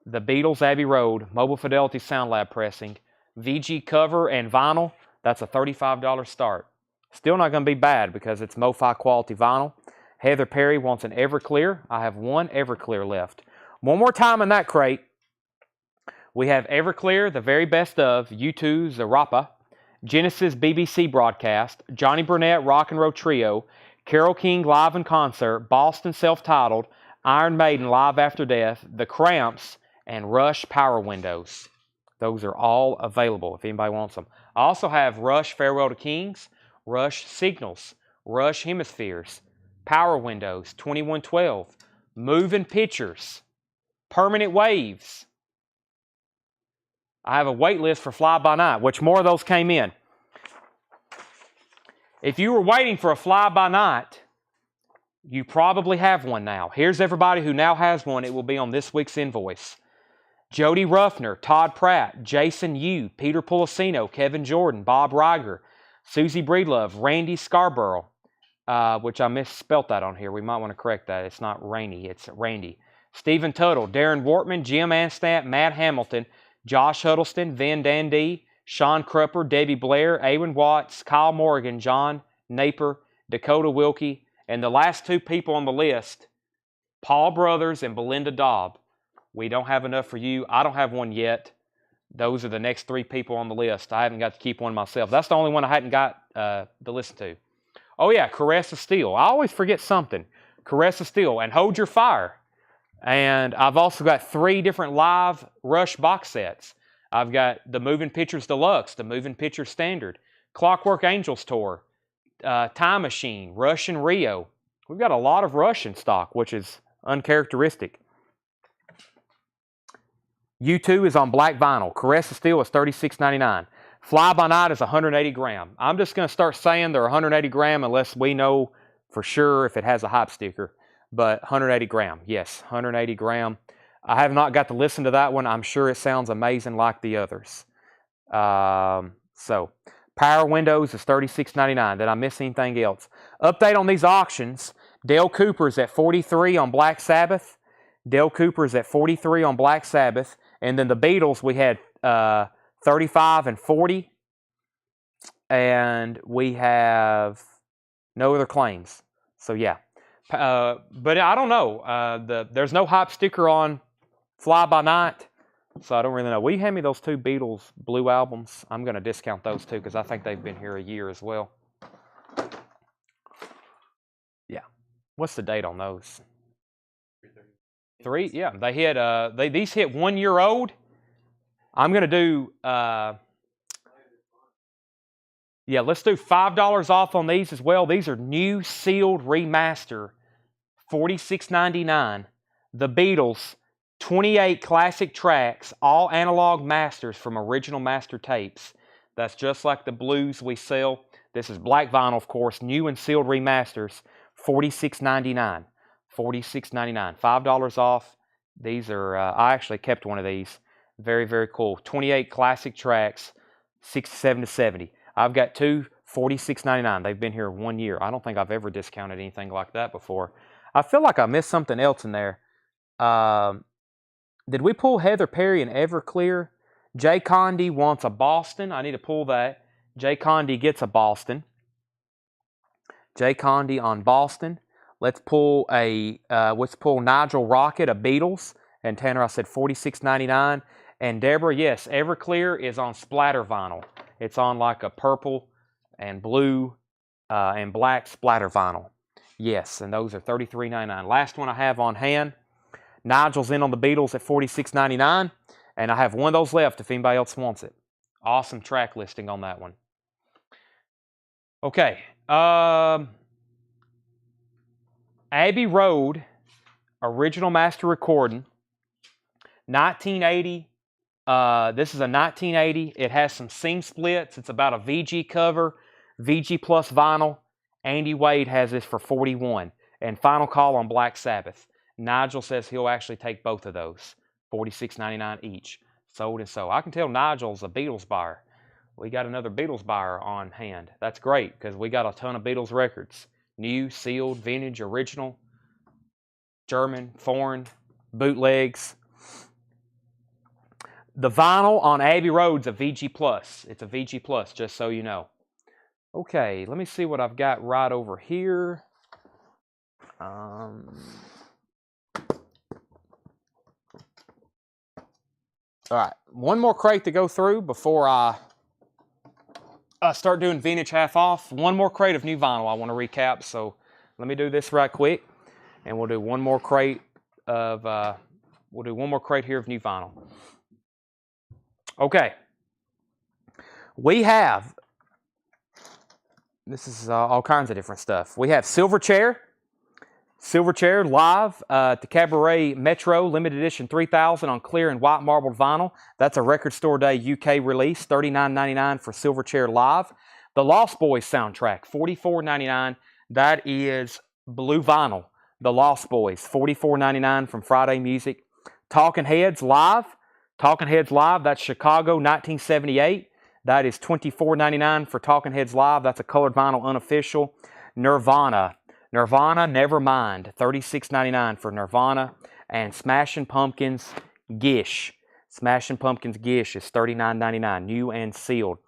Speaker 1: The Beatles, Abbey Road, Mobile Fidelity Sound Lab pressing, VG cover and vinyl, that's a $35 start. Still not going to be bad because it's MoFi quality vinyl. Heather Perry wants an Everclear. I have one Everclear left. One more time in that crate. We have Everclear, the very best of, U2 Zarapa, Genesis BBC broadcast, Johnny Burnett Rock and Roll Trio, Carole King live in concert, Boston self-titled, Iron Maiden live after death, The Cramps, and Rush Power Windows. Those are all available if anybody wants them. I also have Rush Farewell to Kings, Rush Signals, Rush Hemispheres, Power Windows, 2112, Moving Pictures, Permanent Waves. I have a wait list for Fly By Night, which more of those came in. If you were waiting for a Fly By Night, you probably have one now. Here's everybody who now has one. It will be on this week's invoice. Jody Ruffner, Todd Pratt, Jason Yu, Peter Policino, Kevin Jordan, Bob Reiger, Susie Breedlove, Randy Scarborough, which I misspelt that on here. We might want to correct that. It's not Rainey, it's Randy. Stephen Tuttle, Darren Wortman, Jim Anstat, Matt Hamilton, Josh Huddleston, Van Dandee, Sean Crupper, Debbie Blair, Awen Watts, Kyle Morgan, John Naper, Dakota Wilkie, and the last 2 people on the list, Paul Brothers and Belinda Daub. We don't have enough for you. I don't have one yet. Those are the next 3 people on the list. I haven't got to keep one myself. That's the only one I hadn't got to listen to. Oh yeah, Caress of Steel. I always forget something. Caress of Steel and Hold Your Fire. And I've also got 3 different live Rush box sets. I've got the Moving Pictures Deluxe, the Moving Pictures Standard, Clockwork Angels Tour, Time Machine, Rush and Rio. We've got a lot of Rush in stock, which is uncharacteristic. U2 is on black vinyl. Caress of Steel is $36.99. Fly By Night is 180 gram. I'm just going to start saying they're 180 gram unless we know for sure if it has a hype sticker. But 180 gram, yes, 180 gram. I have not got to listen to that one. I'm sure it sounds amazing like the others. So, Power Windows is $36.99. Did I miss anything else? Update on these auctions. Dale Cooper's at 43 on Black Sabbath. Dale Cooper's at 43 on Black Sabbath. And then the Beatles, we had 35 and 40. And we have no other claims. So, yeah. But I don't know. There's no hype sticker on Fly By Night. So I don't really know. Will you hand me those 2 Beatles blue albums? I'm going to discount those 2 because I think they've been here a year as well. Yeah. What's the date on those? 3? Yeah. They hit, these hit 1 year old. I'm going to do, yeah, let's do $5 off on these as well. These are new sealed remaster, $46.99. The Beatles, 28 classic tracks, all analog masters from original master tapes. That's just like the blues we sell. This is black vinyl, of course, new and sealed remasters, $46.99. $46.99, $5 off. These are, I actually kept one of these. Very, very cool. 28 classic tracks, 67 to 70. I've got two, $46.99. They've been here 1 year. I don't think I've ever discounted anything like that before. I feel like I missed something else in there. Did we pull Heather Perry and Everclear? Jay Condi wants a Boston. I need to pull that. Jay Condi gets a Boston. Jay Condi on Boston. Let's pull Nigel Rocket, a Beatles. And Tanner, I said $46.99. And Deborah, yes, Everclear is on splatter vinyl. It's on like a purple and blue and black splatter vinyl. Yes, and those are $33.99. Last one I have on hand. Nigel's in on the Beatles at $46.99. And I have one of those left if anybody else wants it. Awesome track listing on that one. Okay. Abbey Road, original master recording. 1980. This is a 1980. It has some seam splits. It's about a VG cover, VG plus vinyl. Andy Wade has this for $41. And final call on Black Sabbath. Nigel says he'll actually take both of those. $46.99 each. Sold and sold. I can tell Nigel's a Beatles buyer. We got another Beatles buyer on hand. That's great because we got a ton of Beatles records. New, sealed, vintage, original, German, foreign, bootlegs. The vinyl on Abbey Road's a VG+. It's a VG+, just so you know. Okay, let me see what I've got right over here. All right, one more crate to go through before I start doing vintage half off. One more crate of new vinyl I want to recap, so let me do this right quick, and we'll do one more crate of here of new vinyl. Okay, we have, this is all kinds of different stuff. We have Silverchair live at the Cabaret Metro limited edition 3000 on clear and white marbled vinyl. That's a Record Store Day UK release, $39.99 for Silverchair live. The Lost Boys soundtrack, $44.99. That is blue vinyl. The Lost Boys, $44.99 from Friday Music. Talking Heads live, that's Chicago 1978. That is $24.99 for Talking Heads live. That's a colored vinyl unofficial. Nirvana, Nevermind, $36.99 for Nirvana. And Smashing Pumpkins, Gish. Smashing Pumpkins, Gish is $39.99, new and sealed.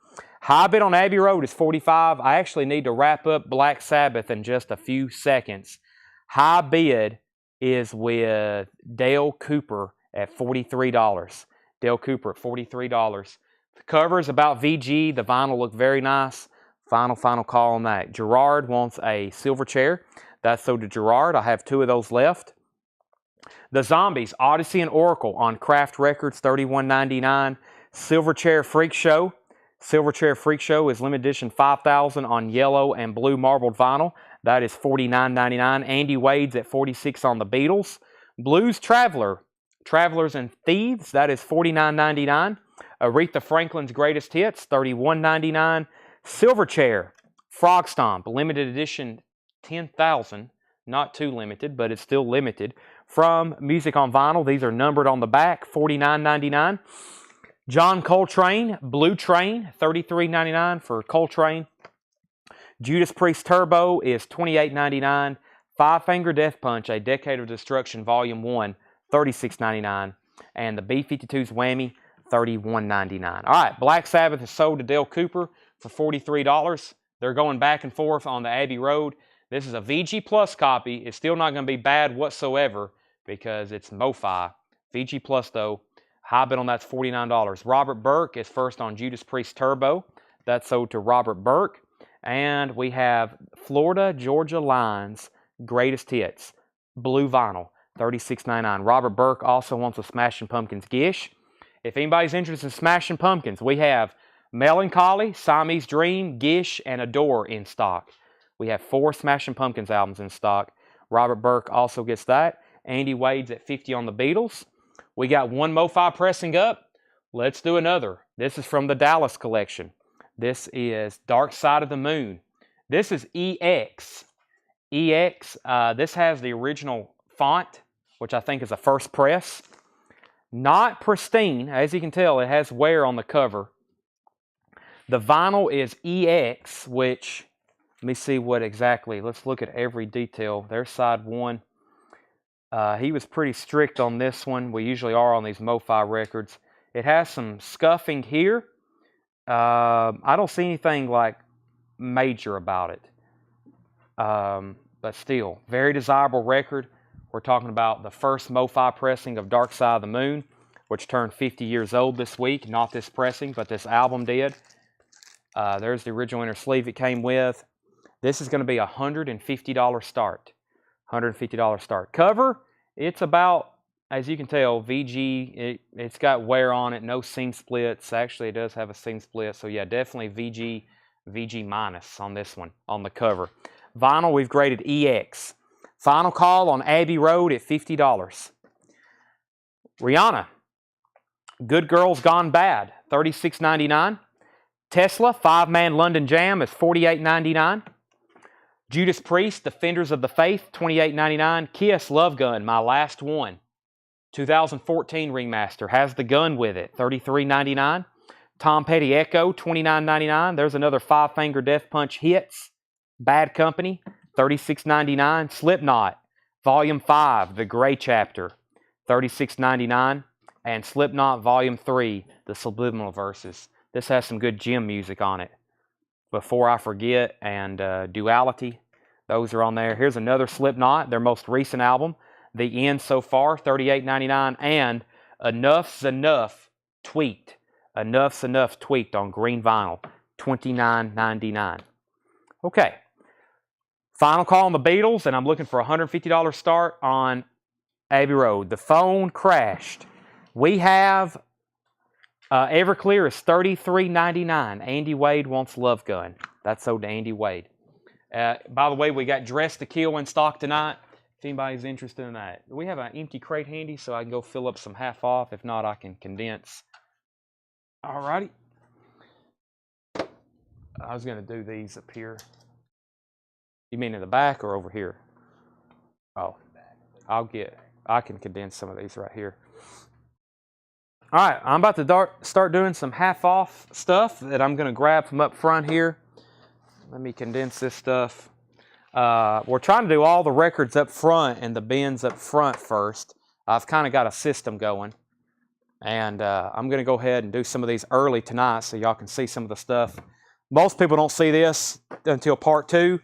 Speaker 1: High bid on Abbey Road is $45. I actually need to wrap up Black Sabbath in just a few seconds. High bid is with Dale Cooper at $43. Dale Cooper at $43. The cover is about VG. The vinyl looked very nice. Final call on that. Gerard wants a Silverchair. That's sold to Gerard. I have two of those left. The Zombies, Odyssey and Oracle on Craft Records, $31.99. Silverchair Freak Show. Silverchair Freak Show is limited edition 5000 on yellow and blue marbled vinyl. That is $49.99. Andy Wade's at $46 on the Beatles. Blues Traveler, Travelers and Thieves, that is $49.99. Aretha Franklin's Greatest Hits, $31.99. Silverchair, Frog Stomp, limited edition 10,000. Not too limited, but it's still limited. From Music on Vinyl, these are numbered on the back, $49.99. John Coltrane, Blue Train, $33.99 for Coltrane. Judas Priest Turbo is $28.99. Five Finger Death Punch, A Decade of Destruction, Volume 1, $36.99. And the B-52's Whammy, $31.99. All right, Black Sabbath is sold to Dale Cooper for $43. They're going back and forth on the Abbey Road. This is a VG Plus copy. It's still not going to be bad whatsoever because it's MoFi. VG Plus, though, high bid on that's $49. Robert Burke is first on Judas Priest Turbo. That's sold to Robert Burke. And we have Florida Georgia Line's Greatest Hits, blue vinyl, $36.99. Robert Burke also wants a Smashing Pumpkins Gish. If anybody's interested in Smashing Pumpkins, we have Melancholy, Siamese Dream, Gish, and Adore in stock. We have 4 Smashing Pumpkins albums in stock. Robert Burke also gets that. Andy Wade's at $50 on the Beatles. We got one MoFi pressing up. Let's do another. This is from the Dallas collection. This is Dark Side of the Moon. This is EX. EX, this has the original font, which I think is a first press. Not pristine. As you can tell, it has wear on the cover. The vinyl is EX, which, let me see what exactly. Let's look at every detail. There's side one. He was pretty strict on this one. We usually are on these MoFi records. It has some scuffing here. I don't see anything like major about it. But still, very desirable record. We're talking about the first MoFi pressing of Dark Side of the Moon, which turned 50 years old this week. Not this pressing, but this album did. There's the original inner sleeve it came with. This is going to be a $150 start. $150 start. Cover, it's about, as you can tell, VG, it's got wear on it, no seam splits. Actually, it does have a seam split. So yeah, definitely VG minus on this one, on the cover. Vinyl, we've graded EX. Final call on Abbey Road at $50. Rihanna, Good Girls Gone Bad, $36.99. Tesla, 5-man London Jam is $48.99. Judas Priest, Defenders of the Faith, $28.99. Kiss, Love Gun, My Last One, 2014 remaster, has the gun with it, $33.99. Tom Petty Echo, $29.99. There's another Five Finger Death Punch Hits, Bad Company, $36.99. Slipknot, Volume 5, The Gray Chapter, $36.99. And Slipknot Volume 3, The Subliminal Verses. This has some good gym music on it. Before I Forget and Duality, those are on there. Here's another Slipknot, their most recent album, The End So Far, $38.99. And Enough's Enough Tweaked. Enough's Enough Tweaked on green vinyl, $29.99. Okay. Final call on the Beatles, and I'm looking for a $150 start on Abbey Road. The phone crashed. We have Everclear is $33.99. Andy Wade wants Love Gun. That's sold to Andy Wade. By the way, we got Dress to Kill in stock tonight. If anybody's interested in that. We have an empty crate handy, so I can go fill up some half off. If not, I can condense. Alrighty. I was going to do these up here. You mean in the back or over here? Oh, I can condense some of these right here. All right, I'm about to start doing some half-off stuff that I'm going to grab from up front here. Let me condense this stuff. We're trying to do all the records up front and the bins up front first. I've kind of got a system going. And I'm going to go ahead and do some of these early tonight so y'all can see some of the stuff. Most people don't see this until part 2.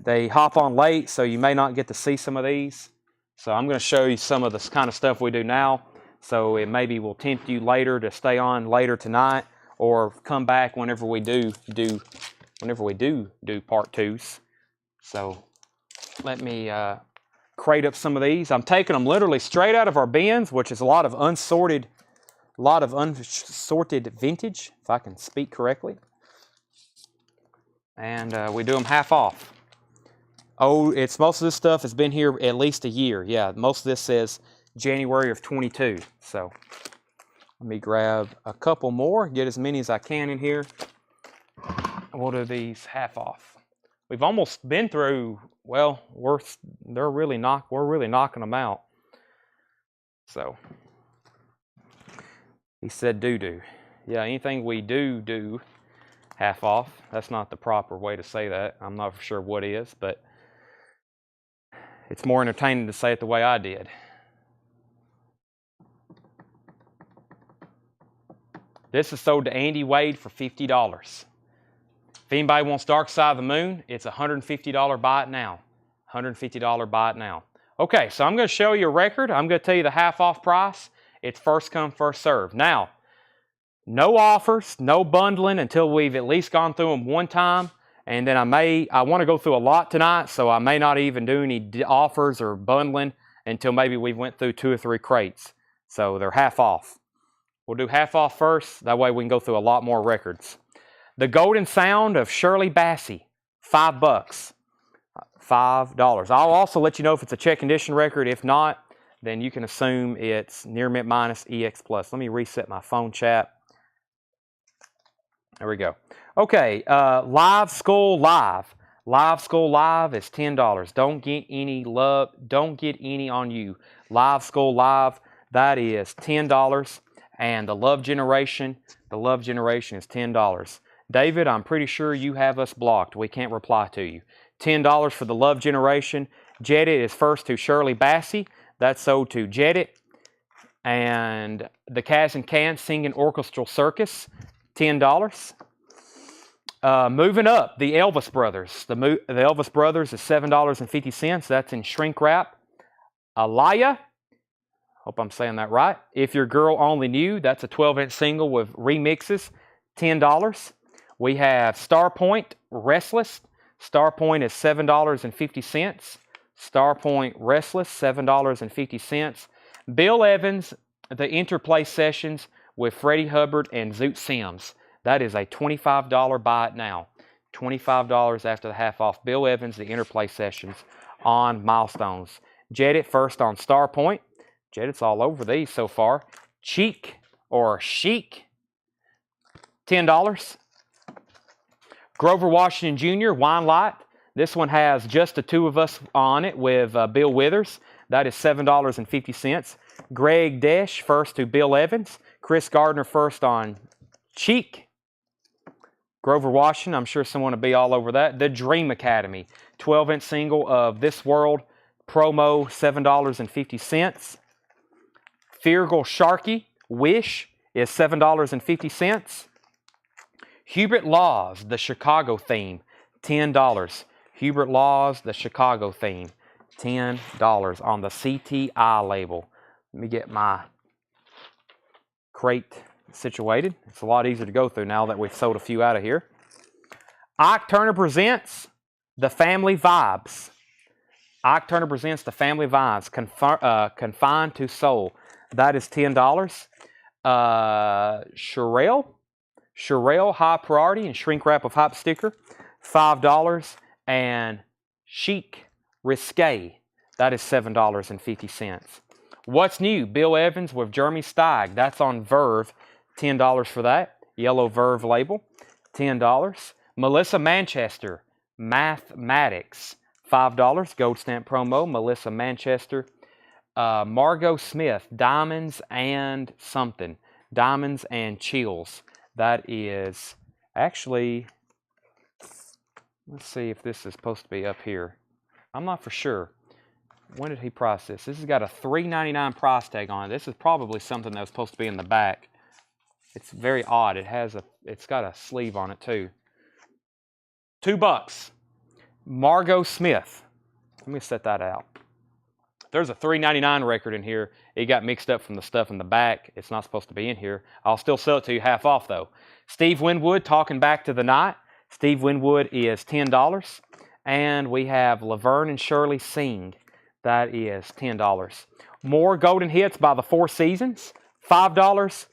Speaker 1: They hop on late, so you may not get to see some of these. So I'm going to show you some of the kind of stuff we do now. So it maybe will tempt you later to stay on later tonight, or come back whenever we do part 2s. So let me crate up some of these. I'm taking them literally straight out of our bins, which is a lot of unsorted vintage, if I can speak correctly. And we do them half off. Oh, most of this stuff has been here at least a year. Yeah, most of this says January of 22. So let me grab a couple more, get as many as I can in here. We'll do these half off. We've almost been through, well, we're really knocking them out. So he said doo-doo. Yeah, anything we do half off. That's not the proper way to say that. I'm not for sure what is, but it's more entertaining to say it the way I did. This is sold to Andy Wade for $50. If anybody wants Dark Side of the Moon, it's a $150 buy it now. $150 buy it now. Okay, so I'm going to show you a record. I'm going to tell you the half off price. It's first come, first serve. Now, no offers, no bundling until we've at least gone through them one time. And then I want to go through a lot tonight, so I may not even do any offers or bundling until maybe we went through 2 or 3 crates. So they're half off. We'll do half off first. That way we can go through a lot more records. The Golden Sound of Shirley Bassey, $5. $5. I'll also let you know if it's a check condition record. If not, then you can assume it's near mint minus EX plus. Let me reset my phone chat. There we go. Okay, Live Skull Live. Live Skull Live is $10. Don't get any love. Don't get any on you. Live Skull Live, that is $10. And the Love Generation is $10. David, I'm pretty sure you have us blocked. We can't reply to you. $10 for the Love Generation. Jedit is first to Shirley Bassey. That's sold to Jedit. And the Kaz and Can Singing Orchestral Circus, $10. Moving up, the Elvis Brothers. The Elvis Brothers is $7.50. That's in shrink wrap. Alaya, hope I'm saying that right. If Your Girl Only Knew, that's a 12-inch single with remixes, $10. We have Starpoint, Restless. Starpoint is $7.50. Starpoint, Restless, $7.50. Bill Evans, The Interplay Sessions with Freddie Hubbard and Zoot Sims. That is a $25 buy it now. $25 after the half off. Bill Evans, The Interplay Sessions on Milestones. Jedit first on Starpoint. Jedit's all over these so far. Cheek or Chic, $10. Grover Washington Jr., Wine Light. This one has just the two of us on it with Bill Withers. That is $7.50. Greg Desch first to Bill Evans. Chris Gardner first on Cheek. Grover Washington, I'm sure someone will be all over that. The Dream Academy, 12-inch single of This World, promo, $7.50. Feargal Sharkey, Wish, is $7.50. Hubert Laws, The Chicago Theme, $10. Hubert Laws, The Chicago Theme, $10 on the CTI label. Let me get my crate situated. It's a lot easier to go through now that we've sold a few out of here. Ike Turner presents The Family Vibes. Ike Turner presents The Family Vibes, Confined to Soul. That is $10. Sherelle High Priority and Shrink Wrap of Hype Sticker, $5. And Chic Risque, that is $7.50. What's New? Bill Evans with Jeremy Steig. That's on Verve. $10 for that. Yellow Verve label. $10. Melissa Manchester, Mathematics. $5. Gold stamp promo. Melissa Manchester. Margot Smith, Diamonds and Something. Diamonds and Chills. That is actually, let's see if this is supposed to be up here. I'm not for sure. When did he price this? This has got a $3.99 price tag on it. This is probably something that was supposed to be in the back. It's very odd. It's got a sleeve on it too. $2. Margot Smith. Let me set that out. There's a $3.99 record in here. It got mixed up from the stuff in the back. It's not supposed to be in here. I'll still sell it to you half off though. Steve Winwood, Talking Back to the Night. Steve Winwood is $10. And we have Laverne and Shirley Sing. That is $10. More golden hits by the Four Seasons. $5.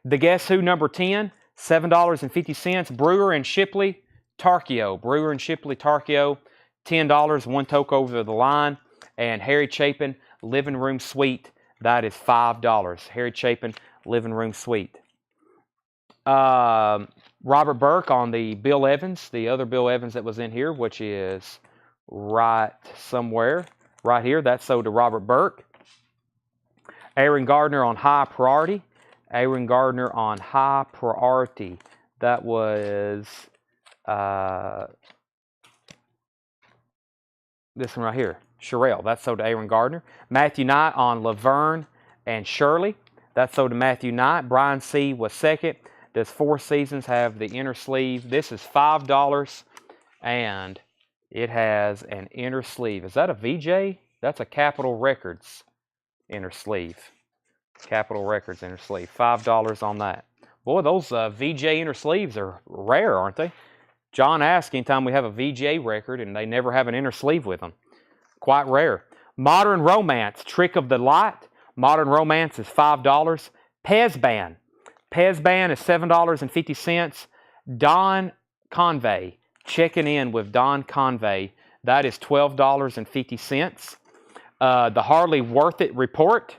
Speaker 1: The Guess Who number 10. $7.50. Brewer and Shipley Tarkio. Brewer and Shipley Tarkio. $10. One toke over the line. And Harry Chapin Living Room Suite. That is $5. Harry Chapin Living Room Suite. Robert Burke on the Bill Evans. The other Bill Evans that was in here, which is right somewhere. Right here. That's sold to Robert Burke. Aaron Gardner on High Priority. Aaron Gardner on High Priority. That was this one right here. Sherelle. That's sold to Aaron Gardner. Matthew Knight on Laverne and Shirley. That's sold to Matthew Knight. Brian C. was second. Does Four Seasons have the inner sleeve? This is $5. And it has an inner sleeve. Is that a VJ? That's a Capitol Records inner sleeve. Capitol Records inner sleeve. $5 on that. Boy, those VJ inner sleeves are rare, aren't they? John asks anytime we have a VJ record and they never have an inner sleeve with them. Quite rare. Modern Romance, Trick of the Light. Modern Romance is $5. Pez Band. Pez Band is $7.50. Don Convey. Checking in with Don Convey. That is $12.50. The Harley Worth It report.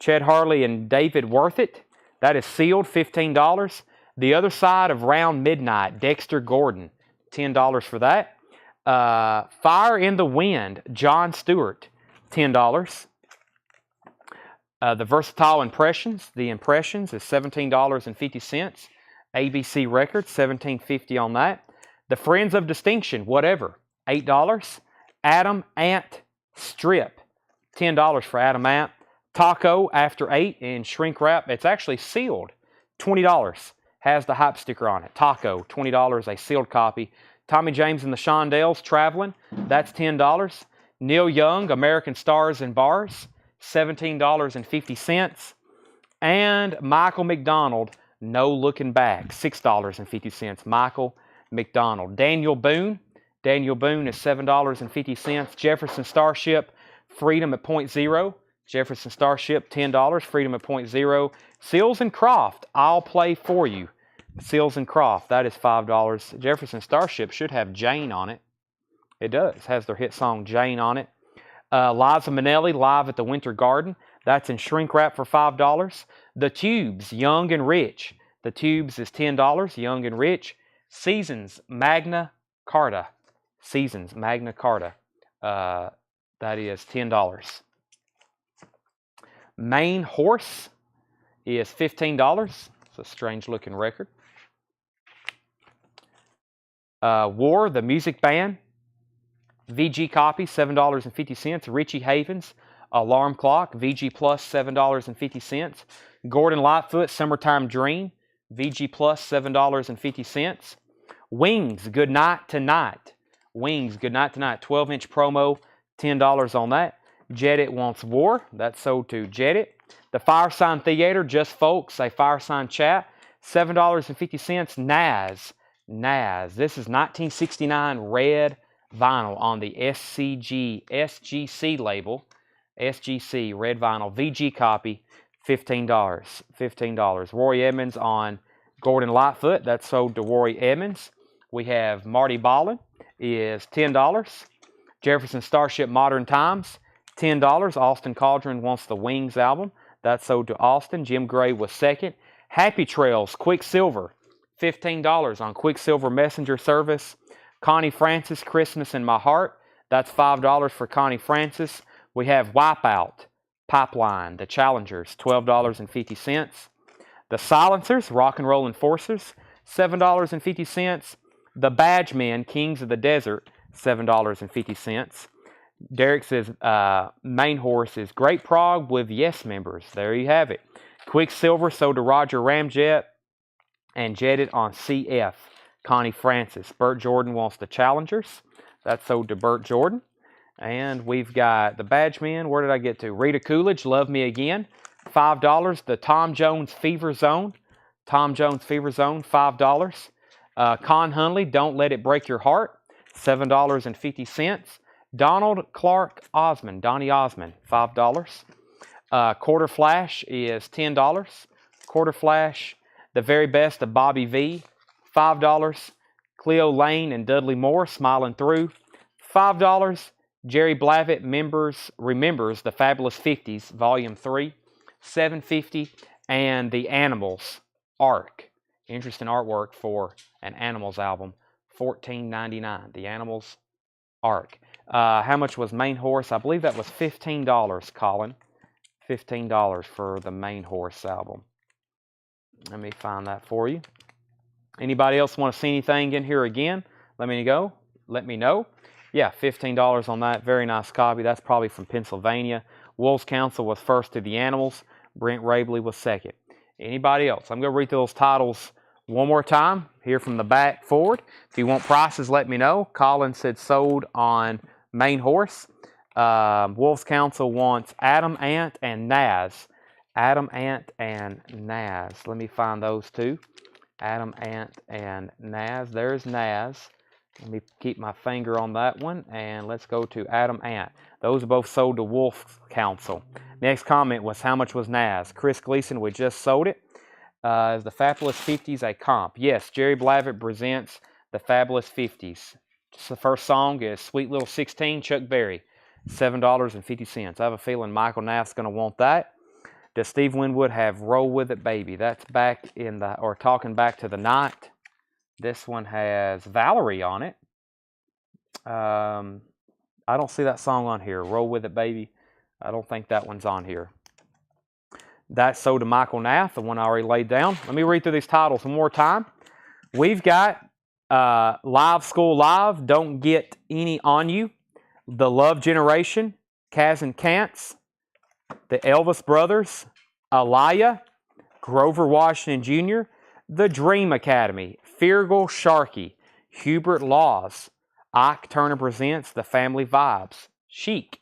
Speaker 1: Ched Harley and David Worth It. That is sealed, $15. The Other Side of Round Midnight, Dexter Gordon, $10 for that. Fire in the Wind, John Stewart, $10. The Versatile Impressions, The Impressions is $17.50. ABC Records, $17.50 on that. The Friends of Distinction, Whatever, $8. Adam Ant Strip, $10 for Adam Ant. Taco After 8 in shrink wrap. It's actually sealed, $20. Has the hype sticker on it. Taco, $20, a sealed copy. Tommy James and the Shondells, Traveling, that's $10. Neil Young, American Stars and Bars, $17.50. And Michael McDonald, No Looking Back, $6.50. Michael McDonald. Daniel Boone is $7.50. Jefferson Starship, Freedom at Point Zero. Jefferson Starship, $10. Freedom at Point Zero. Seals and Croft, I'll Play For You. Seals and Croft, that is $5. Jefferson Starship should have Jane on it. It does. Has their hit song Jane on it. Liza Minnelli, Live at the Winter Garden. That's in shrink wrap for $5. The Tubes, Young and Rich. The Tubes is $10, Young and Rich. Seasons, Magna Carta. Seasons, Magna Carta. That is $10. Main Horse is $15. It's a strange looking record. War, the Music Band. VG copy, $7.50. Richie Havens, Alarm Clock. VG Plus, $7.50. Gordon Lightfoot, Summertime Dream. VG Plus, $7.50. Wings, Good Night Tonight. Wings, Good Night Tonight. 12-inch promo, $10 on that. Jedit Wants War. That's sold to Jedit. The Firesign Theater, Just Folks, a Firesign chat, $7.50. Naz. This is 1969 red vinyl on the SGC label. SGC red vinyl. VG copy, $15. Rory Edmonds on Gordon Lightfoot. That's sold to Rory Edmonds. We have Marty Ballin is $10. Jefferson Starship Modern Times, $10. Austin Cauldron Wants the Wings album. That's sold to Austin. Jim Gray was second. Happy Trails, Quicksilver, $15 on Quicksilver Messenger service. Connie Francis, Christmas in My Heart. That's $5 for Connie Francis. We have Wipeout, Pipeline, The Challengers, $12.50. The Silencers, Rock and Roll Enforcers, $7.50. The Badgemen, Kings of the Desert, $7.50. Derek says Main Horse is Great Prog with Yes members. There you have it. Quicksilver sold to Roger Ramjet and Jedit on CF. Connie Francis. Burt Jordan Wants the Challengers. That's sold to Burt Jordan. And we've got the Badgemen. Where did I get to? Rita Coolidge, Love Me Again, $5. The Tom Jones Fever Zone. Tom Jones Fever Zone, $5. Con Hunley, Don't Let It Break Your Heart, $7.50. Donald Clark Osmond, Donnie Osmond, $5. Quarter Flash is $10. Quarter Flash, The Very Best of Bobby V, $5. Cleo Lane and Dudley Moore, Smiling Through, $5. Jerry Blavitt Remembers the Fabulous 50s, Volume 3, $7.50. And The Animals, Arc. Interesting artwork for an Animals album, $14.99. The Animals, Arc. How much was Main Horse? I believe that was $15, Colin. $15 for the Main Horse album. Let me find that for you. Anybody else want to see anything in here again? Let me know. Yeah, $15 on that. Very nice copy. That's probably from Pennsylvania. Wolves Council was first to The Animals. Brent Rabley was second. Anybody else? I'm going to read those titles one more time, here from the back forward. If you want prices, let me know. Colin said sold on Main Horse. Wolves Council wants Adam Ant and Naz. Adam Ant and Naz. Let me find those two. Adam Ant and Naz. There's Naz. Let me keep my finger on that one, and let's go to Adam Ant. Those are both sold to Wolf Council. Next comment was, how much was Naz? Chris Gleason, we just sold it. Is the Fabulous 50s a comp? Yes, Jerry Blavitt presents the Fabulous 50s. Just the first song is Sweet Little 16, Chuck Berry. $7.50. I have a feeling Michael Knapp's going to want that. Does Steve Winwood have Roll With It Baby? That's back in the, or Talking Back to the Night. This one has Valerie on it. I don't see that song on here. Roll With It Baby. I don't think that one's on here. That's sold to Michael Knapp, the one I already laid down. Let me read through these titles one more time. We've got Live School Live, Don't Get Any On You, The Love Generation, Kaz and Kantz, The Elvis Brothers, Aliyah, Grover Washington Jr., The Dream Academy, Feargal Sharkey, Hubert Laws, Ike Turner Presents The Family Vibes, Chic,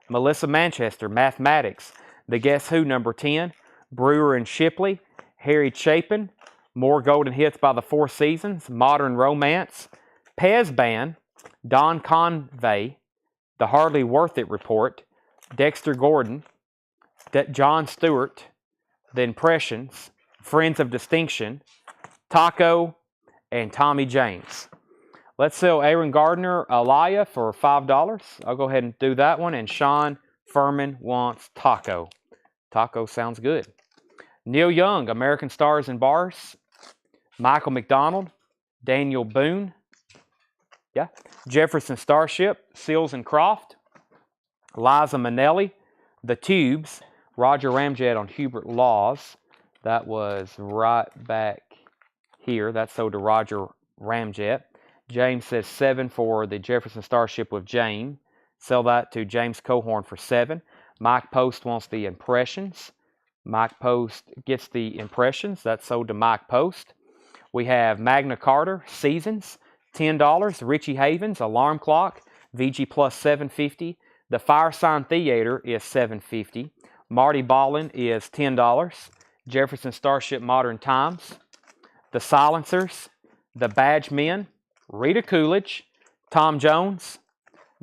Speaker 1: Melissa Manchester, Mathematics, The Guess Who number 10, Brewer and Shipley, Harry Chapin, More Golden Hits by the Four Seasons, Modern Romance, Pez Band, Don Convey, The Hardly Worth It Report, Dexter Gordon, John Stewart, The Impressions, Friends of Distinction, Taco, and Tommy James. Let's sell Aaron Gardner, Aliyah for $5. I'll go ahead and do that one. And Sean Furman wants Taco. Taco sounds good. Neil Young, American Stars and Bars, Michael McDonald, Daniel Boone, Jefferson Starship, Seals and Croft, Liza Minnelli, The Tubes, Roger Ramjet on Hubert Laws. That was right back here. That's sold to Roger Ramjet. James says 7 for the Jefferson Starship with James. Sell that to James Cohorn for 7. Mike Post wants the Impressions. Mike Post gets the Impressions. That's sold to Mike Post. We have Magna Carta, Seasons, $10. Richie Havens, Alarm Clock, VG Plus $7.50. The Fire Sign Theater is $7.50. Marty Ballin is $10. Jefferson Starship Modern Times. The Silencers, The Badge Men, Rita Coolidge, Tom Jones,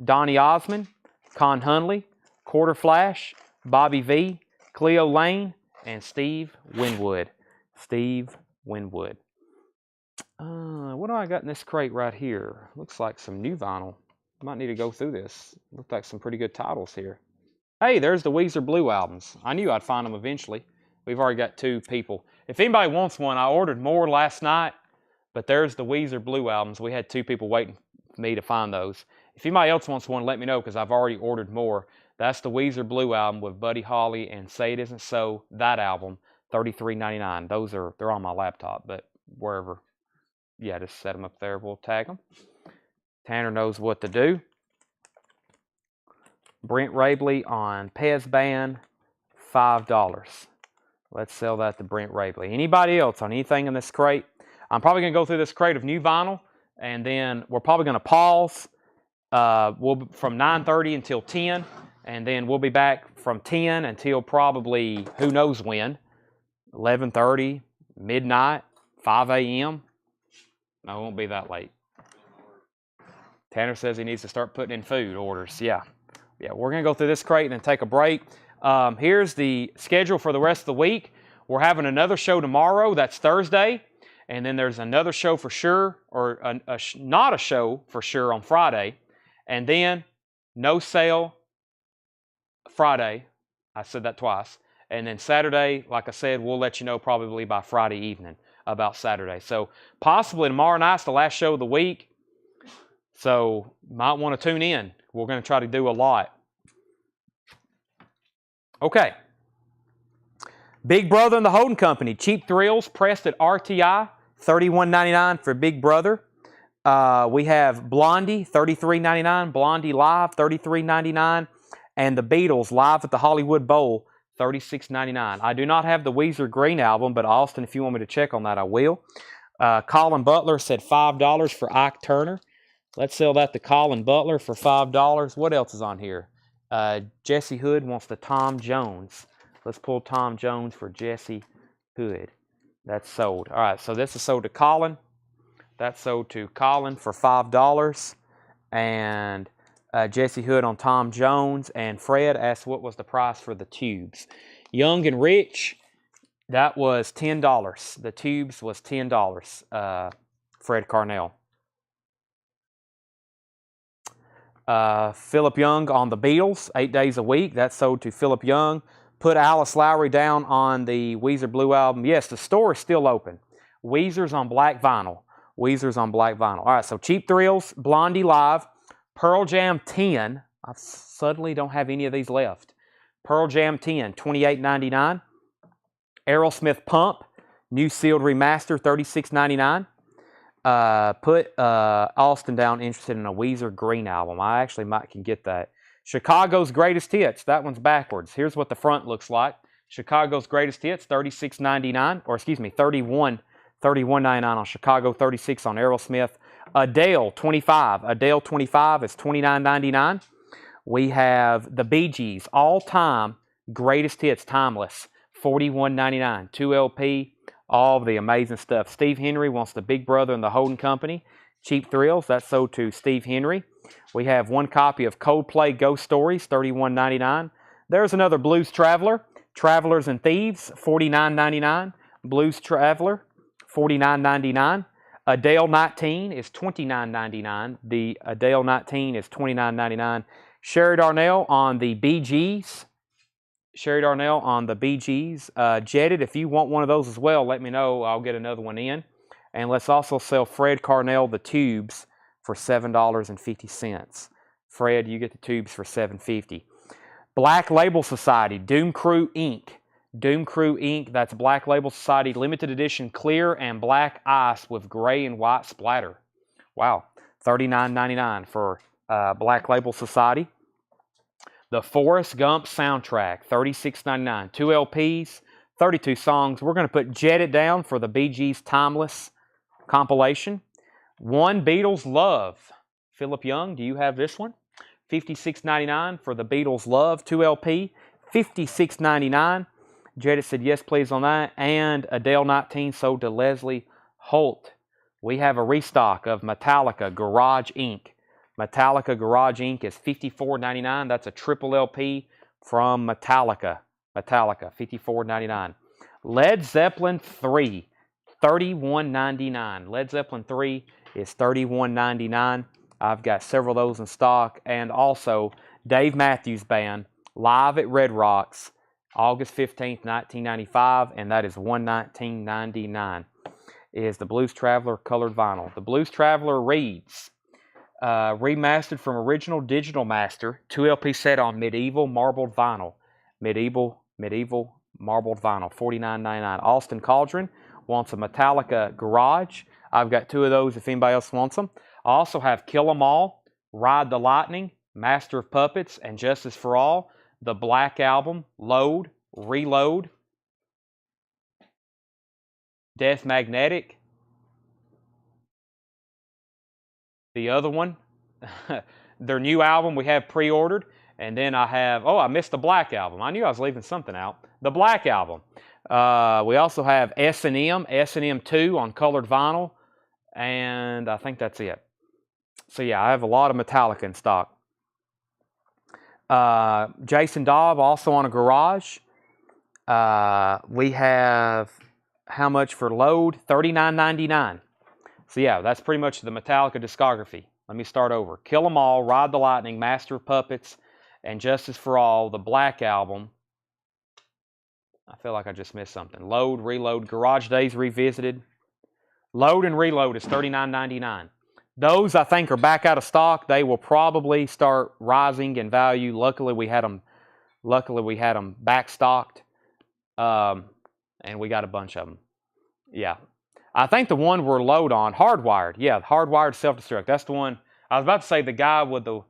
Speaker 1: Donny Osmond, Con Hunley, Quarter Flash, Bobby V, Cleo Lane, and Steve Winwood. Steve Winwood. What do I got in this crate right here? Looks like some new vinyl. Might need to go through this. Looks like some pretty good titles here. Hey, there's the Weezer Blue albums. I knew I'd find them eventually. We've already got 2 people. If anybody wants one, I ordered more last night, but there's the Weezer Blue albums. We had 2 people waiting for me to find those. If anybody else wants one, let me know because I've already ordered more. That's the Weezer Blue album with Buddy Holly and Say It Isn't So, that album, $33.99. They're on my laptop, but wherever. Yeah, just set them up there. We'll tag them. Tanner knows what to do. Brent Rabley on Pez Band, $5. Let's sell that to Brent Rabley. Anybody else on anything in this crate? I'm probably going to go through this crate of new vinyl, and then we're probably going to pause from 9:30 until 10, and then we'll be back from 10 until probably who knows when, 11:30, midnight, 5 a.m. No, it won't be that late. Tanner says he needs to start putting in food orders. Yeah, we're going to go through this crate and then take a break. Here's the schedule for the rest of the week. We're having another show tomorrow. That's Thursday. And then there's another show for sure, or not a show for sure on Friday. And then no sale Friday. I said that twice. And then Saturday, like I said, we'll let you know probably by Friday evening about Saturday. So possibly tomorrow night's the last show of the week. So might want to tune in. We're going to try to do a lot. Okay. Big Brother and the Holding Company. Cheap Thrills pressed at RTI. $31.99 for Big Brother. We have Blondie, $33.99. Blondie Live, $33.99. And the Beatles live at the Hollywood Bowl, $36.99. I do not have the Weezer Green album, but Austin, if you want me to check on that, I will. Colin Butler said $5 for Ike Turner. Let's sell that to Colin Butler for $5. What else is on here? Jesse Hood wants the Tom Jones. Let's pull Tom Jones for Jesse Hood. That's sold. All right, so this is sold to Colin. That's sold to Colin for $5. And Jesse Hood on Tom Jones. And Fred asked what was the price for the Tubes. Young and Rich, that was $10. The Tubes was $10, Fred Carnell. Philip Young on the Beatles, 8 Days a Week. That's sold to Philip Young. Put Alice Lowry down on the Weezer Blue Album. Yes, the store is still open. Weezer's on black vinyl. Weezer's on black vinyl. All right, so Cheap Thrills, Blondie Live, Pearl Jam 10. I suddenly don't have any of these left. Pearl Jam 10, $28.99. Aerosmith Pump, new sealed remaster, $36.99. Put Austin down interested in a Weezer Green album. I actually can get that. Chicago's Greatest Hits. That one's backwards. Here's what the front looks like. Chicago's Greatest Hits, $36.99, or excuse me, $31.99 on Chicago, $36 on Aerosmith. Adele, 25. Adele 25 is $29.99. We have the Bee Gees, all-time Greatest Hits, timeless, $41.99. 2 LP, all the amazing stuff. Steve Henry wants the Big Brother and the Holding Company. Cheap Thrills, that's sold to Steve Henry. We have one copy of Coldplay Ghost Stories, $31.99. There's another Blues Traveler, Travelers and Thieves, $49.99. Blues Traveler, $49.99. Adele 19 is $29.99. The Adele 19 is $29.99. Sherry Darnell on the Bee Gees. Sherry Darnell on the Bee Gees. Jetted, if you want one of those as well, let me know. I'll get another one in. And let's also sell Fred Carnell the tubes for $7.50. Fred, you get the tubes for $7.50. Black Label Society, Doom Crew Inc. Doom Crew Inc. That's Black Label Society, limited edition clear and black ice with gray and white splatter. Wow, $39.99 for Black Label Society. The Forrest Gump soundtrack, $36.99. 2 LPs, 32 songs. We're going to put Jetted down for the Bee Gees Timeless compilation. One Beatles Love. Philip Young, do you have this one? $56.99 for the Beatles Love 2 LP. $56.99. Jetted said yes please on that. And Adele 19 sold to Leslie Holt. We have a restock of Metallica Garage Inc. Metallica Garage Inc. is $54.99. That's a triple LP from Metallica. Metallica, $54.99. Led Zeppelin 3, $31.99. Led Zeppelin 3 is $31.99. I've got several of those in stock. And also, Dave Matthews Band, live at Red Rocks, August 15th, 1995, and that is $119.99. Is the Blues Traveler colored vinyl. The Blues Traveler reads, remastered from original digital master, 2 LP set on medieval marbled vinyl. Medieval marbled vinyl, $49.99. Austin Cauldron wants a Metallica Garage. I've got 2 of those if anybody else wants them. I also have Kill 'Em All, Ride the Lightning, Master of Puppets, and Justice for All. The Black Album, Load, Reload, Death Magnetic. The other one, their new album we have pre-ordered. And then I have, I missed the Black Album. I knew I was leaving something out. The Black Album. We also have S&M 2 on colored vinyl. And I think that's it. So yeah, I have a lot of Metallica in stock. Jason Dobb also on a Garage. We have, how much for Load? $39.99. So yeah, that's pretty much the Metallica discography. Let me start over. Kill 'Em All, Ride the Lightning, Master of Puppets, and Justice for All, the Black Album. I feel like I just missed something. Load, Reload, Garage Days Revisited. Load and Reload is $39.99. Those, I think, are back out of stock. They will probably start rising in value. Luckily, we had them back stocked, and we got a bunch of them. Yeah. I think the one we're low on, Hardwired. Yeah, Hardwired Self-Destruct. That's the one. I was about to say the guy with the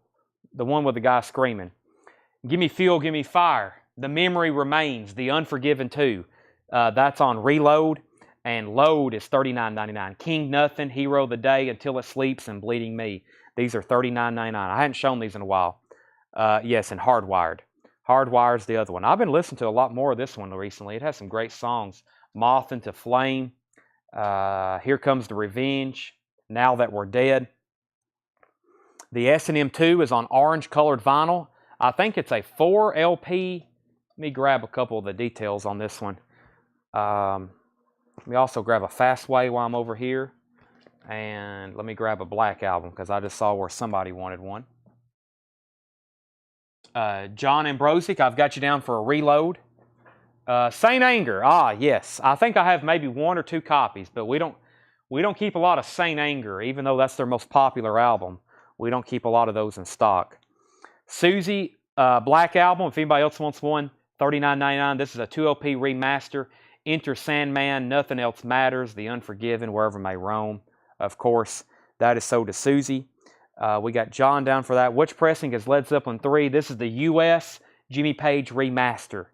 Speaker 1: one with the guy screaming. Give me fuel, give me fire. The Memory Remains, The Unforgiven 2. That's on Reload. And Load is $39.99. King Nothing, Hero of the Day, Until It Sleeps, and Bleeding Me. These are $39.99. I hadn't shown these in a while. Yes, and Hardwired. Hardwired's the other one. I've been listening to a lot more of this one recently. It has some great songs. Moth into Flame. Here Comes the Revenge. Now That We're Dead. The S&M 2 is on orange colored vinyl. I think it's a 4 LP. Let me grab a couple of the details on this one. Let me also grab a Fastway while I'm over here. And let me grab a Black Album because I just saw where somebody wanted one. John Ambrosic, I've got you down for a reload. Saint Anger, yes. I think I have maybe 1 or 2 copies, but we don't keep a lot of Saint Anger, even though that's their most popular album. We don't keep a lot of those in stock. Susie, Black Album, if anybody else wants one, $39.99. This is a 2 LP remaster. Enter Sandman, Nothing Else Matters, The Unforgiven, Wherever May Roam. Of course, that is sold to Susie. We got John down for that. Which pressing is Led Zeppelin 3? This is the U.S. Jimmy Page remaster.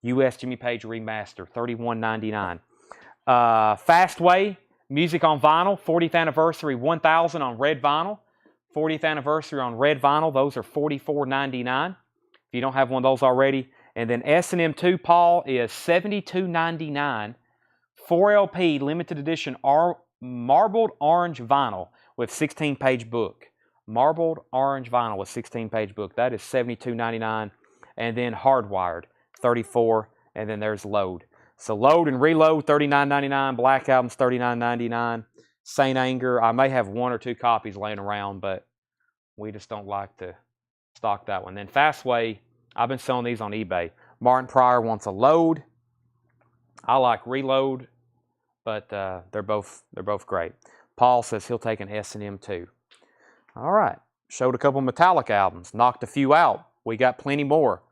Speaker 1: U.S. Jimmy Page remaster, $31.99. Fastway, music on vinyl, 40th anniversary, 1000 on red vinyl. 40th anniversary on red vinyl, those are $44.99. If you don't have one of those already. And then S&M2, Paul, is $72.99. 4LP limited edition marbled orange vinyl with 16-page book. Marbled orange vinyl with 16-page book. That is $72.99. And then Hardwired, $34. And then there's Load. So Load and Reload, $39.99. Black Album's $39.99. Saint Anger, I may have 1 or 2 copies laying around, but we just don't like to stock that one. Then Fastway, I've been selling these on eBay. Martin Pryor wants a Load. I like Reload, but they're both great. Paul says he'll take an S&M too. All right, showed a couple Metallica albums, knocked a few out. We got plenty more.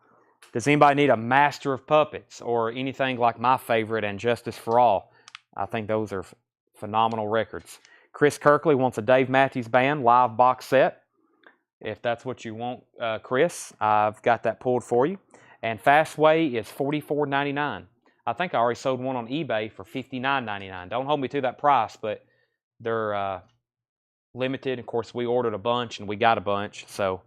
Speaker 1: Does anybody need a Master of Puppets or anything like my favorite, And Justice for All? I think those are phenomenal records. Chris Kirkley wants a Dave Matthews Band live box set. If that's what you want, Chris, I've got that pulled for you. And Fastway is $44.99. I think I already sold one on eBay for $59.99. Don't hold me to that price, but they're limited. Of course, we ordered a bunch and we got a bunch, so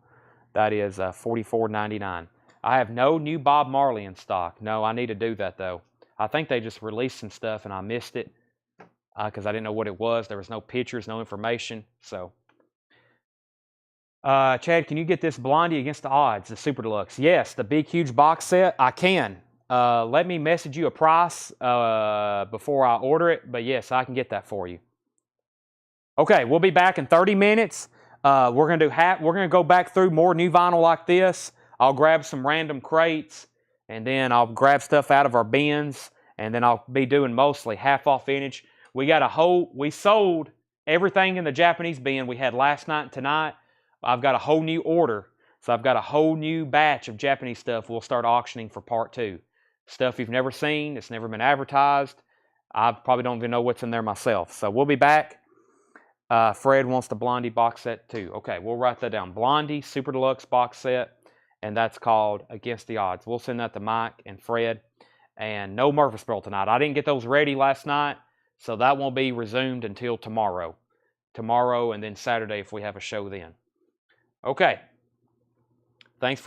Speaker 1: that is $44.99. I have no new Bob Marley in stock. No, I need to do that though. I think they just released some stuff and I missed it because I didn't know what it was. There was no pictures, no information. So, Chad, can you get this Blondie Against the Odds, the Super Deluxe? Yes, the big, huge box set. I can. Let me message you a price before I order it, but yes, I can get that for you. Okay, we'll be back in 30 minutes. We're gonna go back through more new vinyl like this. I'll grab some random crates, and then I'll grab stuff out of our bins, and then I'll be doing mostly half-off vintage. We sold everything in the Japanese bin we had last night and tonight. I've got a whole new order, so I've got a whole new batch of Japanese stuff we'll start auctioning for part 2. Stuff you've never seen, it's never been advertised. I probably don't even know what's in there myself. So we'll be back. Fred wants the Blondie box set too. Okay, we'll write that down. Blondie Super Deluxe box set, and that's called Against the Odds. We'll send that to Mike and Fred. And no Murfreesboro tonight. I didn't get those ready last night, so that won't be resumed until tomorrow. Tomorrow and then Saturday if we have a show then. Okay. Thanks for